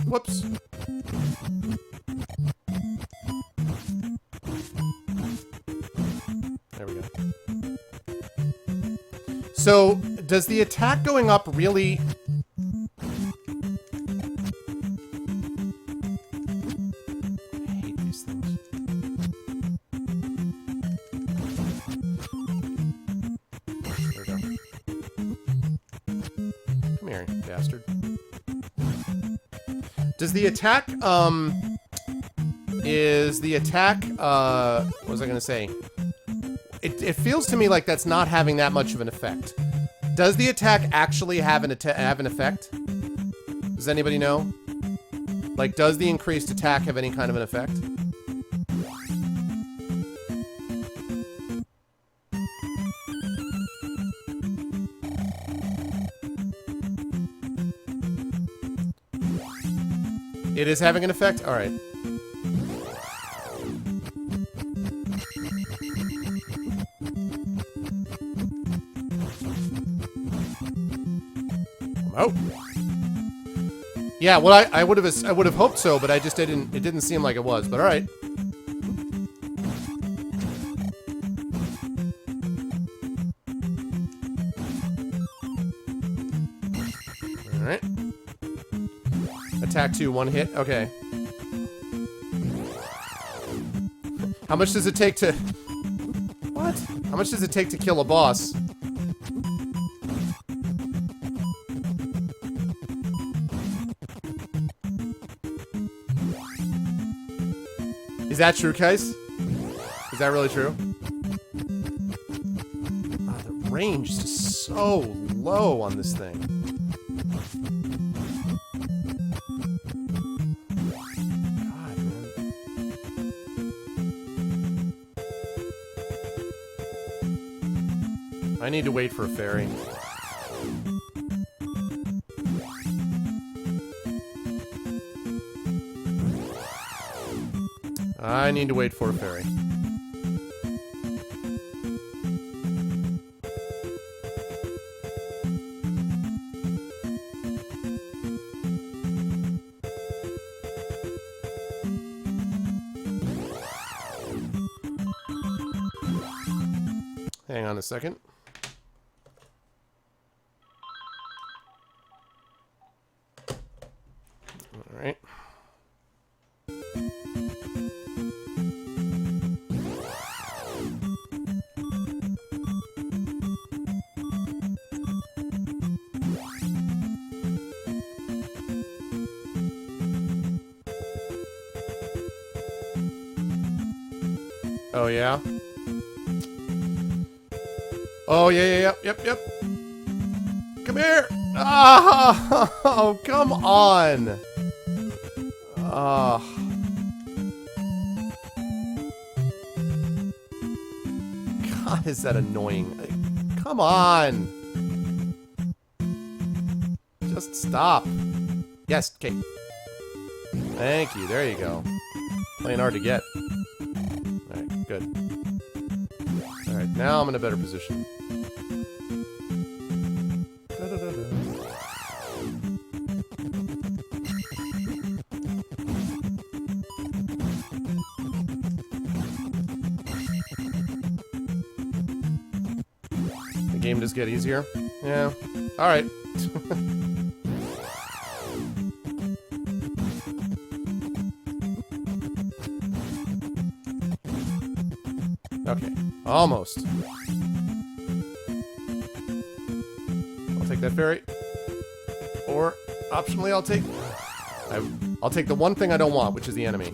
Whoops. There we go. So, does the attack going up really... I hate these things. There we go. Come here, you bastard. Does the attack, is the attack, what was I gonna say? It feels to me like that's not having that much of an effect. Does the attack actually have an effect? Does anybody know? Like, does the increased attack have any kind of an effect? It is having an effect? Alright. Oh. Yeah, well, I would have hoped so, but it didn't seem like it was, but alright. Alright. Attack 2, 1 hit. Okay. How much does it take to... What? How much does it take to kill a boss? Is that true, Kais? Is that really true? Ah, the range is just so low on this thing. God, man. I need to wait for a fairy. I need to wait for a fairy. Hang on a second. All right. Oh, yeah? Oh, yeah, yep. Come here! Oh, come on! Oh. God, is that annoying. Come on! Just stop. Yes, okay. Thank you, there you go. Playing hard to get. Alright, good. Alright. Now I'm in a better position. The game does get easier. Yeah. All right. Okay, almost. I'll take that ferry. Or, optionally, I'll take the one thing I don't want, which is the enemy.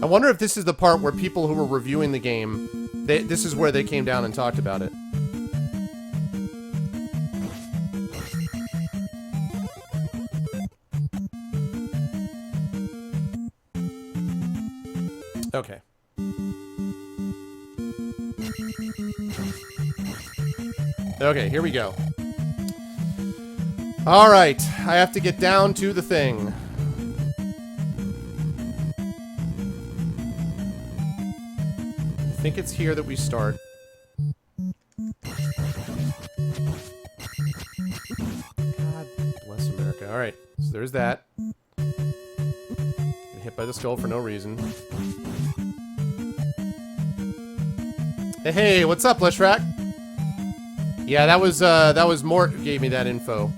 I wonder if this is the part where people who were reviewing the game, this is where they came down and talked about it. Okay. Okay, here we go. Alright, I have to get down to the thing. I think it's here that we start. God bless America. Alright, so there's that. Get hit by the skull for no reason. Hey, what's up, Leshrak? Yeah, that was Mort who gave me that info.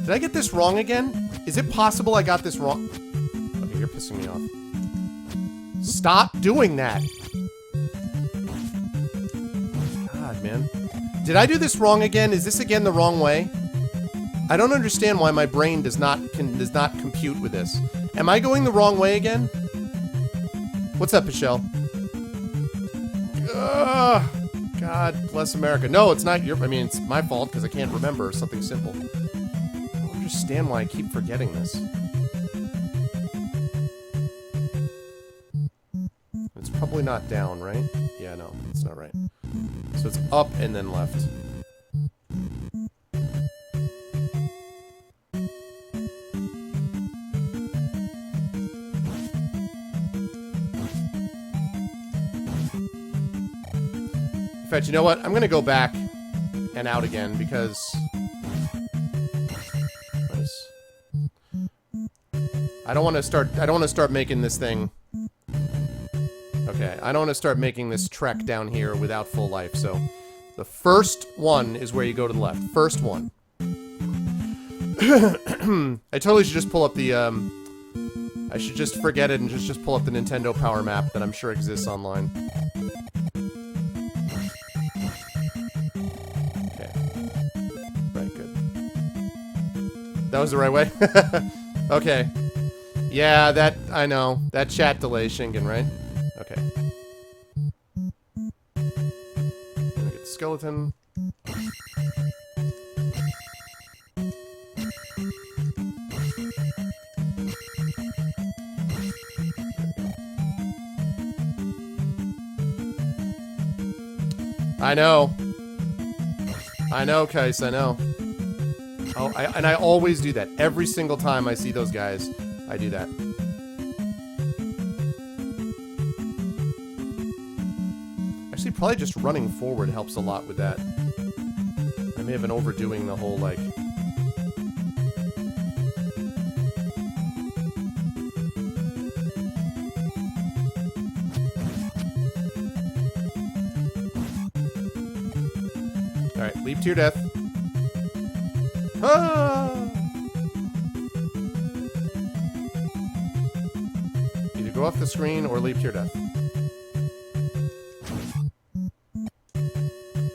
Did I get this wrong again? Is it possible I got this wrong? Okay, you're pissing me off. Stop doing that! God, man. Did I do this wrong again? Is this again the wrong way? I don't understand why my brain does not compute with this. Am I going the wrong way again? What's up, Michelle? God bless America. No, it's not your... I mean, it's my fault because I can't remember something simple. I don't understand why I keep forgetting this. It's probably not down, right? Yeah, no, it's not right. So it's up and then left. In fact, you know what? I'm gonna go back and out again because nice. I don't want to start making this thing. Okay, I don't want to start making this trek down here without full life. So, the first one is where you go to the left. First one. I totally should just pull up the. I should just forget it and just pull up the Nintendo Power Map that I'm sure exists online. That was the right way? Okay. Yeah, that... I know. That chat delay, Shingen, right? Okay. Gonna get the skeleton. I know. I know, Kais, I know. Oh, and I always do that. Every single time I see those guys, I do that. Actually, probably just running forward helps a lot with that. I may have been overdoing the whole, like... Alright, leap to your death. Ah! Either go off the screen or leap to your death.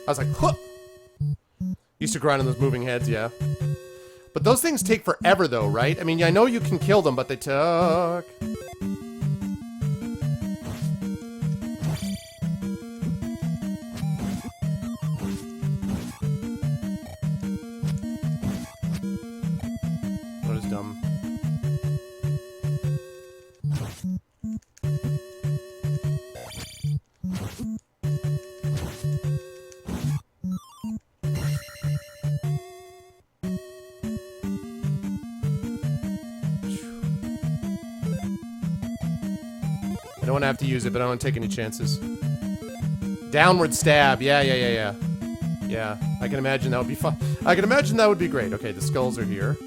I was like, huh! Used to grind on those moving heads, yeah. But those things take forever, though, right? I mean, I know you can kill them, but they took... What is dumb? I don't want to have to use it, but I don't want to take any chances. Downward stab. Yeah. Yeah, I can imagine that would be fun. I can imagine that would be great. Okay, the skulls are here.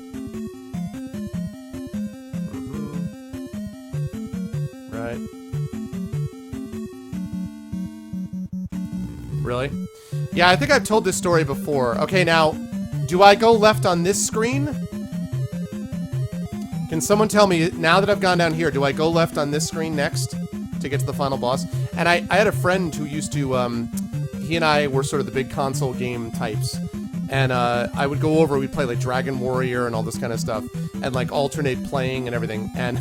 Right. Really? Yeah, I think I've told this story before. Okay, now, do I go left on this screen? Can someone tell me, now that I've gone down here, do I go left on this screen next to get to the final boss? And I had a friend who used to, he and I were sort of the big console game types. And I would go over, we'd play like Dragon Warrior and all this kind of stuff. And like alternate playing and everything. And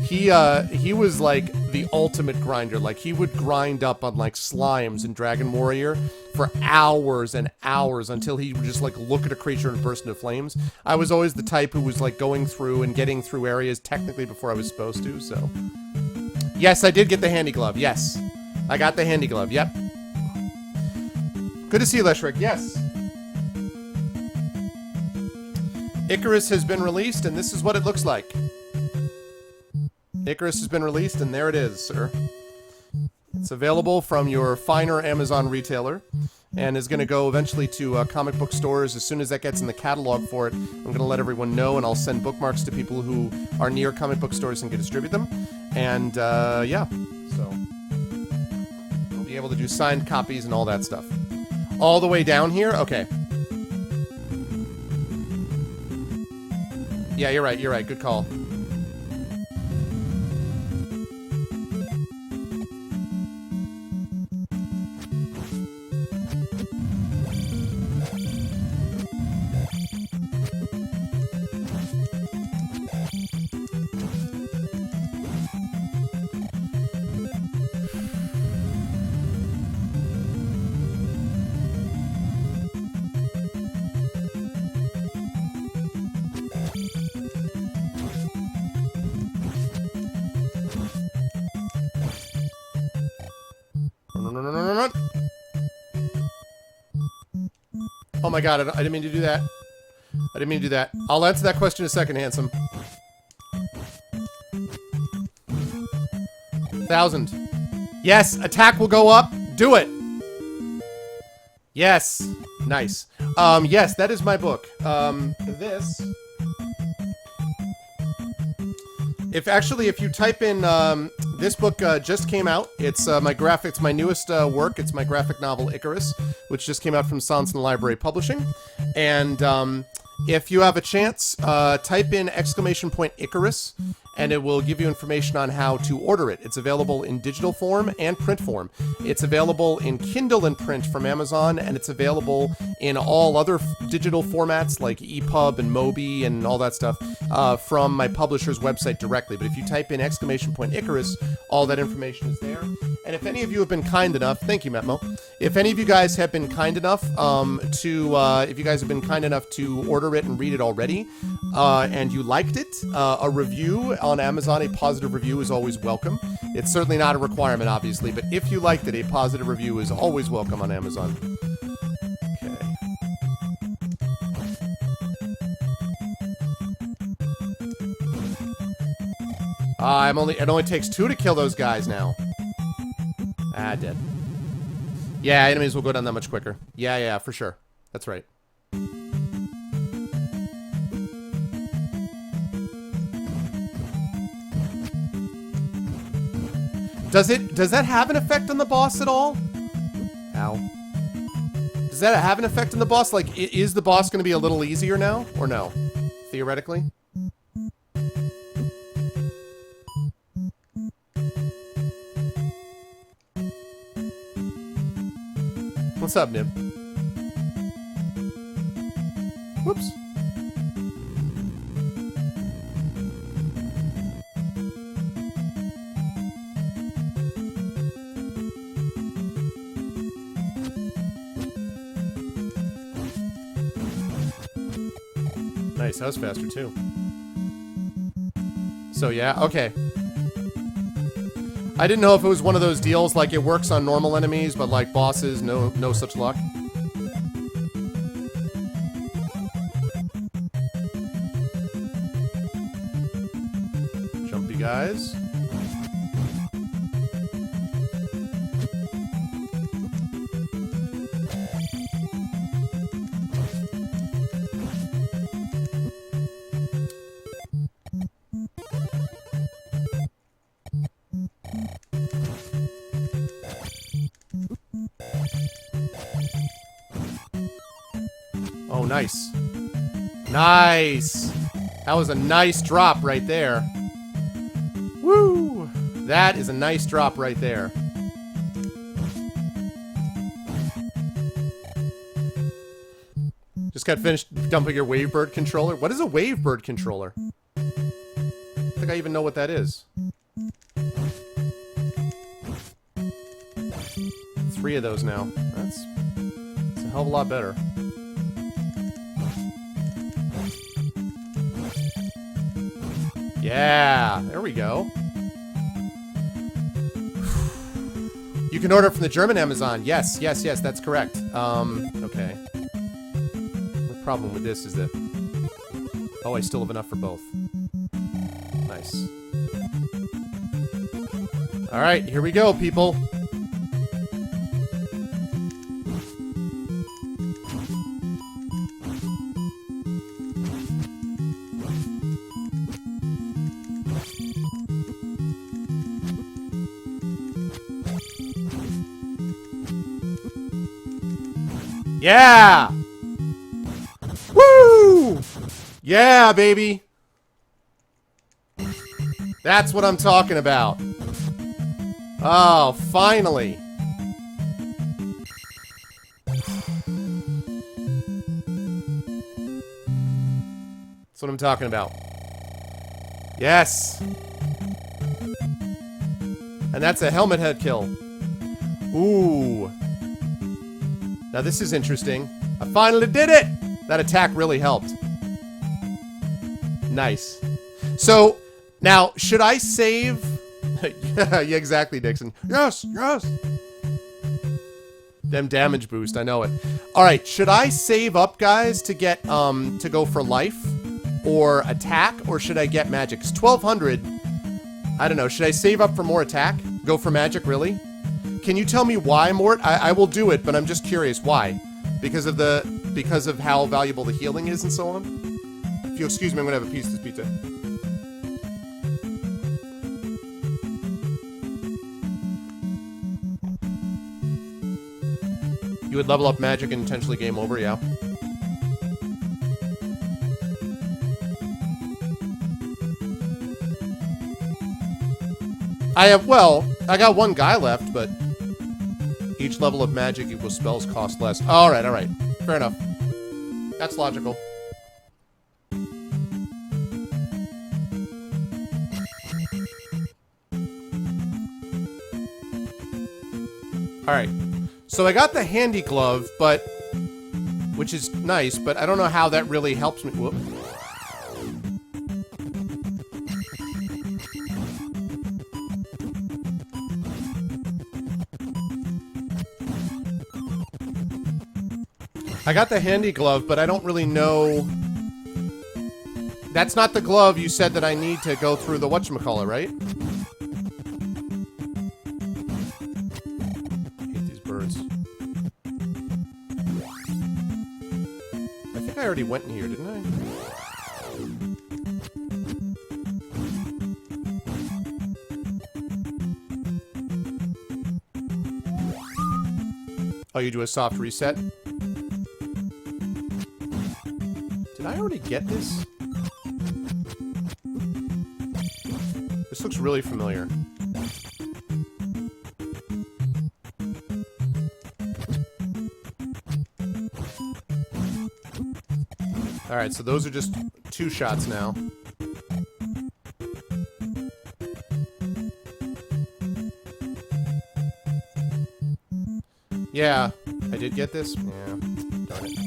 he was like the ultimate grinder. Like he would grind up on like slimes in Dragon Warrior for hours and hours until he would just like look at a creature and burst into flames. I was always the type who was like going through and getting through areas technically before I was supposed to, so. Yes, I did get the handy glove. Yes. I got the handy glove. Yep. Good to see you, Leshrick. Yes. Icarus has been released, and this is what it looks like. Icarus has been released, and there it is, sir. It's available from your finer Amazon retailer, and is going to go eventually to comic book stores. As soon as that gets in the catalog for it, I'm going to let everyone know, and I'll send bookmarks to people who are near comic book stores and can distribute them. And, yeah. So, we'll be able to do signed copies and all that stuff. All the way down here? Okay. Yeah, you're right. You're right. Good call. Oh my god, I didn't mean to do that. I didn't mean to do that. I'll answer that question in a second, handsome. 1,000. Yes, attack will go up. Do it. Yes. Nice. Yes, that is my book. This... If you type in, this book just came out. It's my newest work. It's my graphic novel Icarus, which just came out from Sonson Library Publishing. And if you have a chance, type in !Icarus, and it will give you information on how to order it. It's available in digital form and print form. It's available in Kindle and print from Amazon, and it's available in all other digital formats like EPUB and Mobi and all that stuff from my publisher's website directly. But if you type in !Icarus, all that information is there. And if any of you have been kind enough, thank you, Metmo. If any of you guys have been kind enough to order it and read it already, and you liked it, a review on Amazon, a positive review is always welcome. It's certainly not a requirement, obviously, but if you liked it, a positive review is always welcome on Amazon. Okay. It only takes 2 to kill those guys now. Ah, dead. Yeah, enemies will go down that much quicker. Yeah, for sure. That's right. Does that have an effect on the boss at all? Ow. Does that have an effect on the boss? Like, is the boss going to be a little easier now? Or no? Theoretically? What's up, Nib? Whoops. Nice, that was faster too. So yeah, okay. I didn't know if it was one of those deals like it works on normal enemies, but like bosses, no such luck. Jumpy guys. Oh, nice. Nice. That was a nice drop right there. Woo! That is a nice drop right there. Just got finished dumping your Wavebird controller. What is a Wavebird controller? I don't think I even know what that is. 3 of those now. That's a hell of a lot better. Yeah, there we go. You can order from the German Amazon. Yes, yes, yes, that's correct. Okay. The problem with this is that... Oh, I still have enough for both. Nice. Alright, here we go, people. Yeah! Woo! Yeah, baby! That's what I'm talking about. Oh, finally. That's what I'm talking about. Yes! And that's a helmet head kill. Ooh. Now this is interesting. I finally did it! That attack really helped. Nice. So, now, should I save... Yeah, exactly, Dixon. Yes, yes! Them damage boost, I know it. Alright, should I save up, guys, to get, to go for life? Or attack? Or should I get magic? 'Cause 1200... I don't know, should I save up for more attack? Go for magic, really? Can you tell me why, Mort? I will do it, but I'm just curious. Why? Because of how valuable the healing is and so on? If you'll excuse me, I'm gonna have a piece of this pizza. You would level up magic and intentionally game over, yeah. I got one guy left, but each level of magic equals spells cost less. Alright, alright. Fair enough. That's logical. Alright. So I got the handy glove, but... which is nice, but I don't know how that really helps me. Whoop. I got the handy glove, but I don't really know... That's not the glove you said that I need to go through the whatchamacallit, right? I hate these birds. I think I already went in here, didn't I? Oh, you do a soft reset? Did I already get this? This looks really familiar. Alright, so those are just 2 shots now. Yeah, I did get this? Yeah, darn it.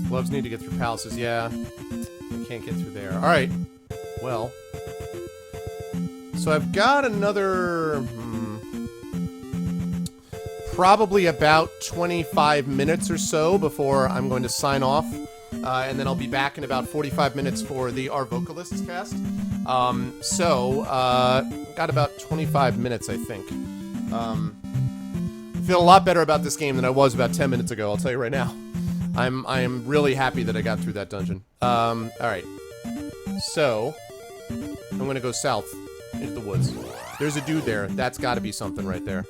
Gloves need to get through palaces, yeah. I can't get through there. Alright. Well. So I've got another... probably about 25 minutes or so before I'm going to sign off. And then I'll be back in about 45 minutes for the Our Vocalists cast. Got about 25 minutes, I think. I feel a lot better about this game than I was about 10 minutes ago, I'll tell you right now. I am really happy that I got through that dungeon. Alright. So, I'm gonna go south into the woods. There's a dude there. That's gotta be something right there.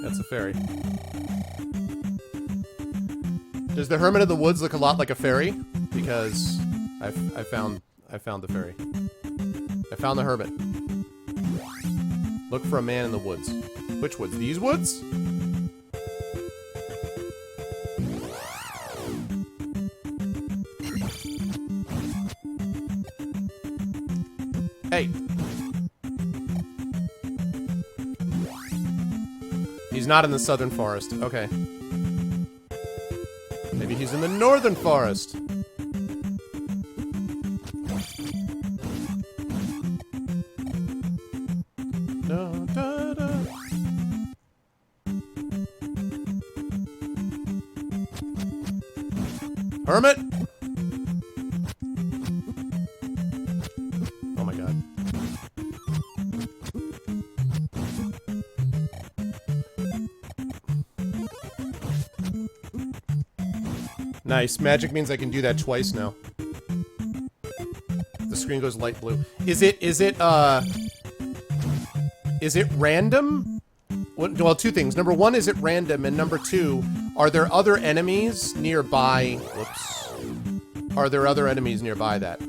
That's a fairy. Does the Hermit of the Woods look a lot like a fairy? Because I found the fairy. I found the hermit. Look for a man in the woods. Which woods? These woods? Hey. He's not in the southern forest. Okay. Maybe he's in the northern forest. Da, da, da. Hermit! Oh my god. Nice. Magic means I can do that twice now. The screen goes light blue. Is it random? Well, two things. Number one, is it random? And number two, are there other enemies nearby? Whoops. Are there other enemies nearby that?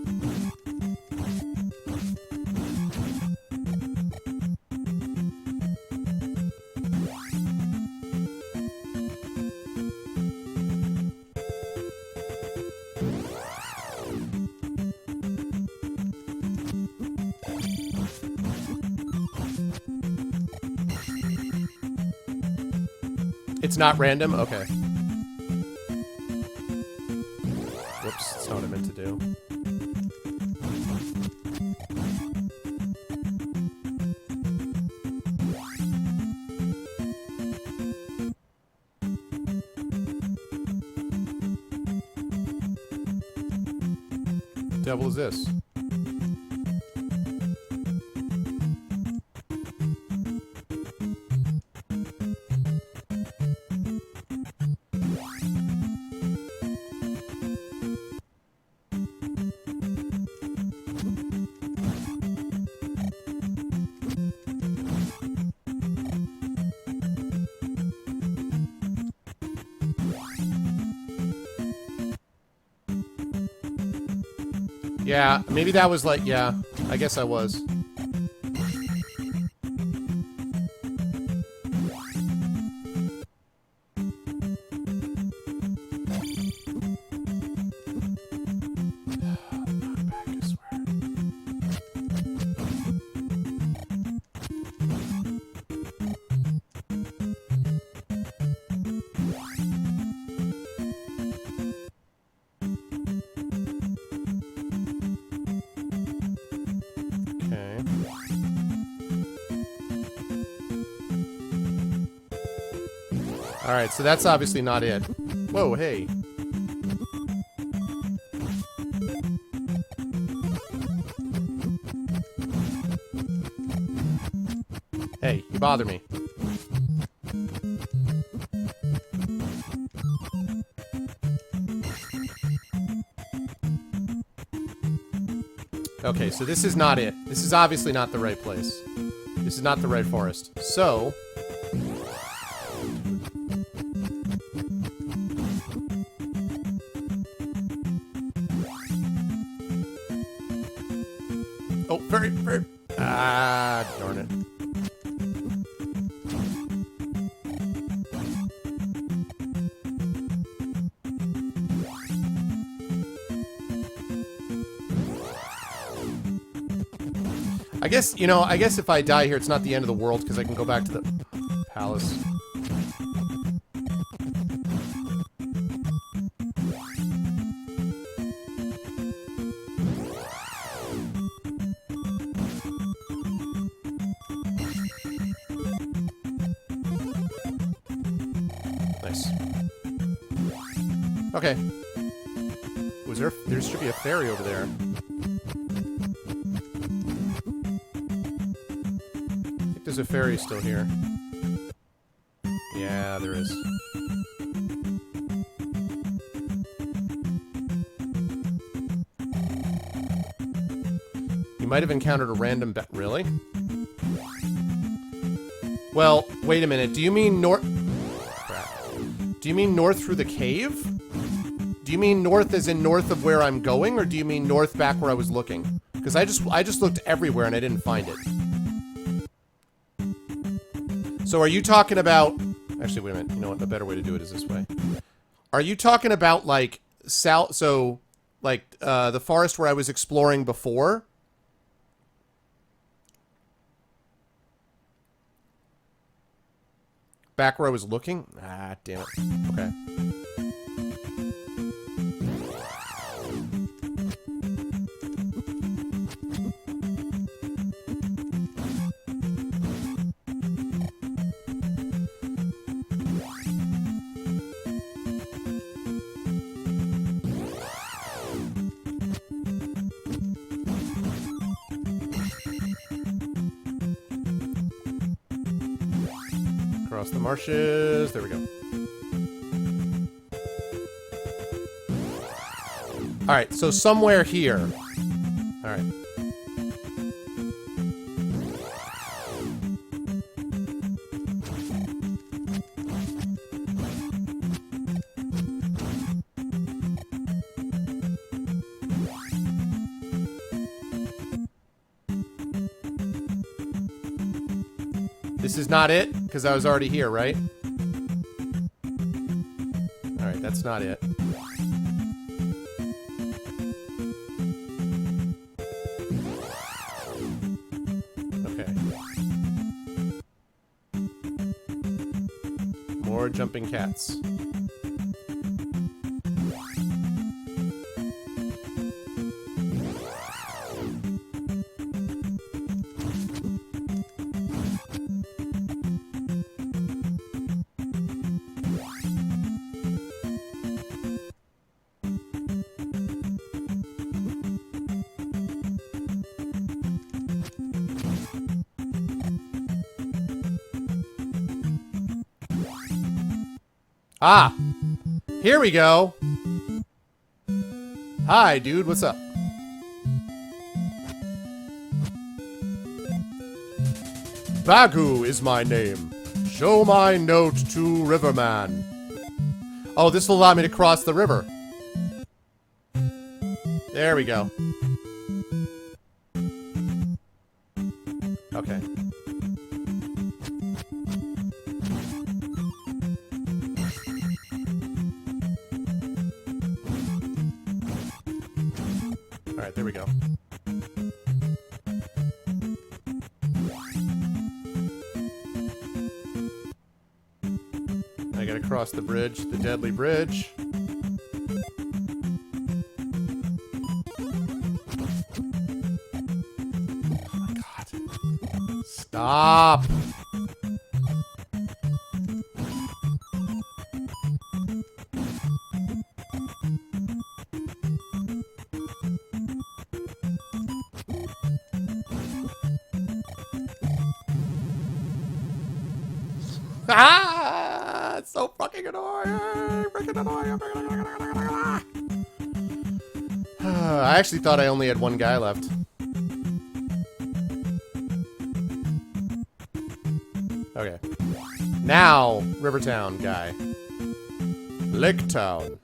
It's not random? Okay. Whoops, that's not what I meant to do. Devil is this? Yeah, maybe that was like, yeah, I guess I was. Alright, so that's obviously not it. Whoa, hey. Hey, you bother me. Okay, so this is not it. This is obviously not the right place. This is not the right forest. So... Oh, very... Ah, darn it. I guess, you know, I guess if I die here, it's not the end of the world, because I can go back to the palace. Nice. Okay. Was there should be a ferry over there. I think there's a ferry still here. Yeah, there is. You might have encountered a random really? Well, wait a minute. Do you mean north? Crap. Do you mean north through the cave? Do you mean north as in north of where I'm going, or do you mean north back where I was looking? Because I just looked everywhere and I didn't find it. So are you talking about... Actually, wait a minute. You know what? A better way to do it is this way. Are you talking about, like, south... So, like, the forest where I was exploring before? Back where I was looking? Ah, damn it. Okay. Across the marshes. There we go. Alright, so somewhere here. Alright. This is not it? Because I was already here, right? Alright, that's not it. Okay. More jumping cats. Ah! Here we go! Hi, dude, what's up? Bagu is my name. Show my note to Riverman. Oh, this will allow me to cross the river. There we go. Okay. Alright, there we go. I gotta cross the bridge, the deadly bridge. Oh my god. Stop! Ah! It's so fucking annoying! Freaking annoying! I actually thought I only had one guy left. Okay. Now, Rivertown guy. Lake Town.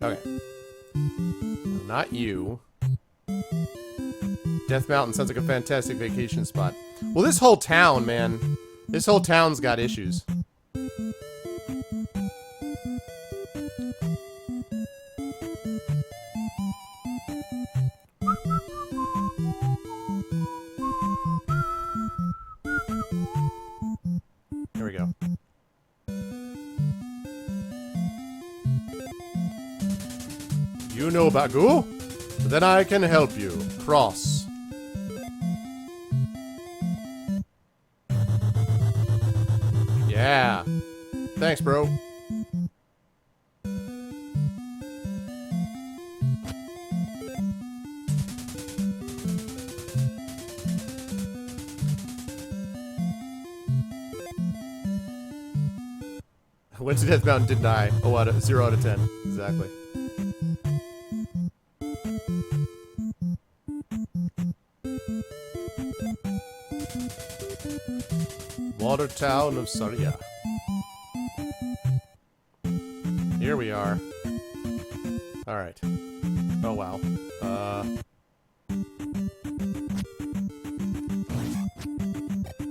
Okay. Not you. Death Mountain sounds like a fantastic vacation spot. Well, this whole town, man. This whole town's got issues. Here we go. You know Bagu? Then I can help you. Cross. Yeah. Thanks, bro. Went to Death Mountain, didn't I? Oh, 0 out of 10. Exactly. Water Town of Saria. Here we are. Alright. Oh, wow.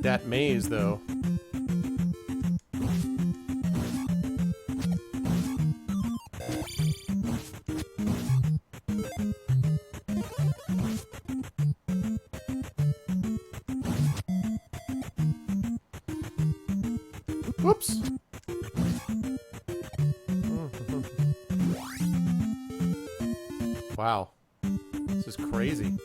That maze, though. Whoops. Wow. This is crazy.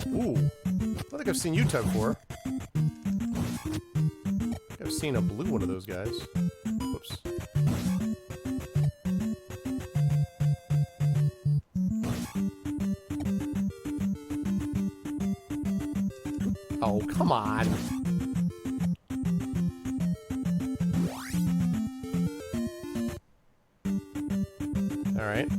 Ooh. I think I've seen you tug before. I've seen a blue one of those guys. Whoops. Oh, come on. All right.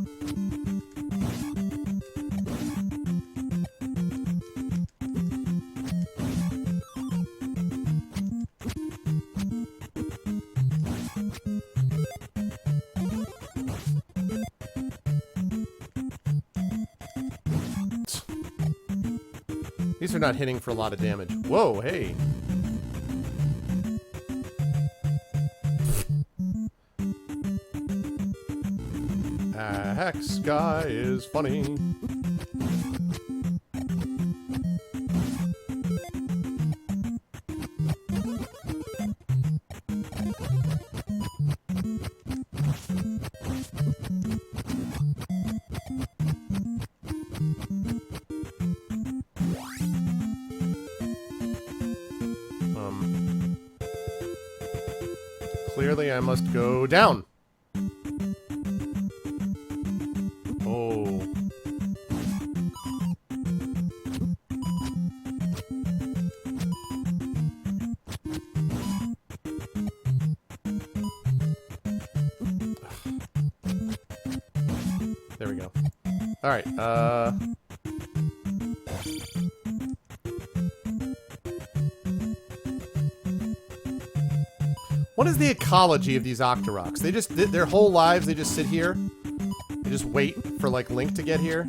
These are not hitting for a lot of damage. Whoa, hey. Hex guy is funny. Clearly I must go down. Oh. There we go. All right, what is the ecology of these Octoroks? They just, their whole lives, they just sit here. They just wait for, like, Link to get here.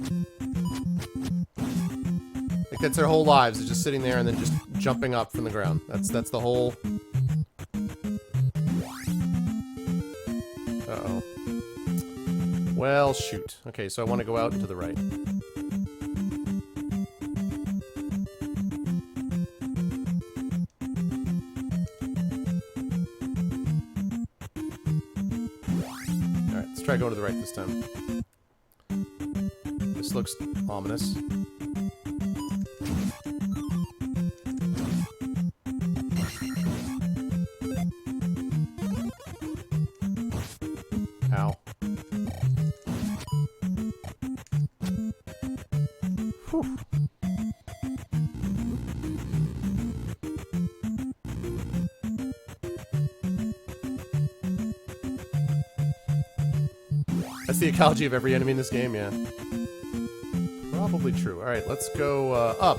Like, that's their whole lives. They're just sitting there and then just jumping up from the ground. That's the whole... Uh-oh. Well, shoot. Okay, so I want to go out and to the right. Try going to the right this time. This looks ominous. Ow. Whew. That's the ecology of every enemy in this game, yeah. Probably true. Alright, let's go up.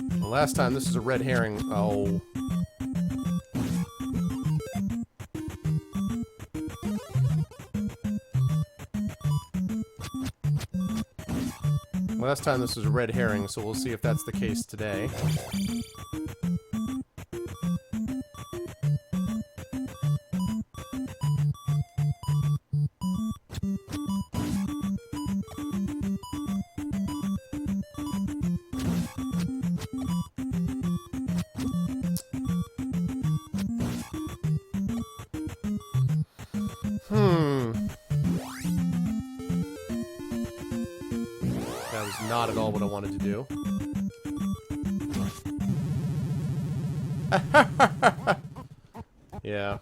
The last time this is a red herring. Oh. Last time this was a red herring, so we'll see if that's the case today. not at all what I wanted to do. Yeah.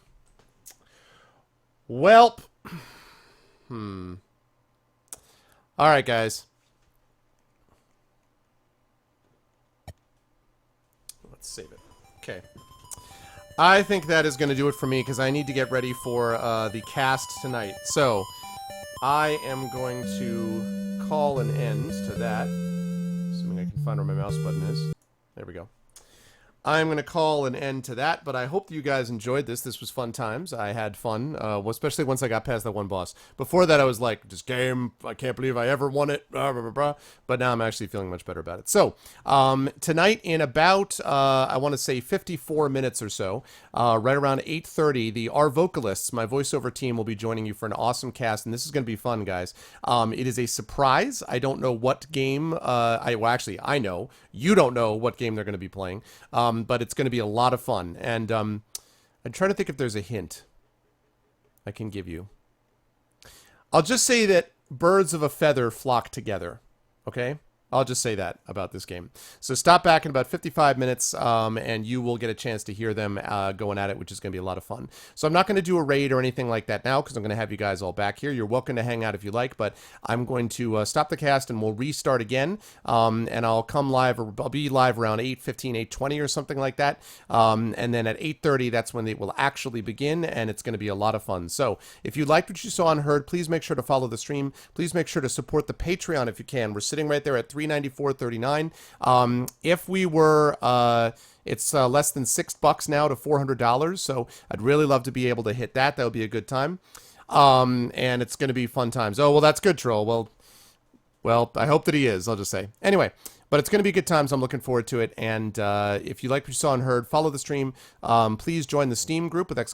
Welp. Alright, guys. Let's save it. Okay. I think that is going to do it for me because I need to get ready for the cast tonight. So, I am going to call an end to that. Assuming I can find where my mouse button is. There we go. I'm going to call an end to that, but I hope you guys enjoyed this. This was fun times. I had fun, especially once I got past that one boss. Before that, I was like, this game, I can't believe I ever won it, blah, blah, blah, blah. But now I'm actually feeling much better about it. So, tonight in about, I want to say 54 minutes or so, right around 8:30, our vocalists, my voiceover team, will be joining you for an awesome cast, and this is going to be fun, guys. It is a surprise. I don't know what game, I know. You don't know what game they're going to be playing. But it's going to be a lot of fun. And I'm trying to think if there's a hint I can give you. I'll just say that birds of a feather flock together. Okay? I'll just say that about this game. So stop back in about 55 minutes, and you will get a chance to hear them going at it, which is going to be a lot of fun. So I'm not going to do a raid or anything like that now, because I'm going to have you guys all back here. You're welcome to hang out if you like, but I'm going to stop the cast, and we'll restart again, and I'll come live, or I'll be live around 8:15, 8:20 or something like that, and then at 8:30, that's when it will actually begin, and it's going to be a lot of fun. So if you liked what you saw and heard, please make sure to follow the stream. Please make sure to support the Patreon if you can. We're sitting right there at $394.39. If we were, it's less than $6 now to $400. So I'd really love to be able to hit that. That would be a good time. And it's going to be fun times. Oh, well, that's good, Troll. Well, I hope that he is, I'll just say. Anyway, but it's going to be good times. I'm looking forward to it. And if you like what you saw and heard, follow the stream. Please join the Steam group with !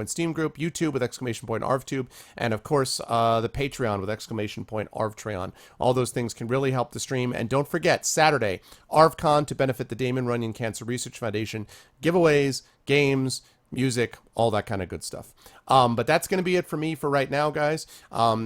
Steam group, YouTube with ! ArvTube, and of course, the Patreon with ! ArvTreon. All those things can really help the stream. And don't forget, Saturday, ArvCon to benefit the Damon Runyon Cancer Research Foundation. Giveaways, games, music, all that kind of good stuff. But that's going to be it for me for right now, guys.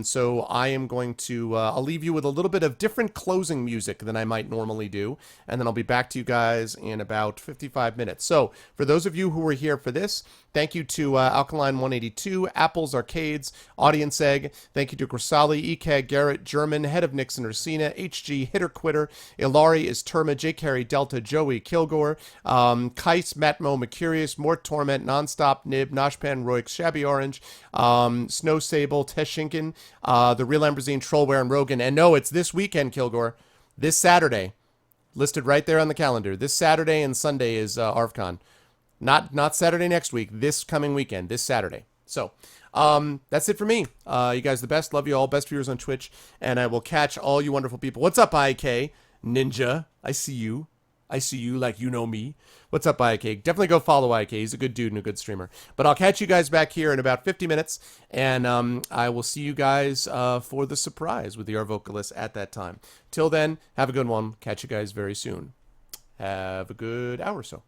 So I am going to, I'll leave you with a little bit of different closing music than I might normally do. And then I'll be back to you guys in about 55 minutes. So for those of you who were here for this, thank you to Alkaline 182, Apples Arcades, Audience Egg. Thank you to Grisali, EK, Garrett, German, Head of Nixon, Ursina, HG, Hitter Quitter, Ilari, Terma, J. Carey, Delta, Joey, Kilgore, Kais, Matmo, Mercurius, Mort Torment, Nonstop, Nib, Noshpan, Roik, Shabby Orange, Snow Sable, Teshinkin, The Real Embrazine, Trollware, and Rogan. And no, it's this weekend, Kilgore. This Saturday. Listed right there on the calendar. This Saturday and Sunday is ArvCon. Not Saturday next week. This coming weekend. This Saturday. So, that's it for me. You guys are the best. Love you all. Best viewers on Twitch. And I will catch all you wonderful people. What's up, IK? Ninja. I see you. I see you like you know me. What's up, IK? Definitely go follow IK. He's a good dude and a good streamer. But I'll catch you guys back here in about 50 minutes. And I will see you guys for the surprise with the vocalist at that time. Till then, have a good one. Catch you guys very soon. Have a good hour or so.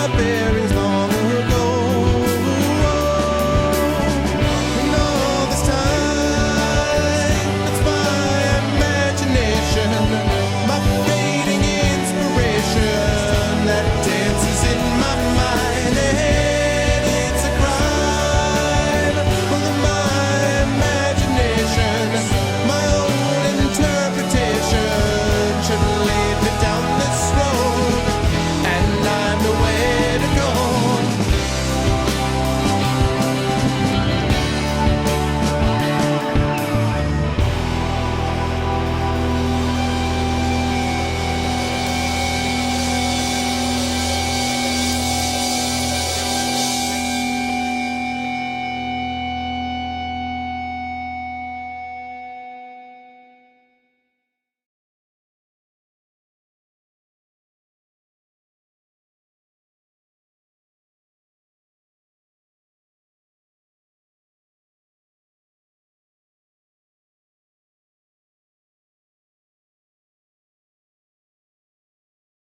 Muppet